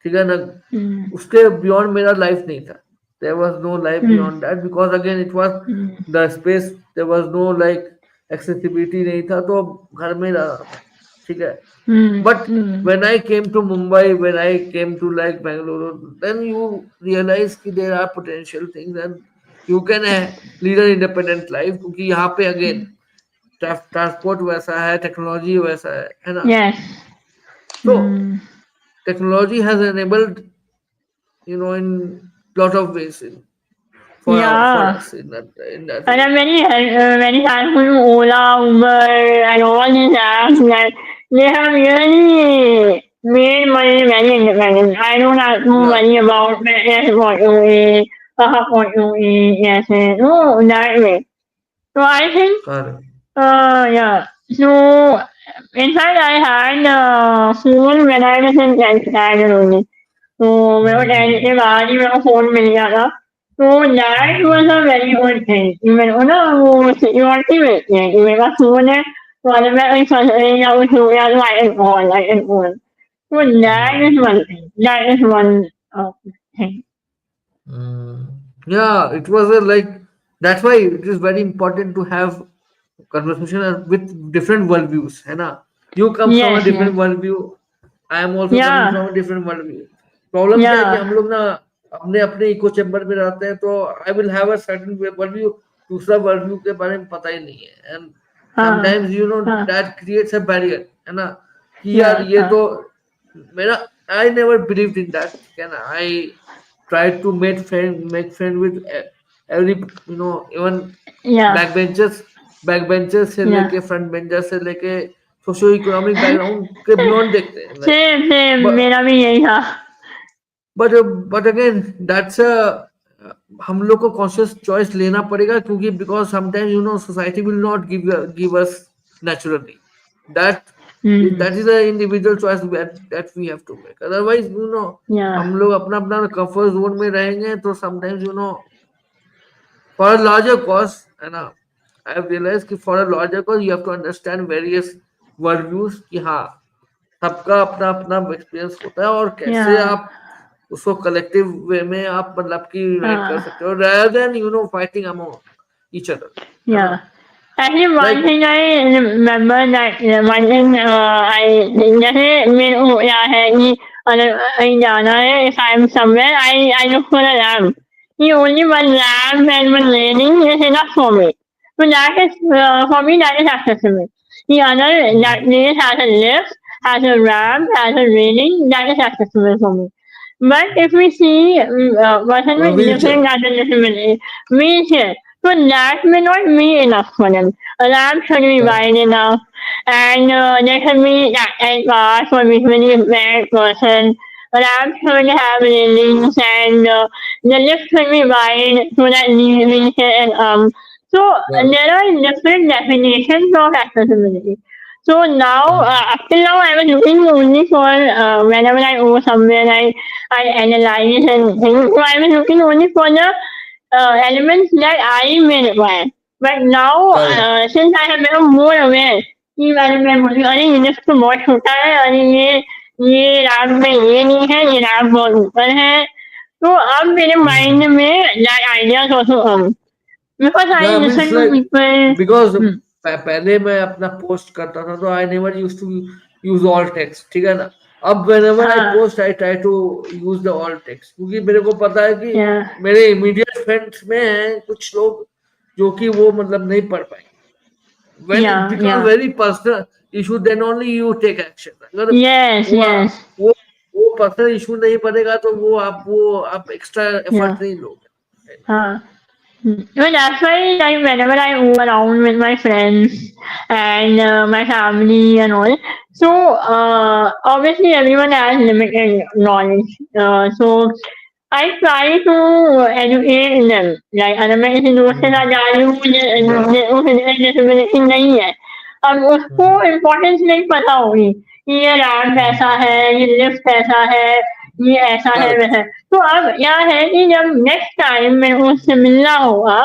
ठीक है ना, Hmm. उसके बियॉन्ड मेरा लाइफ नहीं था. There was no life Hmm. Beyond that, because again it was Hmm. The space, there was no like accessibility नहीं था, तो घर में रहा मैं, ठीक है. Hmm. But Hmm. when I came to Mumbai, when I came to like Bangalore, then you realize कि there are potential things and you can lead an independent life, क्योंकि यहाँ पे again ट्रांसपोर्ट वैसा है, टेक्नोलॉजी वैसा है ना. Yes. So Hmm. technology has enabled, in lot of ways for Yeah. us in that And way. I'm very thankful to Ola, Uber, and all these apps that they have really made money very independent. I don't have to Yeah, worry about yes, what you eat, what you eat, yes, no, that way. So I think, correct. yeah. So in fact, I had phone when I was in 10th standard only. तो मेरे को tenth Hmm. के बाद ही मेरे को phone मिल गया था। तो that was Hmm. A very good thing कि मेरे को ना वो सिक्योरिटी मिलती है कि मेरे पास फ़ोन है, तो अगर मैं कहीं फँस गई या कुछ हो गया तो आई कैन कॉल। तो that is Hmm. One thing, that is one thing. Mm. Yeah, it was a like, that's why it is very important to have conversation with different worldviews, है ना. You come from a yes, different yes. worldview, I am also या, coming from a different worldview. Problem क्या है कि या, हम लोग ना अपने अपने इको चैम्बर में रहते हैं, तो I will have a certain world view, दूसरा वर्ल्ड व्यू के बारे में पता ही नहीं है, एंड हाँ, समटाइम्स हाँ, दैट क्रिएट्स अ बैरियर, है ना, कि या, यार ये हाँ, तो मेरा, I never believed in that, ठीक है ना. आई tried to make friend with every, even या, backbenchers backbenchers से या। लेके फ्रंट बेंचर से लेके सोशियो इकोनॉमिक बैकग्राउंड के बियॉन्ड देखते हैं, लाइक. सेम, सेम but मेरा भी यही था। but but again that's a, हम लोग को कॉन्शियस चॉइस लेना पड़ेगा, क्योंकि because sometimes society will not give us naturally that. Hmm, that is a individual choice that we have to make, otherwise या, हम लोग अपना अपना कंफर्ट जोन में रहेंगे, तो sometimes for a larger cause, and I have realized कि for a larger cause you have to understand various worldviews, कि हाँ, सबका अपना अपना एक्सपीरियंस होता है, और या, कैसे आप उसको कलेक्टिव वे में आप मतलब कि यूनाइट कर हाँ, सकते हो, rather than fighting among each other, है ना. या। Actually, one like. thing I remember that one thing I जैसे मेरे को याद है कि अगर कहीं जाना है if I'm somewhere I look for a lamp. The only one lamp and one railing is enough for me. So that is for me that is accessible. The other that place has a lift, has a ramp, has a railing that is accessible for me. But if we see person with wheel chair. different disability, wheelchair. So that may not be enough for them. A lab should be correct, wide enough, and there should be tactile parts for visually impaired person. A lab should have railings, and the lift should be wide so that we can So correct. there are different definitions of accessibility. So now, Mm, up till now, I was looking only for whenever I go somewhere, I analyze and think. So I was looking only for the elements that I may require. But now, correct. since I have become more aware कि बारे में बोली अरे ये lift तो बहुत छोटा है अरे ये रैक में ये नहीं है ये रैक बहुत ऊपर है तो अब मेरे माइंड Mm. में that ideas also because I Yeah, means listen to like people. because Hmm. पहले मैं अपना पोस्ट करता था तो I never use to use all text, ठीक है ना। अब व्हेनेवर आई हाँ post I try to use the all text, क्योंकि मेरे को पता है कि yeah मेरे इमीडिएट फ्रेंड्स में हैं कुछ लोग जो कि वो मतलब नहीं पढ़ पाएंगे। When it yeah become yeah very personal issue then only you take action. अगर yes वो yes वो वो पर्सनल इशू नहीं बनेगा तो वो आप एक्स्ट्रा yeah एफर्ट नहीं लोगे। हाँ. Well, that's why, like, whenever I move around with my friends and my family and all, so obviously everyone has limited knowledge. So I try to educate them. Like, अगर मैं किसी दोस्त के हम्म, साथ जा रही हूँ मुझे उसे डिसेबिलिटी नहीं है अब उसको हम्म, इम्पोर्टेंस नहीं पता होगी कि ये रैम्प हम्म, ऐसा है ये लिफ्ट ऐसा है ये ऐसा है करेक्ट, वैसा है तो अब क्या है कि जब नेक्स्ट टाइम मेरे को उससे मिलना होगा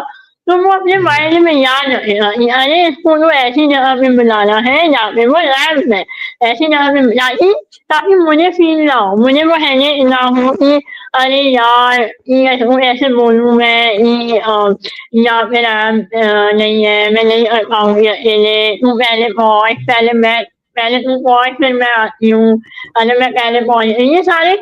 तो वो अपने हम्म, माइंड में याद रखेगा कि अरे इसको तो ऐसी जगह पे बुलाना है जहाँ पे वो रैम्प है ऐसी जगह पे ताकि ताकि मुझे फील ना हो मुझे वो हेडेक ना हो कि अरे यार ये ऐसे बोलूँ मैं ये यहाँ पे रैम्प नहीं है मैं नहीं कर पाऊंगी अकेले तू पहले पहुँच पहले तू पहुँच फिर मैं आती हूँ अरे मैं पहले पहुँच ये सारे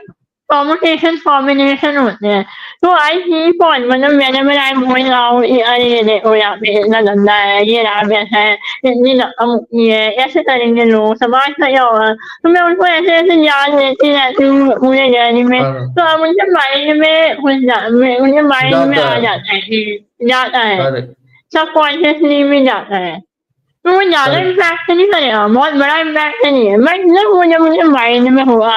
कॉम्बिनेशन कॉम्बिनेशन होते हैं तो आई कीप ऑन मतलब whenever I'm going out अरे ये देखो यहाँ पे इतना गंदा है ये रैप ऐसा है इतनी रकम होती है ऐसे करेंगे लोग समाज का क्या होगा तो मैं उनको ऐसे ऐसे याद देती रहती हूँ पूरे जर्नी में हाँ, तो अब उनके माइंड में उनके माइंड में जाता आ है, जाता है कि जाता है करेक्ट, सबकॉन्शियसली भी जाता है तो वो ज़्यादा करेक्ट, इम्पैक्ट नहीं करेगा, बहुत बड़ा इम्पैक्ट नहीं है। बट जब वो जब मुझे माइंड में हुआ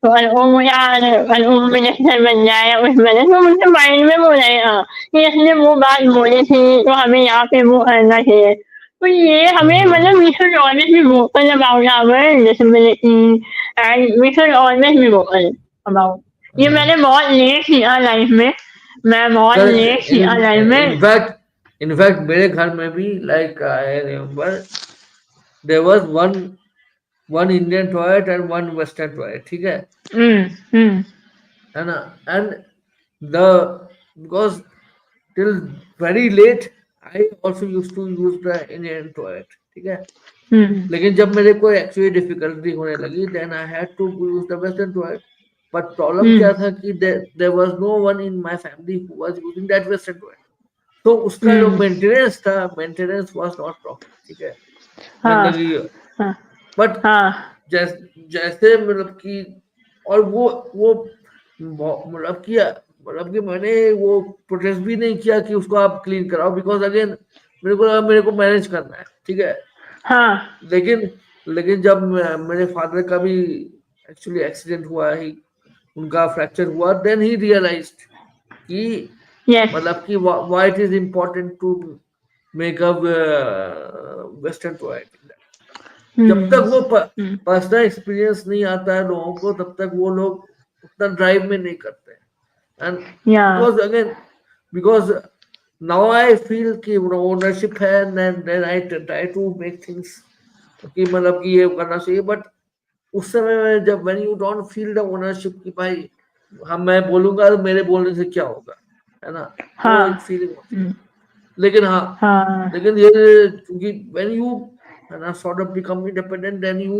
तो वो यार वो मिनिस्टर बन जाए उस वजह से मुझे माइंड में वो रहेगा कि इसने वो बात बोली थी तो हमें यहाँ पे वो करना चाहिए। तो ये हमें हम्म, मतलब we should always be vocal about our disability and we should always be vocal about ये हम्म, मैंने बहुत लेट सीखा लाइफ में, मैं बहुत लेट करेक्ट। सीखा लाइफ में। इनफैक्ट मेरे घर में भी like I remember there was one Indian toilet and one western toilet, ठीक हुँ, हुँ, है ना। And the because till very late I also use to use the Indian toilet, ठीक है। हुँ, लेकिन जब मेरे को एक्चुअली डिफिकल्टी होने लगी then I had to use the western toilet. But problem हुँ, क्या था कि there was no one in my family who was using that western toilet. तो उसका जो हुँ। मेंटेनेंस था, मेंटेनेंस वाज नॉट प्रॉपर, ठीक है। हाँ, गंदगी, हाँ, बट हाँ, जैसे मतलब कि और वो मतलब कि मैंने वो प्रोटेस्ट भी नहीं किया कि उसको आप क्लीन कराओ, बिकॉज अगेन मेरे को लगा मेरे को मैनेज करना है, ठीक है। हाँ, लेकिन लेकिन जब मेरे फादर का भी एक्चुअली एक्सीडेंट हुआ ही, उनका फ्रैक्चर हुआ, देन ही रियलाइज्ड कि यस, मतलब कि why it is important to make a western toilet. जब हुँ, तक वो हुँ, पर्सनल एक्सपीरियंस नहीं आता है लोगों को तब तक वो लोग उतना ड्राइव में नहीं करते हैं। And yeah, because again because now I feel कि ओनरशिप है, then I try to make things कि मतलब कि ये करना चाहिए। बट उस समय में जब when you don't feel the ownership कि भाई हम मैं बोलूंगा तो मेरे बोलने से क्या होगा, है ना, वो हाँ, एक फीलिंग होती है। हुँ, लेकिन हाँ, हाँ, लेकिन ये क्योंकि व्हेन यू है ना sort of become independent then you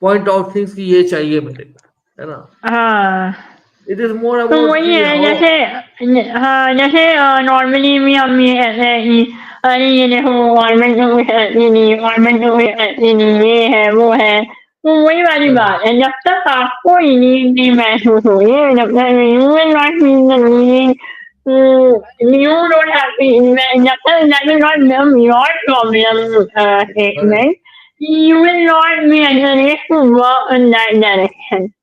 point out things कि ये चाहिए मेरे को, है ना। हाँ। इट इज मोर तो अबाउट वही कि है हाउ। जैसे हाँ जैसे नॉर्मली भी हम ये कहते हैं कि अरे ये देखो गवर्नमेंट तो कुछ करती नहीं गवर्नमेंट तो कुछ करती नहीं ये है वो है तो वही वाली बात है जब तक आपको यूनिक नहीं महसूस हो ये जब तक you will not feel the need you don't have to, that will not become your problem correct, statement. You will not be encouraged to work in that direction.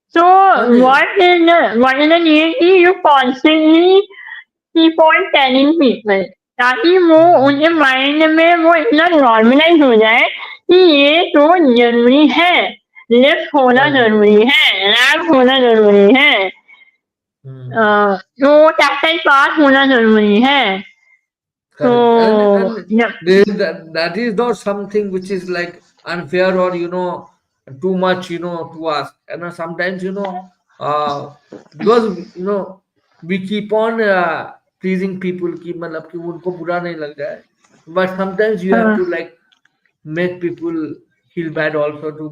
So and what is the need कि you constantly keep on telling people ताकि वो mm, उनके mind में वो इतना normalise हो जाए कि ये तो जरूरी है, लिफ्ट होना correct, जरूरी है, रैंप होना जरूरी है, mm, तो टैक्टाइल पास होना जरूरी है। तो correct, and जब that is not something which is like unfair or too much to ask. And sometimes because we keep on pleasing people कि मतलब कि उनको बुरा नहीं लग जाए, but sometimes you have uh, to like make people feel bad also to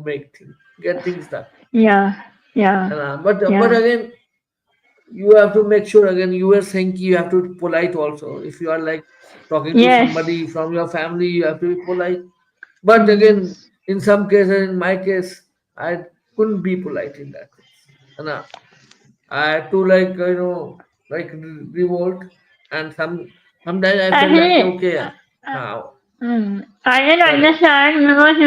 get things done. yeah, yeah, But yeah, again, you have to make sure again. You were saying you have to be polite also. If you are like talking to yes, somebody from your family, you have to be polite. But mm, again, in some cases, in my case, I couldn't be polite in that case. And I had to like like revolt, and sometimes I felt like actually, okay, yeah, now I can correct, understand because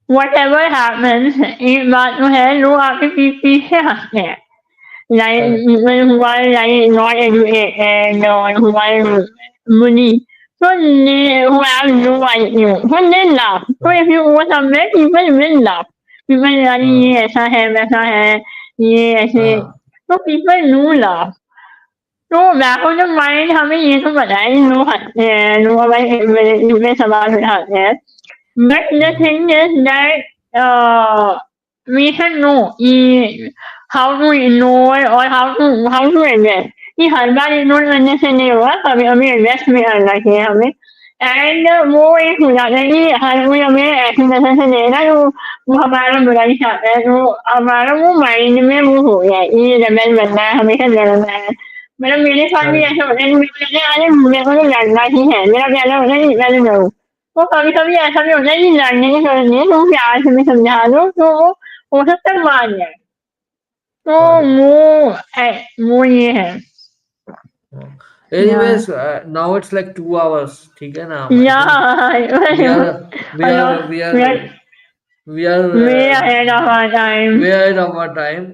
whatever happens, एक बात तो है लोग आपके पीछे हंसते हैं, like correct, people who are like not educated or who are bully, so who have no idea, so they laugh. So if you go somewhere, people will laugh. People अरे हाँ ये ऐसा है वैसा है, ये ऐसे, हाँ तो people do laugh. तो बैक ऑफ द माइंड हमें ये तो पता है कि लोग हंसते हैं, लोग हमारे में सवाल उठाते हैं, but the hmm, thing is that we should know कि how to ignore और how to invest, कि हर बार इग्नोर करने से नहीं होगा, कभी कभी इन्वेस्ट भी करना चाहिए हमें। एंड वो एक हो जाता है कि हर कोई हमें ऐसी नजर से देना जो वो हमारा बुरा ही चाहता है, तो हमारा वो माइंड में वो हो गया है कि रेबेल बनना है, हमेशा लड़ना है। मतलब मेरे साथ भी correct. ऐसा होता है कि मुझे लगता है अरे मेरे को तो लड़ना ही है, मेरा कहना होता है कि मैं तो लड़ूं। तो कभी-कभी ऐसा भी होता है कि लड़ने की ज़रूरत नहीं है, तुम प्यार से भी समझा दो तो वो हो सकता है मान जाए। तो Got it. वो ये है। हाँ. या Anyways, now it's like 2 hours. ठीक है ना? I या think we are we hello are we way are we are way ahead of our time. way ahead of our time.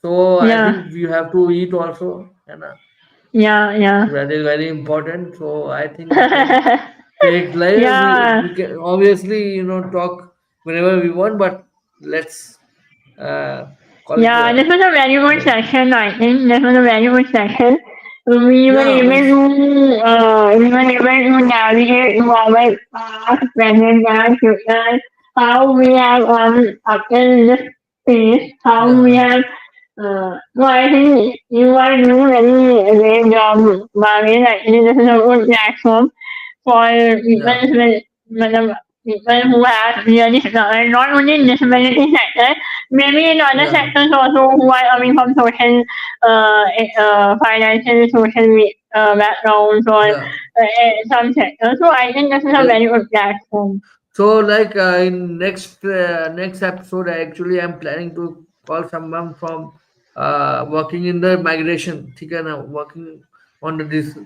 So I या think we have to eat also, and या that is very important. So I think we can take live. या We can obviously talk whenever we want, but let's call it Yeah, this was a very good like session, I think. This was a very good session. We were yeah, able to navigate our past, present, and future. How we have up in this space. How we yeah, have. So I think you are doing very great job, Bhavin. Actually, this is a good platform for people yeah, with people who have really struggled not only in disability sector, maybe in other yeah, sectors also who are coming from social, financial, social backgrounds or yeah. some sectors. So I think this is a Eh, very good platform. So, like in next episode, actually, I'm planning to call someone from working in the migration. ठीक है ना? Working on this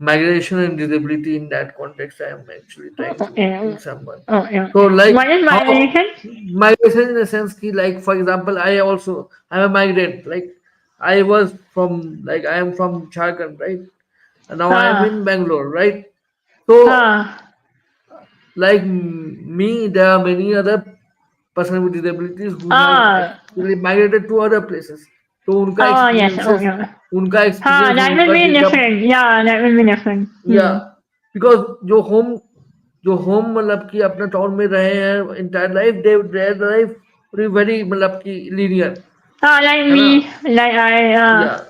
migration and disability in that context. I am actually trying to Okay. ping someone. Okay. So, like What is how migration? migration in a sense, ki, like for example, I'm a migrant. Like I was from like I am from Jharkhand, right? And now I am हाँ in Bangalore, right? So हाँ like me, there are many other person with disabilities who have हाँ actually migrated to other places. तो उनका oh yes, experiences, okay. उनका हाँ, experience और that will उनका be data, different. Yeah, that will be different. या because जो home मतलब कि अपने टाउन में रहे हैं entire life, their life very मतलब कि लीनियर Like है ना, me, like I, या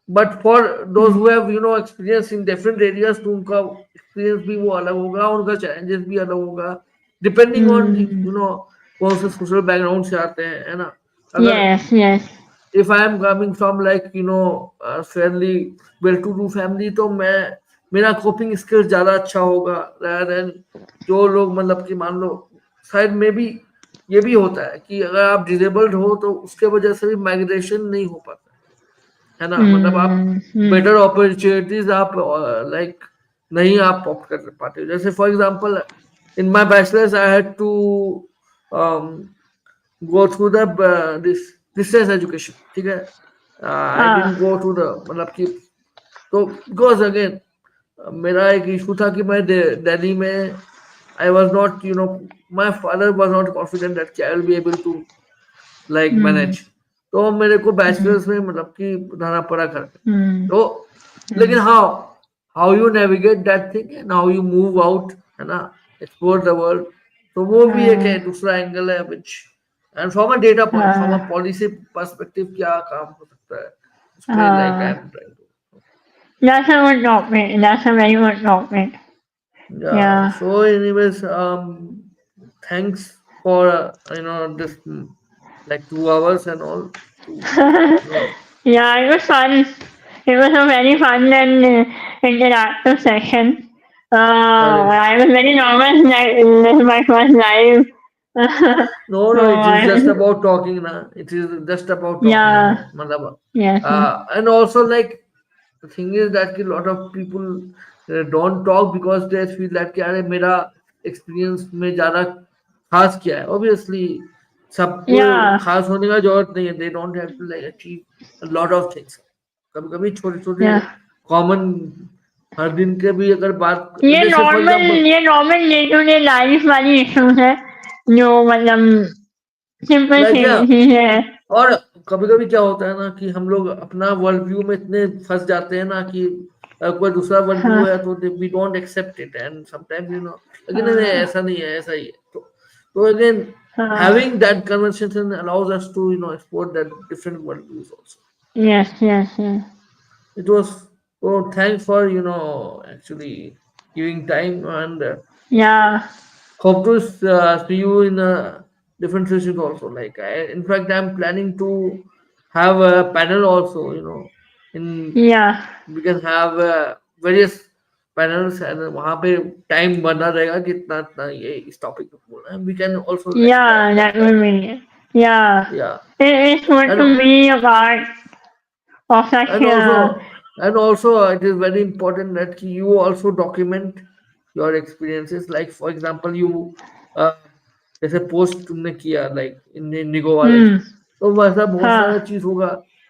but for those mm, who have experience in different areas, तो उनका एक्सपीरियंस भी वो अलग होगा, उनका चैलेंजेस भी अलग होगा, डिपेंडिंग ऑन mm, कौन से सोशल बैकग्राउंड से आते हैं, है ना। अगर yes, yes, if I am coming from like fairly well-to-do family, तो मैं मेरा कोपिंग स्किल्स ज्यादा अच्छा होगा rather than जो लोग मतलब कि मान लो शायद में भी ये भी होता है कि अगर आप डिसेबल्ड हो तो उसके वजह से भी माइग्रेशन नहीं हो पाता है ना, मतलब आप Hmm. Hmm. बेटर अपॉर्चुनिटीज आप लाइक नहीं आप ऑप्ट कर पाते हो। जैसे for example in my bachelors I had to go through the this distance education, ठीक है। I Ah. Didn't go to the मतलब कि तो बिकॉज अगेन मेरा एक इशू था कि मैं दिल्ली में I was not my father was not confident that I will be able to like Hmm. Manage. तो मेरे को Hmm. बैचलर्स में मतलब कि रहना पड़ा घर पे। Hmm. तो Hmm. लेकिन how how you navigate that thing and how you move out, है ना, एक्सप्लोर द वर्ल्ड। तो वो भी एक है, Ah. दूसरा एंगल है which and from a data point, from a Ah. Policy perspective क्या काम हो सकता है उस पे like I Ah. Am trying to. That's a good topic. That's a very good topic. Yeah. Yeah. So, anyways, thanks for this like 2 hours and all to Yeah, it was fun. It was a very fun and interactive session. correct. I was very nervous that this is my first live. No, So, no, it is just about talking, na. It is just about talking, yeah, matlab, yes, yes. and also like the thing is that a lot of people don't talk because they feel that कि अरे मेरा experience में ज़्यादा खास क्या है। Obviously, सबको Yeah, खास होने का जरूरत नहीं है। They don't have to like achieve a lot of things। कभी-कभी छोटे-छोटे yeah. common हर दिन के भी अगर बात ये जैसे for नॉर्मल example ये normal day to day life वाली इश्यूज है जो मतलब सिंपल like सी yeah। चीज है. और कभी कभी क्या होता है ना कि हम लोग अपना वर्ल्ड व्यू में इतने फंस जाते हैं ना कि कोई दूसरा वर्ल्ड व्यू हाँ, है तो we don't accept it and sometimes लेकिन नहीं नहीं, हाँ, ऐसा नहीं है, ऐसा ही है। तो अगेन हाँ. having that conversation allows us to explore that different world views also। Yes, yes, yes. It was, oh, thanks for actually giving time and Yeah, hope to see you in different sessions also. Like, in fact, I'm planning to have a panel also. In yeah. we can have various panels and वहाँ पे time बना रहेगा कि इतना इतना ये इस topic पे बोलना है। We can also like plan Yeah, like that that। would be. Yeah, Yeah, it's good and to be a part of such. and also it is very important that you also document your experiences, like for example you uh, जैसे post तुमने किया like IndiGo वाले Hmm. Through, तो वैसा बहुत सारा हाँ. चीज होगा।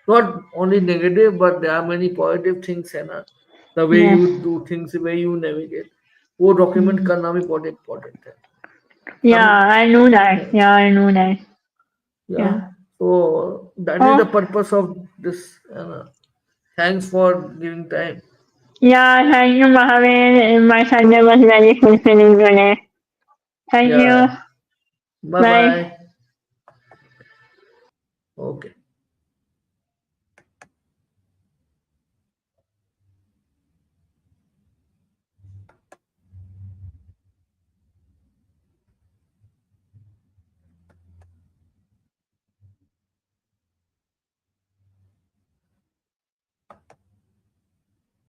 Not only negative but there are many positive things, है ना, the way Yes. You do things, way you navigate, वो डॉक्यूमेंट Hmm. करना भी बहुत इम्पोर्टेंट है। Yeah, some I know that. Yeah, I know that. या Yeah. So that is the Oh, purpose of this. Thanks for giving time. yeah. Thank you, Mahavir. My Sunday was very fulfilling today. Thank या you. Bye Bye. Bye. Okay.